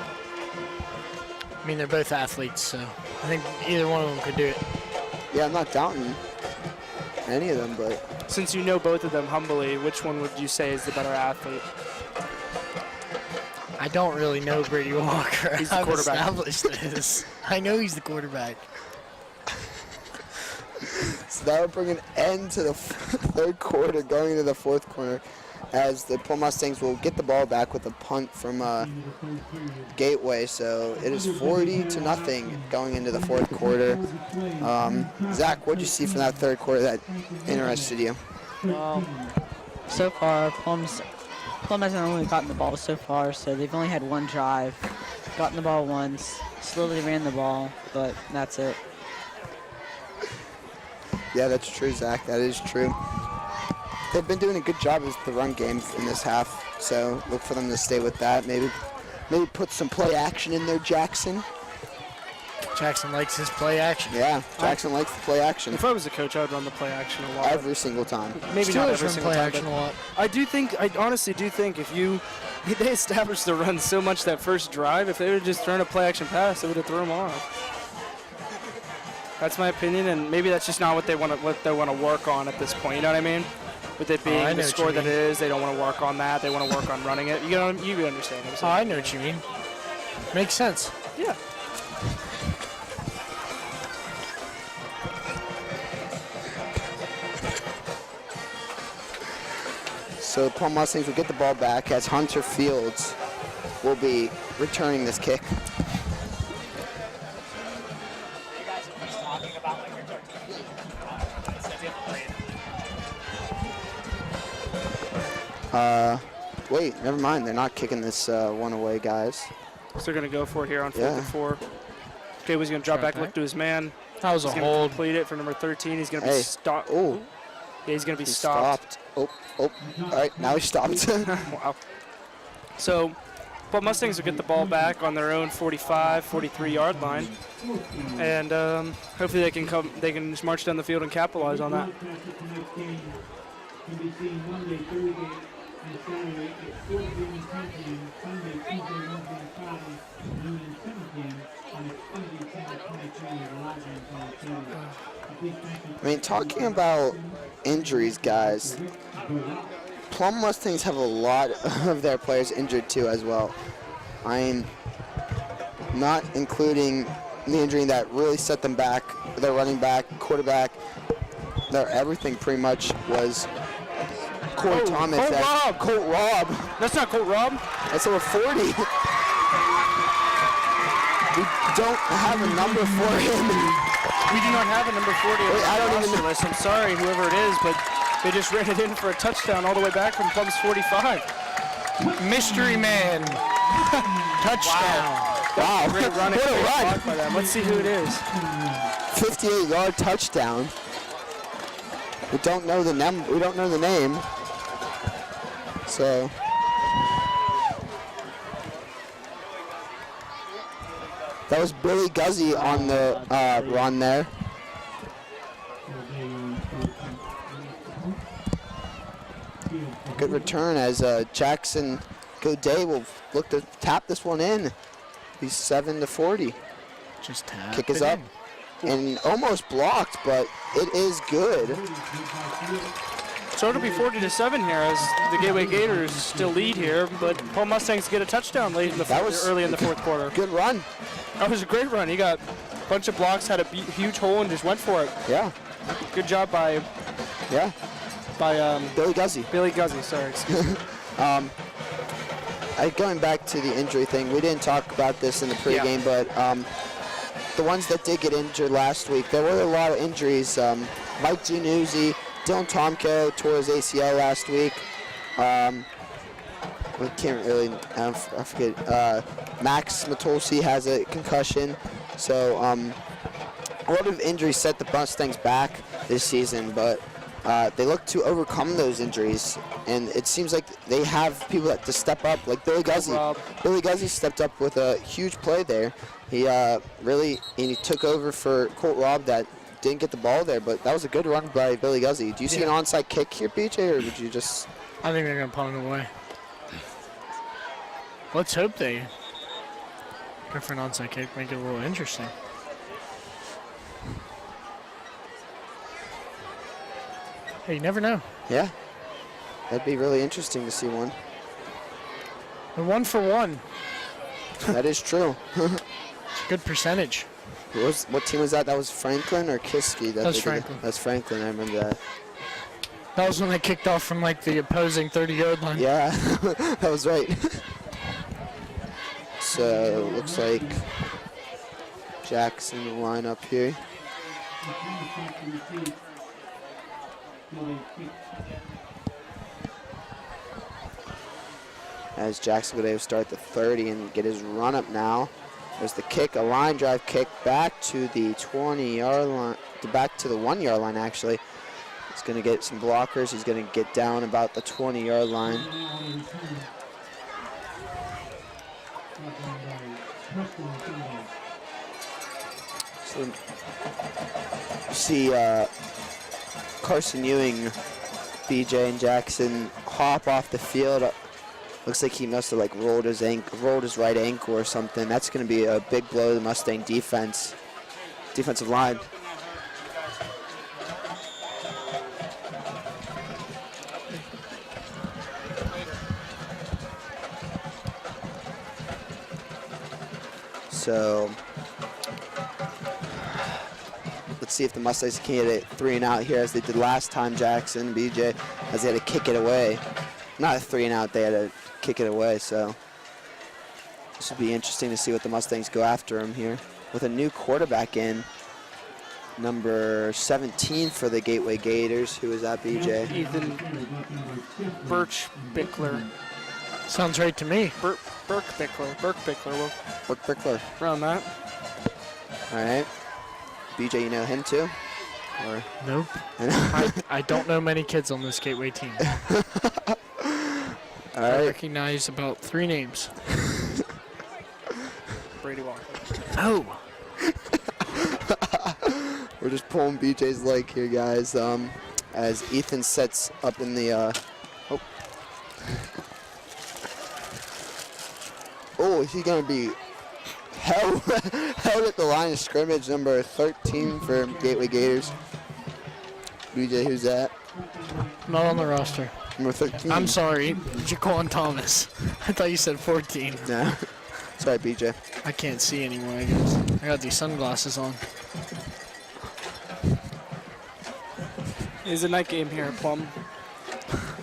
I mean, they're both athletes, so I think either one of them could do it. Yeah, I'm not doubting any of them, but. Since you know both of them humbly, which one would you say is the better athlete? I don't really know Brady Walker. He's the I've quarterback. established this. I know he's the quarterback. So that would bring an end to the 3rd quarter, going into the 4th quarter, as the Plum Mustangs will get the ball back with a punt from Gateway. So it is 40-0 going into the 4th quarter. Zach, what did you see from that 3rd quarter that interested you? Well, so far, Plum hasn't only gotten the ball so far, so they've only had one drive. Gotten the ball once, slowly ran the ball, but that's it. Yeah, that's true, Zach. That is true. They've been doing a good job with the run game in this half, so look for them to stay with that. Maybe put some play action in there, Jackson. Jackson likes his play action. Yeah, Jackson likes the play action If I was a coach, I'd run the play action a lot. every single time. Maybe not Steelers every run single play time, action but a lot. I honestly do think if they established the run so much that first drive, if they would have just thrown a play action pass, they would have thrown them off. That's my opinion, and maybe that's just not what they want to work on at this point. You know what I mean? With it I being know the what score you that it mean. is, they don't want to work on that. They want to work on running it. You understand what I'm Oh, saying? I know what you mean. Makes sense. Yeah. So Plum Mustangs will get the ball back as Hunter Fields will be returning this kick. Wait, never mind. They're not kicking this one away, guys. So they're going to go for it here on 4th Yeah. and 4. Gateway's going to drop Drop back, look back. to his man. That was a He's going to hold. complete it for number 13. He's going to be Hey. stopped. Oh, Yeah, he's going to be he stopped. stopped. Oh. All right, now he stopped. Wow. So, Plum Mustangs will get the ball back on their own 45, 43-yard line, and hopefully they can just march down the field and capitalize on that. And Saturday, it's 4 p.m. 10 p.m. Sunday, Tuesday, Wednesday, and Friday, noon and 7 p.m. And it's Sunday, 10 to 23 with live games on the Saturday. A big thank you I mean, talking about injuries, guys, Plum Mustangs have a lot of their players injured too as well. I mean, not including the injury that really set them back, their running back, quarterback, their everything pretty much was Corey Thomas. Colt Robb. That's not Colt Robb. That's over 40. We don't have a number for him. We do not have a number 40 on Wait, I don't the even roster know. list. I'm sorry, whoever it is, but they just ran it in for a touchdown all the way back from Plum's 45. Mystery man. Touchdown. Wow. Great run. What a run. Blocked by them. Let's see who it is. 58-yard touchdown. We don't know the name. So that was Billy Guzzi on the run there. Good return as Jackson Godet will look to tap this one in. He's 7-40. Just tap. Kick is it up in. and almost blocked, but it is good. So it'll be 40-7 here as the Gateway Gators still lead here, but Plum Mustangs get a touchdown late in the early in the fourth quarter. Good run. That was a great run. He got a bunch of blocks, had a huge hole, and just went for it. Yeah. Good job by Billy Guzzi. Billy Guzzi. Sorry, excuse me. Going back to the injury thing, we didn't talk about this in the pregame, but the ones that did get injured last week, there were a lot of injuries. Mike Giannuzzi, Dylan Tomko tore his ACL last week. We can't really, I forget. Max Matolsi has a concussion. So a lot of injuries set the Mustangs back this season, but they look to overcome those injuries, and it seems like they have people that to step up, like Billy Guzzi. Billy Guzzi stepped up with a huge play there. He he took over for Colt Robb that didn't get the ball there, but that was a good run by Billy Guzzi. Do you see an onside kick here, BJ, or would you just? I think they're going to punt it away. Let's hope they go for an onside kick, make it a little interesting. Hey, you never know. Yeah. That'd be really interesting to see one. They're 1 for 1. That is true. It's a good percentage. What team was that? That was Franklin or Kiski? That was Franklin. That's Franklin. I remember that. That was when they kicked off from like the opposing 30-yard line. Yeah, that was right. So looks like Jackson will line up here. As Jackson Godet will start the 30 and get his run up now. There's the kick, a line drive kick back to the 20-yard line, back to the 1-yard line actually. He's going to get some blockers. He's going to get down about the 20-yard line. So you see Carson Ewing, BJ, and Jackson hop off the field. Looks like he must have like rolled his right ankle or something. That's going to be a big blow to the Mustang defensive line. So let's see if the Mustangs can get it 3 and out here as they did last time, Jackson, BJ, as they had to kick it away. Not a 3 and out, they had to kick it away, so this will be interesting to see what the Mustangs go after him here. With a new quarterback in, number 17 for the Gateway Gators. Who is that, BJ? Ethan Birch Bickler. Sounds right to me. Burke Bickler. Burke Bickler. Around that. All right. BJ, you know him too? Or? Nope. I don't know many kids on this Gateway team. All right. I recognize about 3 names. Brady Walker. Oh. We're just pulling BJ's leg here, guys. As Ethan sets up in the he's going to be held, held at the line of scrimmage, number 13 for Gateway Gators. BJ, who's that? Not on the roster. Number 13. I'm sorry, Jaquan Thomas. I thought you said 14. No. Sorry, BJ. I can't see anymore, I guess. I got these sunglasses on. It's a night game here, Plum.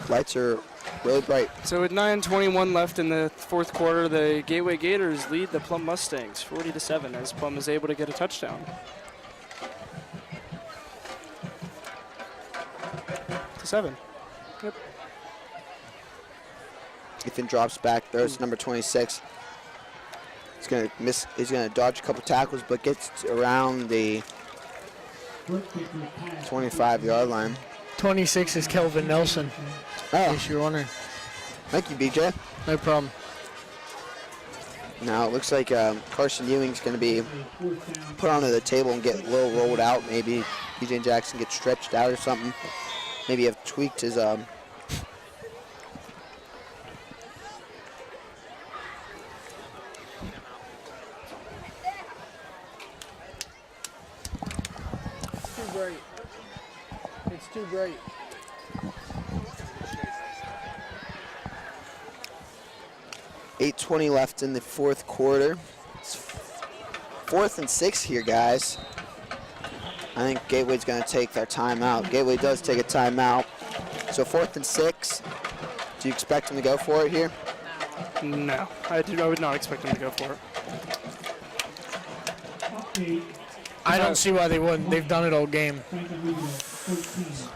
Lights are really bright. So with 9:21 left in the fourth quarter, the Gateway Gators lead the Plum Mustangs 40-7 as Plum is able to get a touchdown. To 7. Yep. Ethan drops back. There's number 26. He's gonna miss. He's gonna dodge a couple tackles, but gets around the 25-yard line. 26 is Kelvin Nelson, in Oh, case you're wondering. thank you, BJ. No problem. Now it looks like Carson Ewing's gonna be put onto the table and get a little rolled out. Maybe BJ Jackson gets stretched out or something. Maybe have tweaked his Too bright. It's too bright. .8:20 left in the fourth quarter. It's 4th and 6 here, guys. I think Gateway's going to take their timeout. Gateway does take a timeout. So 4th and 6. Do you expect them to go for it here? No, I would not expect them to go for it. I don't see why they wouldn't. They've done it all game.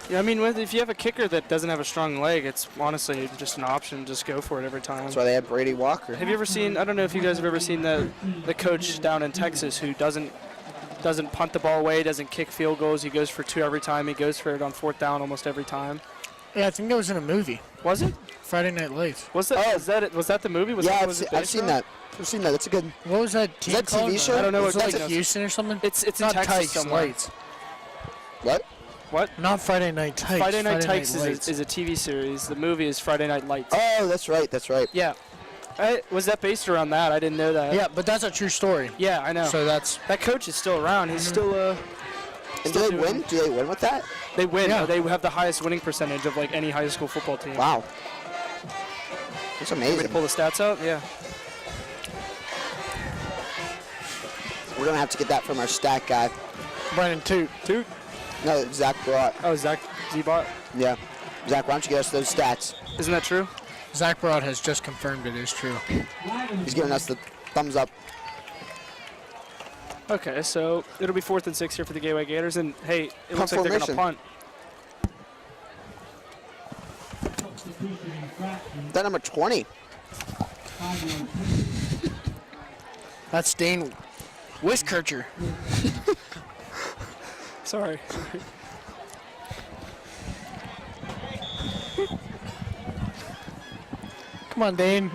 Yeah, I mean, if you have a kicker that doesn't have a strong leg, it's honestly just an option. Just go for it every time. That's why they have Brady Walker. Have you ever seen? I don't know if you guys have ever seen the coach down in Texas who doesn't punt the ball away, doesn't kick field goals. He goes for 2 every time. He goes for it on 4th down almost every time. Yeah, I think that was in a movie. Was it? Friday Night Lights. Was that Was that the movie? Was Yeah, that, was it I've based seen on? that. I've seen that. That's a good. What was that team that TV called? show? I don't know Was what it that's like Houston or something? It's in not Texas Tykes, somewhere. Lights. What? What? Not Friday Night Tykes. Friday Night Tykes Lights. is a TV series. The movie is Friday Night Lights. Oh, that's right. That's right. Yeah. Was that based around that? I didn't know that. Yeah, but that's a true story. Yeah, I know. So that's That coach is still around. He's still And do they win? Do they win with that? They win. Yeah. They have the highest winning percentage of like any high school football team. Wow. That's Want me amazing. to pull the stats out? Yeah. We're gonna have to get that from our stat guy. Brennan Toot. No, Zach brought. Oh, Zach Z-Bot. Yeah. Zach, why don't you get us those stats? Isn't that true? Zach Broad has just confirmed it is true. He's giving us the thumbs up. Okay, so it'll be 4th and 6 here for the Gateway Gators, and hey, it Punt looks like they're gonna formation. punt. That number 20. That's Dane Wiskircher. Sorry. Come on, Dane.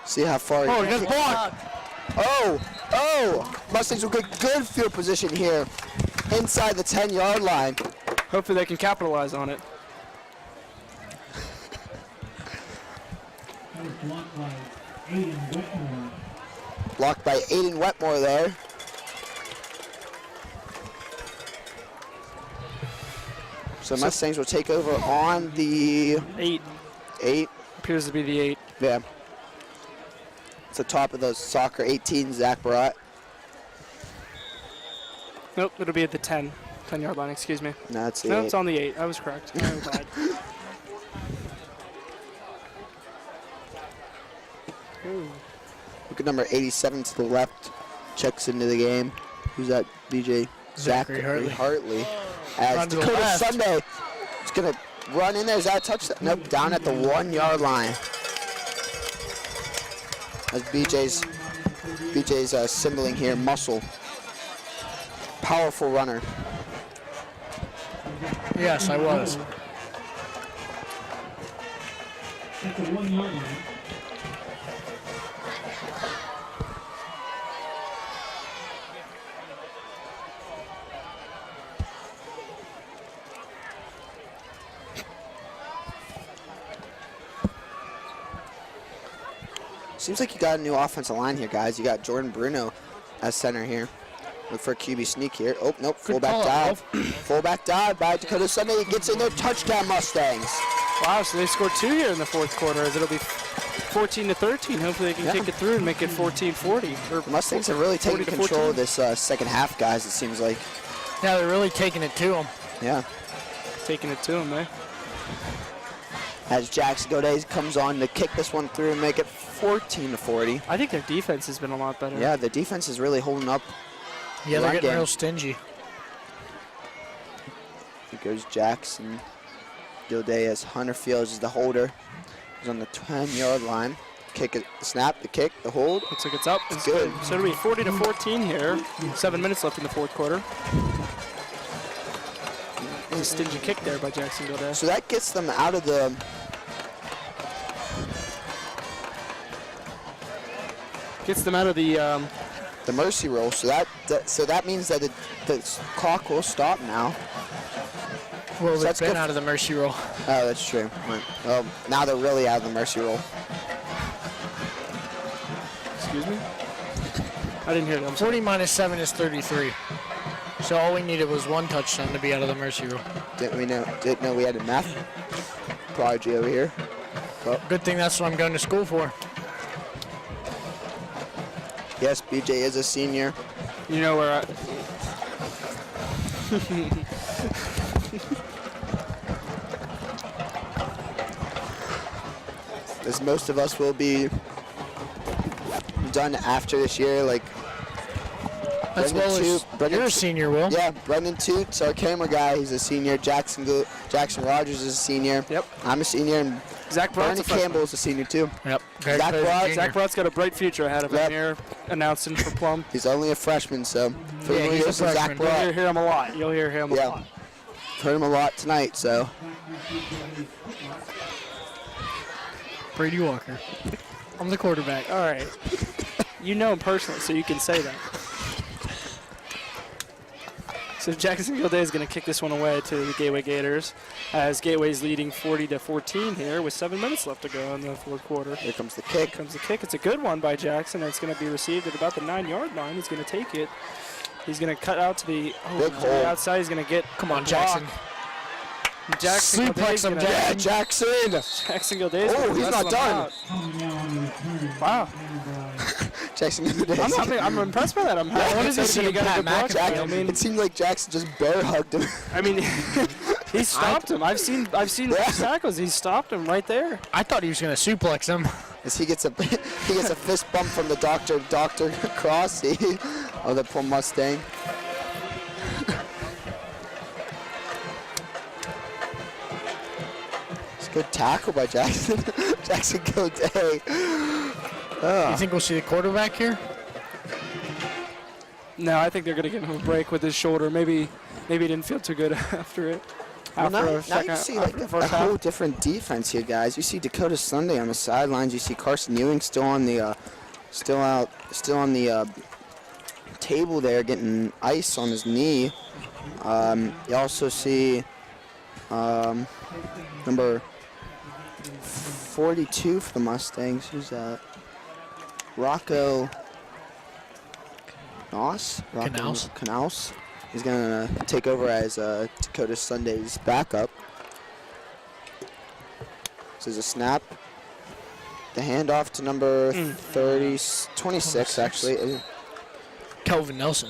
See how far. Oh, he got blocked. Oh! Mustangs will get good field position here inside the 10-yard line. Hopefully they can capitalize on it. Blocked by Aiden Wetmore there. So Mustangs will take over on the 8 8. appears to be the 8. Yeah. It's the top of those soccer 18, Zach Barat. Nope, it'll be at the 10-yard line. Excuse me. No, that's the No, 8. it's on the 8. I was correct. I'm glad. Look at number 87 to the left. Checks into the game. Who's that, BJ? Zachary Hartley. As Run to the Dakota left. Sunday is going to run in there. Is that a touchdown? Nope, down at the 1-yard line. As BJ's symboling here, muscle. Powerful runner. Yes, I was. At the 1 yard line. Seems like you got a new offensive line here, guys. You got Jordan Bruno as center here. Look for a QB sneak here. Oh, nope, fullback call, dive. Fullback dive by Dakota Sunday. Gets in there, touchdown Mustangs. Wow, so they scored 2 here in the fourth quarter as it'll be 14-13. Hopefully they can kick it through and make it 14-40. The Mustangs have really taken 40 to control 14. of this second half, guys, it seems like. Yeah, they're really taking it to them. Yeah. Taking it to them, eh? As Jackson Godet comes on to kick this one through and make it 14-40. I think their defense has been a lot better. Yeah, the defense is really holding up. Yeah, they're Run getting game. real stingy. Here goes Jackson Godet as Hunter Fields is the holder. He's on the 10-yard line. Kick it, snap, the kick, the hold. Looks like it's up. It's good. So it'll be 40-14 here. 7 minutes left in the fourth quarter. There's a stingy kick there by Jackson Godet. So that gets them out of the Gets them out of the mercy roll. So that means that the clock will stop now. Well, So they've that's been good. out of the mercy roll. Oh, that's true. Right. Well, now they're really out of the mercy roll. excuse me? I didn't hear that. I'm sorry. 40 minus 7 is 33. So all we needed was 1 touchdown to be out of the mercy roll. Didn't know we had a math prodigy over here. Good thing that's what I'm going to school for. Yes, BJ is a senior. You know where As most of us will be done after this year, like As Brendan well as Toot- Brendan you're a Toot- senior, Will. Yeah, Brendan Toots, our camera guy, he's a senior. Jackson Rogers is a senior. Yep. I'm a senior, and Zach Brown's Bernie Campbell is a senior too. Yep. Zach Broad- Zach Broad's got a bright future ahead of Yep. him here, announcing for Plum. He's only a freshman, so Yeah, he's a Zach freshman. You'll Broad. hear him a lot. You'll hear him a Yeah. lot. Heard him a lot tonight, so Brady Walker. I'm the quarterback. All right. You know him personally, so you can say that. So Jackson Gilday is going to kick this one away to the Gateway Gators, as Gateway's leading 40-14 here with 7 minutes left to go in the fourth quarter. here comes the Here kick. comes the kick. It's a good one by Jackson. It's going to be received at about the 9-yard line. He's going to take it. He's going to cut out to the, Big to hole. the outside. He's going to get Come on, a block. Jackson. Jackson Suplex him, Gilday's Yeah, Jackson! Jackson Gilday's Oh, gonna he's wrestle not him done. out. Wow. Jackson. I'm impressed by that. I'm happy. what is that he he got a good block. McAfee? I mean, it seemed like Jackson just bear hugged him. I mean, he stopped him. I've seen tackles. He stopped him right there. I thought he was going to suplex him. As he gets a fist bump from the Dr. Crossy of the Plum Mustang. It's a good tackle by Jackson. Jackson Godet. You think we'll see the quarterback here? No, I think they're going to give him a break with his shoulder. Maybe he didn't feel too good after it. Well, After now a second, you see after like the a first half. whole different defense here, guys. You see Dakota Sunday on the sidelines. You see Carson Ewing still on the table there, getting ice on his knee. You also see number 42 for the Mustangs. Who's that? Rocco Knaus. He's going to take over as Dakota Sunday's backup. This is a snap. The handoff to number 26, actually. Kelvin Nelson.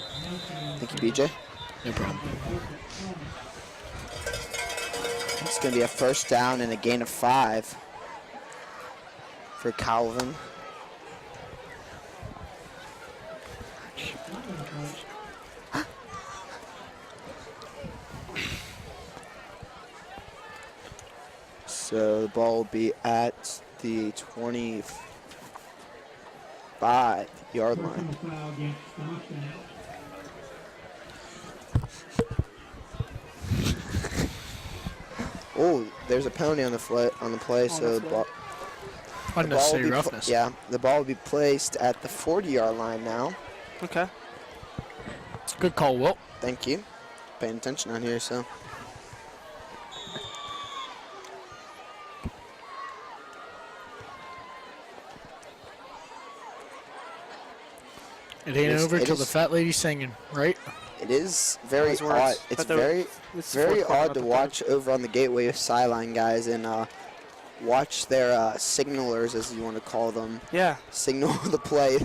Thank you, BJ. No problem. It's going to be a first down and a gain of 5 for Calvin. So the ball will be at the 25-yard line. Oh, there's a penalty on the play, so the ball. Unnecessary roughness. The ball will be placed at the 40-yard line now. Okay. Good call, Will. Thank you. Paying attention on here, so. It ain't It's- over it till the is- fat lady's singing, right? It is very Those words. odd. It's But the- very it's the very fourth quarter, odd not to the watch over on the Gateway sideline, guys, and watch their signalers, as you want to call them, Yeah. signal the play.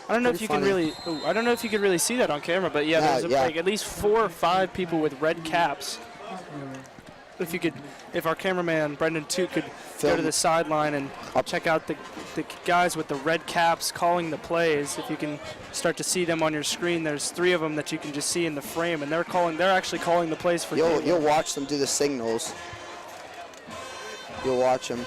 I don't know if Pretty you can funny. really. I don't know if you could really see that on camera, but yeah, Yeah, there's yeah. like at least 4 or 5 people with red caps. If our cameraman Brendan Toot could go Film. to the sideline and Up. check out the guys with the red caps calling the plays, if you can start to see them on your screen, there's 3 of them that you can just see in the frame, and they're actually calling the plays for You'll Gateway. watch them do the signals. You'll watch them.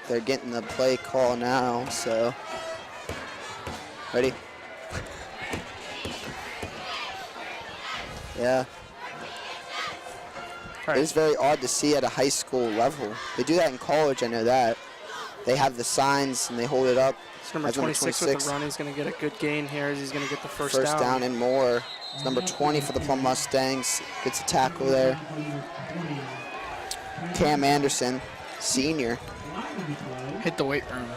They're getting the play call now, so ready? Yeah. Right. It's very odd to see at a high school level. They do that in college, I know that. They have the signs and they hold it up. It's number That's number 26 with the run. He's going to get a good gain here as he's going to get the first down and more. It's number 20 for the Plum Mustangs. Gets a tackle there. Cam Anderson, senior. Hit the weight room.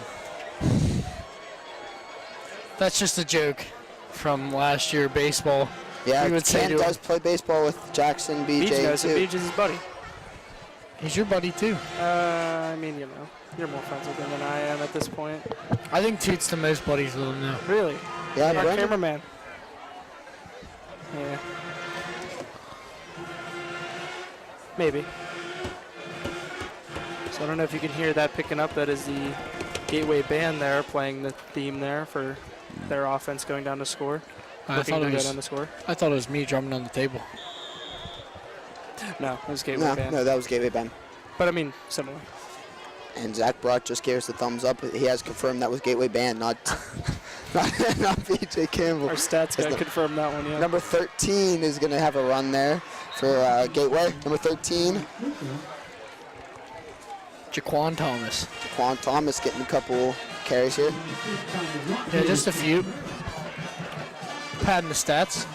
That's just a joke from last year baseball. Yeah, We would say Cam to does him. play baseball with Jackson, Beach BJ, knows it. too. Beach is his buddy. He's your buddy too. I mean, you're more friends with him than I am at this point. I think Toot's the most buddies with him now. Really? Yeah, Our Brendan. cameraman. Yeah. Maybe. So I don't know if you can hear that picking up. That is the Gateway band there playing the theme there for their offense going down to score. I Looking thought to it go was. down to score. I thought it was me drumming on the table. No, it was Gateway No, band. no, that was Gateway Ben. But I mean, similar. And Zach Brock just gave us the thumbs up. He has confirmed that was Gateway Band, not not BJ Campbell. Our stats guy It's confirmed that one, yeah. Number 13 is going to have a run there for Gateway. Number 13, Jaquan Thomas. Quan Thomas getting a couple carries here. Yeah, just a few. Padding the stats.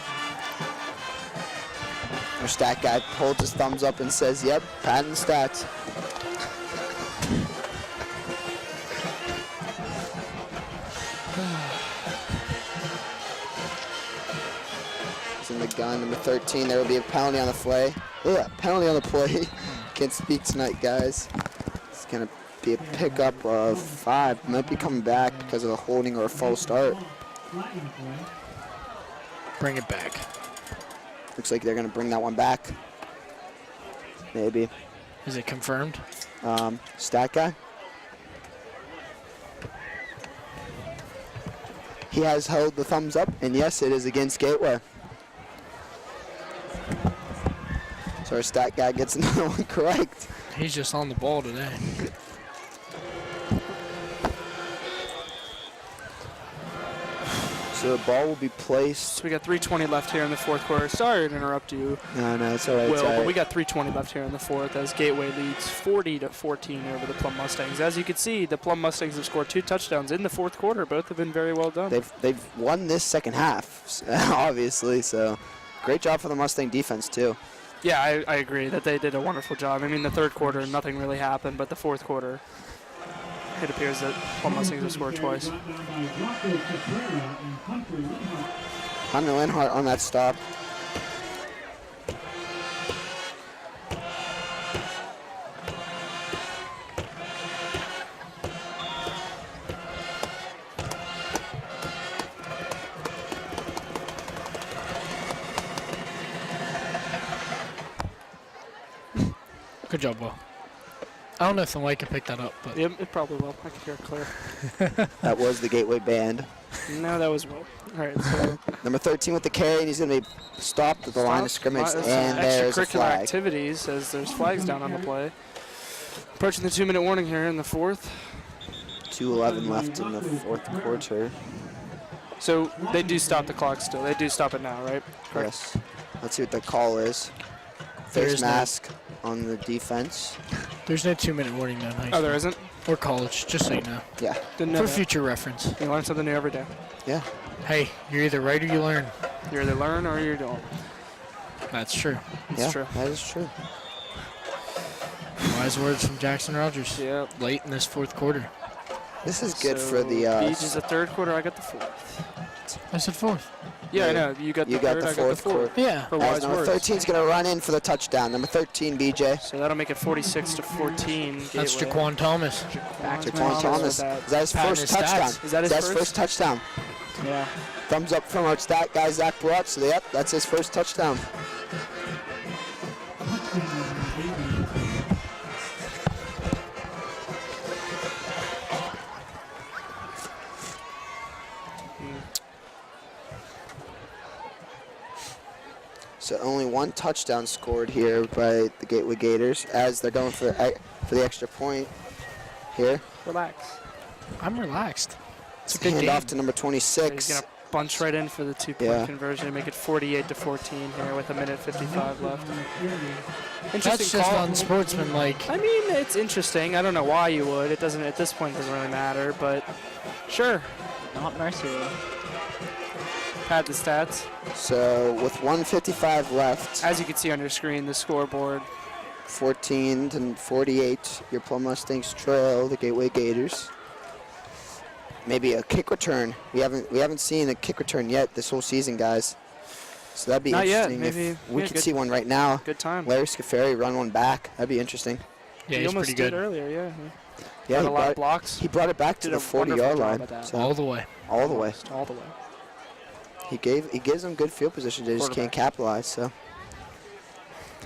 Our stat guy holds his thumbs up and says, yep, padding the stats. He's in the gun, number 13. There will be a penalty on the play. Yeah, penalty on the play. Can't speak tonight, guys. It's going to be a pickup of 5. Might be coming back because of a holding or a false start. Bring it back. Looks like they're going to bring that one back. Maybe. Is it confirmed? Stat guy. He has held the thumbs up, and yes, it is against Gateway. So our stat guy gets another one correct. He's just on the ball today. So the ball will be placed. So we got 3:20 left here in the fourth quarter. Sorry to interrupt you, No, it's all right. Will, It's all but right. we got 3:20 left here in the fourth as Gateway leads 40-14 over the Plum Mustangs. As you can see, the Plum Mustangs have scored 2 touchdowns in the fourth quarter. Both have been very well done. They've won this second half, obviously. So great job for the Mustang defense too. Yeah, I agree that they did a wonderful job. I mean, the third quarter, nothing really happened, but the fourth quarter, it appears that Plum Mustangs have scored twice. Hunter Linhart on that stop. Good job, Will. I don't know if the mic can pick that up, but Yeah, it probably will. I can hear it clear. That was the Gateway Band. No, that was Will. All right, so Number 13 with the carry, and he's going to be stopped at the line of scrimmage, Some and there's a extracurricular flag. activities as there's flags down on the play. Approaching the 2-minute warning here in the fourth. 2:11 left in the fourth quarter. So they do stop the clock still. They do stop it now, right? Correct. Yes. Let's see what the call is. There Face is no- mask on the defense. there's no 2-minute warning now in high Oh, school. there isn't? Or college, just so you know. Yeah. Didn't know For that. future reference. You learn something new every day. Yeah. Hey, you're either right or you learn. You either learn or you don't. That's true. It's yeah, true. that is true. Wise words from Jackson Rogers. Yeah. Late in this fourth quarter. This is good So for the. Beach is the third quarter. I got the fourth. I said fourth. Yeah, I know. You got the third. I got the fourth fourth. Yeah. For As wise number words. 13 is going to run in for the touchdown. Number 13, BJ. So that'll make it 46-14. That's Gateway. Jaquan Thomas. Jaquan Thomas. with Is that his Patting first his touchdown? stats. Is that his first touchdown? Yeah. Thumbs up from our stat guy, Zach Barrett. So, yep, that's his first touchdown. So only one touchdown scored here by the Gateway Gators as they're going for the extra point here. Relax. I'm relaxed. It's a It's good hand game. off to number 26. He's gonna bunch right in for the 2-point Yeah. conversion and make it 48-14 here with 1:55 left. That's Interesting just call. unsportsmanlike. I mean, it's interesting. I don't know why you would. It doesn't at this point. Doesn't really matter. But sure. Not Mercy Rule. Pad the stats. So with 1:55 left, As you can see on your screen, the scoreboard. 14-48, your Plum Mustangs trail the Gateway Gators. Maybe a kick return. We haven't seen a kick return yet this whole season, guys. So that'd be Not yet. interesting Maybe if we yeah, could good- see one right now. Good time. Larry Scafari run one back. That'd be interesting. Yeah, he he's almost pretty good. did earlier. Yeah. Yeah, Had he a lot of brought, blocks. he brought it back to Did the a 40-yard wonderful line. job at that. So All the way. all the way. All the way. He gives them good field position. They just can't Quarterback. capitalize. So I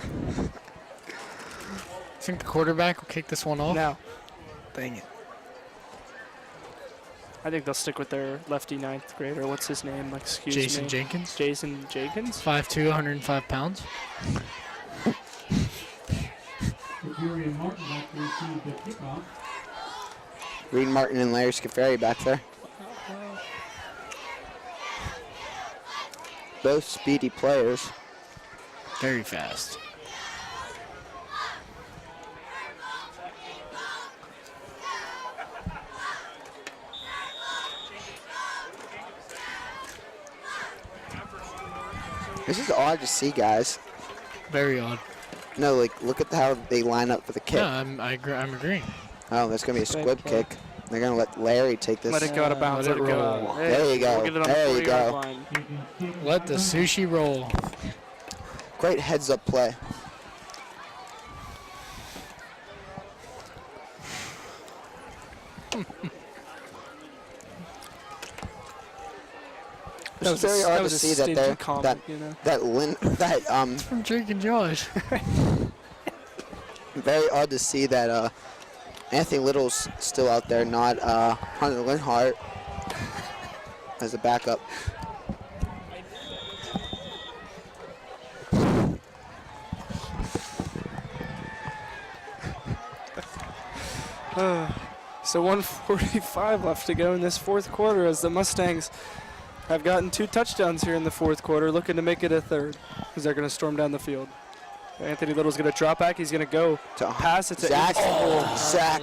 think the quarterback will kick this one off. Now, Dang it. I think they'll stick with their lefty ninth grader. What's his name? Excuse Jason me. Jenkins. Jason Jenkins. 5'2", 105 pounds. Fury and Martin back to receive the kickoff. Reed Martin and Larry Scafari back there. Both speedy players. Very fast. This is odd to see, guys. Very odd. No, like look at how they line up for the kick. Yeah, I'm agreeing. Oh, that's gonna be a squib kick. They're gonna let Larry take this. Let it go out of bounds. let Let it it go. roll. Hey, There you go. We'll get it on There the you 40-yard go. line. Let the sushi roll. Great heads-up play. It's very that hard to was a see that stingy there comment, you know? From Drake and Josh. very odd to see that Anthony Little's still out there, not Hunter Linhart as a backup. So 1:45 left to go in this fourth quarter as the Mustangs have gotten 2 touchdowns here in the fourth quarter, looking to make it a third because they're going to storm down the field. Anthony Little's going to drop back. He's going to go To pass it to Zach. Zach.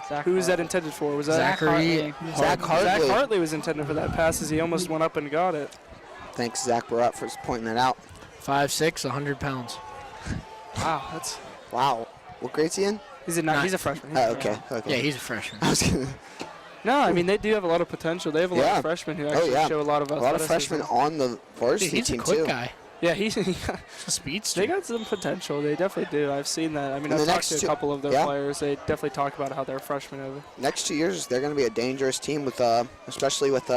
Zach Who was that Hartley. intended for? Was that Zachary. Zach Hartley. Zach Hartley was intended for that pass as he almost went up and got it. Thanks, Zach Barat, for pointing that out. 5'6", 100 pounds. Wow, that's Wow. What grade's he in? he's a Not- he's a freshman. Oh, okay. Okay. Yeah, he's a freshman. I was gonna, No, I mean they do have a lot of potential. They have a lot Yeah. of freshmen who actually yeah. show a lot of a lot of athleticism. freshmen on the Dude, varsity he's a team quick too. guy. Yeah, he's He's a speedster. they got some potential. They definitely do. I've seen that. I mean, And I've the talked next to a two- couple of their yeah. players. They definitely talk about how they're freshmen over. Next 2 years, they're going to be a dangerous team with, especially with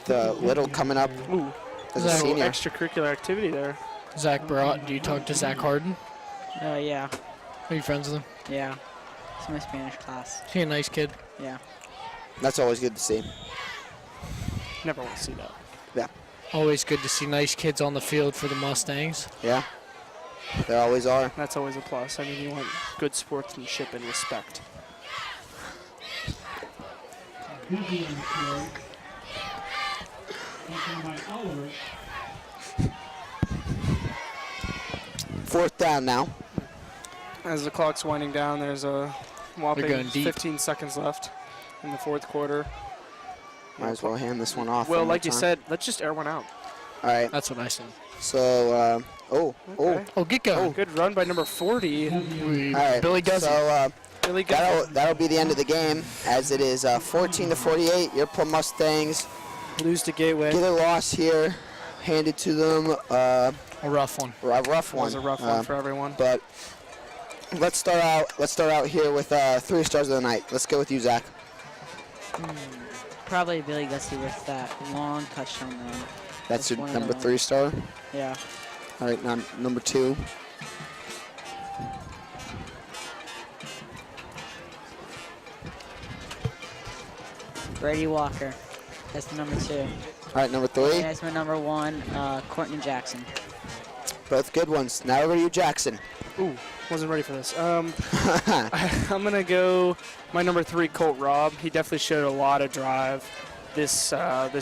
Little coming up Ooh, as a Zach- senior. extracurricular activity there. Zach Barat. Do you talk to Zach Harden? Yeah. Are you friends with him? Yeah. It's my Spanish class. Is he a nice kid? Yeah. That's always good to see. Never want to see that. Yeah, Always good to see nice kids on the field for the Mustangs. yeah. They always are. That's always a plus. I mean, you want good sportsmanship and respect. Busy on the play. Taken by Oliver. 4th down now. As the clock's winding down, there's a whopping going deep. 15 seconds left in the fourth quarter. Might as well hand this one off. Well, one more like you time. said, let's just air one out. All right. That's what I said. So, Okay. Oh, get going. Good run by number 40. We- all right. Billy does So, Really good. That'll be the end of the game, as it is 14-48. Your Plum Mustangs Lose to Gateway. get a loss here, handed to them. A rough one. A rough It one. was a rough one for everyone. But let's start out here with 3 stars of the night. Let's go with you, Zach. Probably Billy Gussie with that long touchdown run. That's your one of the number ones. 3 star. Yeah. All right, now number 2. Brady Walker. That's the number 2. All right, number 3. That's my number 1, Courtney Jackson. Both good ones. Now over to you, Jackson. Ooh, wasn't ready for this. I'm gonna go my number 3, Colt Robb. He definitely showed a lot of drive this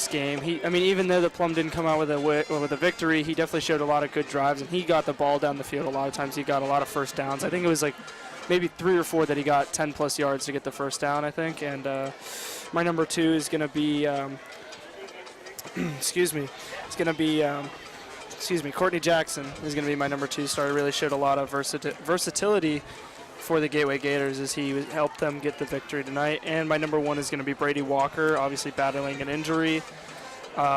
game. Even though the Plum didn't come out with a victory, he definitely showed a lot of good drives, and he got the ball down the field a lot of times. He got a lot of first downs. I think it was like maybe 3 or 4 that he got 10+ yards to get the first down, I think. And my number 2 is gonna be Courtney Jackson is going to be my number 2 star. He really showed a lot of versatility for the Gateway Gators as he helped them get the victory tonight. And my number 1 is going to be Brady Walker, obviously battling an injury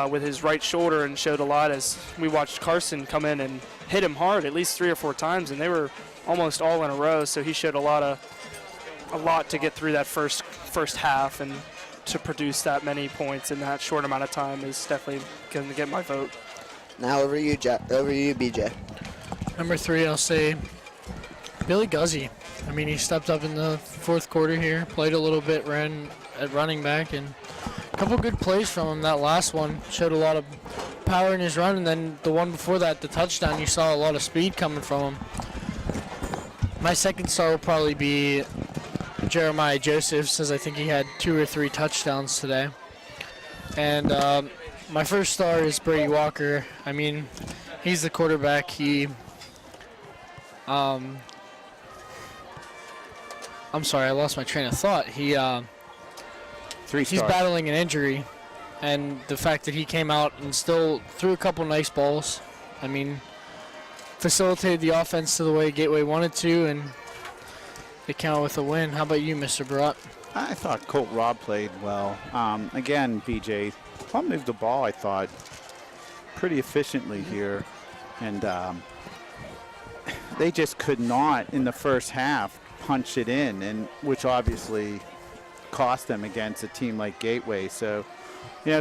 with his right shoulder, and showed a lot as we watched Carson come in and hit him hard at least 3 or 4 times, and they were almost all in a row. So he showed a lot to get through that first half, and to produce that many points in that short amount of time is definitely going to get my vote. Now over to you, BJ. Number 3, I'll say Billy Gussie. He stepped up in the 4th quarter here, played a little bit, ran at running back, and a couple good plays from him. That last one showed a lot of power in his run, and then the one before that, the touchdown, you saw a lot of speed coming from him. My 2nd star will probably be Jeremiah Josephs, as I think he had 2 or 3 touchdowns today. And my 1st star is Brady Walker. He's the quarterback. I'm sorry, I lost my train of thought. 3 stars. He's battling an injury, and the fact that he came out and still threw a couple nice balls, facilitated the offense to the way Gateway wanted to, and they came out with a win. How about you, Mr. Barat? I thought Colt Robb played well. Again, BJ, Plum moved the ball, I thought, pretty efficiently here. And they just could not, in the first half, punch it in, and which obviously cost them against a team like Gateway. So,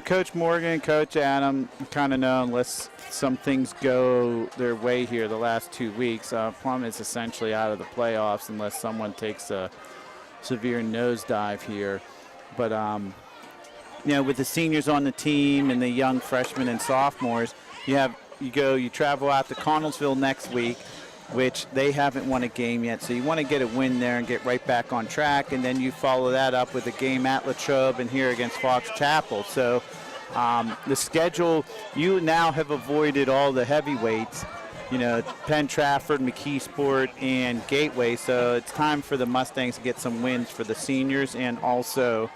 Coach Morgan, Coach Adam kind of know unless some things go their way here the last 2 weeks, Plum is essentially out of the playoffs unless someone takes a severe nosedive here. But with the seniors on the team and the young freshmen and sophomores, you travel out to Connellsville next week, which they haven't won a game yet. So you want to get a win there and get right back on track, and then you follow that up with a game at Latrobe and here against Fox Chapel. So the schedule, you now have avoided all the heavyweights, Penn Trafford, McKeesport, and Gateway. So it's time for the Mustangs to get some wins for the seniors, and also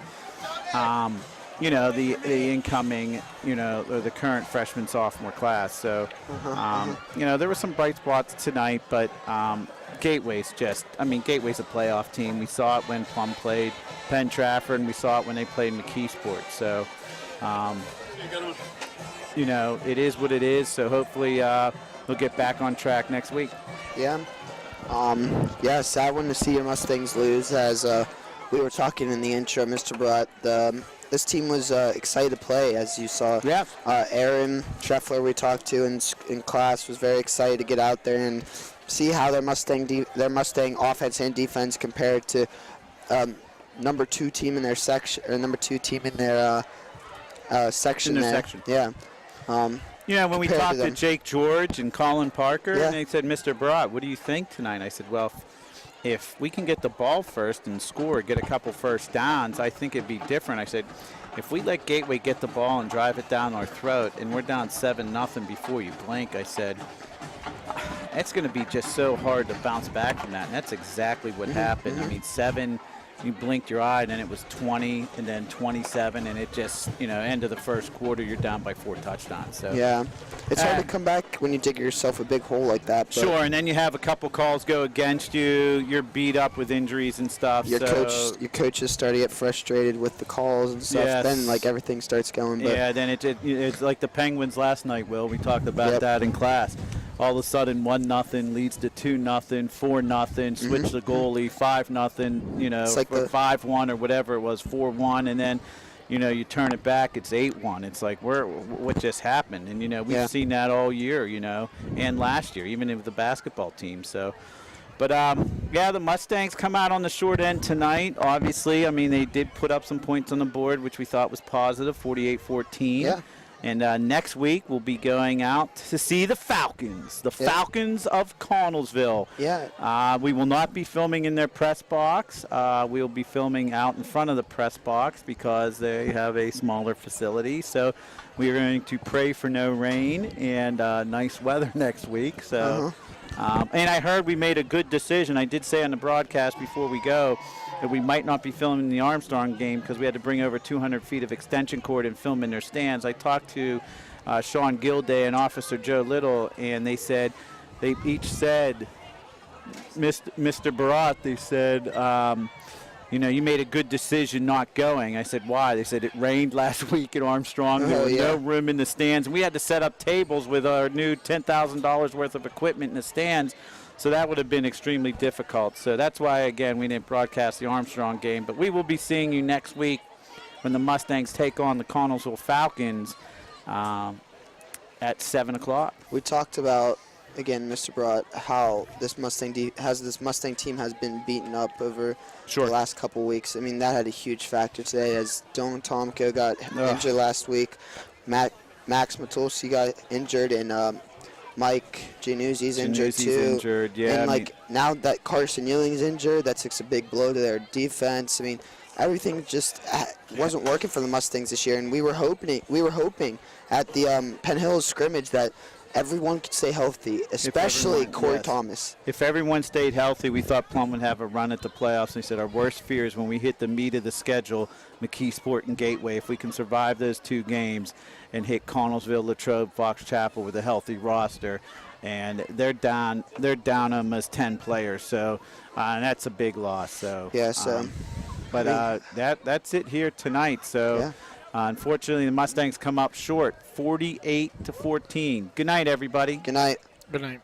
the incoming, or the current freshman sophomore class. So, there were some bright spots tonight, but Gateway's Gateway's a playoff team. We saw it when Plum played Penn Trafford, and we saw it when they played McKeesport. So, it is what it is. So hopefully we'll get back on track next week. Yeah. Sad one to see your Mustangs lose. As we were talking in the intro, Mr. Brett, this team was excited to play, as you saw. Yeah. Aaron Treffler, we talked to in class, was very excited to get out there and see how their Mustang offense and defense compared to number 2 team in their section, or number 2 team in their section. In their there. section. Yeah. When we talked to Jake George and Colin Parker, Yeah. and they said, Mr. Barat, what do you think tonight? I said, well, if we can get the ball first and score, get a couple first downs, I think it'd be different. I said, if we let Gateway get the ball and drive it down our throat, and we're down 7-0 before you blink, I said, it's going to be just so hard to bounce back from that. And that's exactly what happened. 7 you blinked your eye, and then it was 20, and then 27, and it just, end of the first quarter, you're down by 4 touchdowns. So Yeah, it's hard to come back when you dig yourself a big hole like that. But sure, and then you have a couple calls go against you. You're beat up with injuries and stuff. Your coaches start to get frustrated with the calls and stuff. Yes. Then everything starts going. But Yeah, then it's like the Penguins last night, Will. We talked about that in class. All of a sudden, 1-0 leads to 2-0, 4-0. Switch the goalie, 5-0. It's like for 5-1 or whatever it was, 4-1, and then you turn it back, it's 8-1. It's like what just happened? And we've seen that all year, and last year, even with the basketball team. So. But, the Mustangs come out on the short end tonight, obviously. I mean, they did put up some points on the board, which we thought was positive, 48-14. Yeah. And next week we'll be going out to see the Falcons, Falcons of Connellsville. Yeah. We will not be filming in their press box. We'll be filming out in front of the press box because they have a smaller facility. So we are going to pray for no rain and nice weather next week. So. And I heard we made a good decision. I did say on the broadcast before we go that we might not be filming the Armstrong game because we had to bring over 200 feet of extension cord and film in their stands. I talked to Sean Gilday and Officer Joe Little, and they each said, Mr. Barat, they said, you made a good decision not going. I said, why? They said it rained last week at Armstrong. There was no room in the stands. And we had to set up tables with our new $10,000 worth of equipment in the stands. So that would have been extremely difficult. So that's why, again, we didn't broadcast the Armstrong game. But we will be seeing you next week when the Mustangs take on the Connellsville Falcons at 7 o'clock. We talked about, again, Mr. Brott, how this Mustang team has been beaten up over the last couple weeks. I mean, that had a huge factor today as Dylan Tomko got injured last week. Max Matulsi got injured, and Mike Giannuzzi's injured too. And now that Carson Ewing's injured, that's a big blow to their defense. I mean, everything just wasn't working for the Mustangs this year, and we were hoping at the Penn Hills scrimmage that everyone could stay healthy, especially Corey Thomas. If everyone stayed healthy, we thought Plum would have a run at the playoffs. And he said our worst fear is when we hit the meat of the schedule, McKeesport and Gateway. If we can survive those 2 games and hit Connellsville, Latrobe, Fox Chapel with a healthy roster, and they're down almost 10 players. So that's a big loss. So that's it here tonight. So. Yeah. Unfortunately, the Mustangs come up short, 48-14. Good night, everybody. Good night. Good night.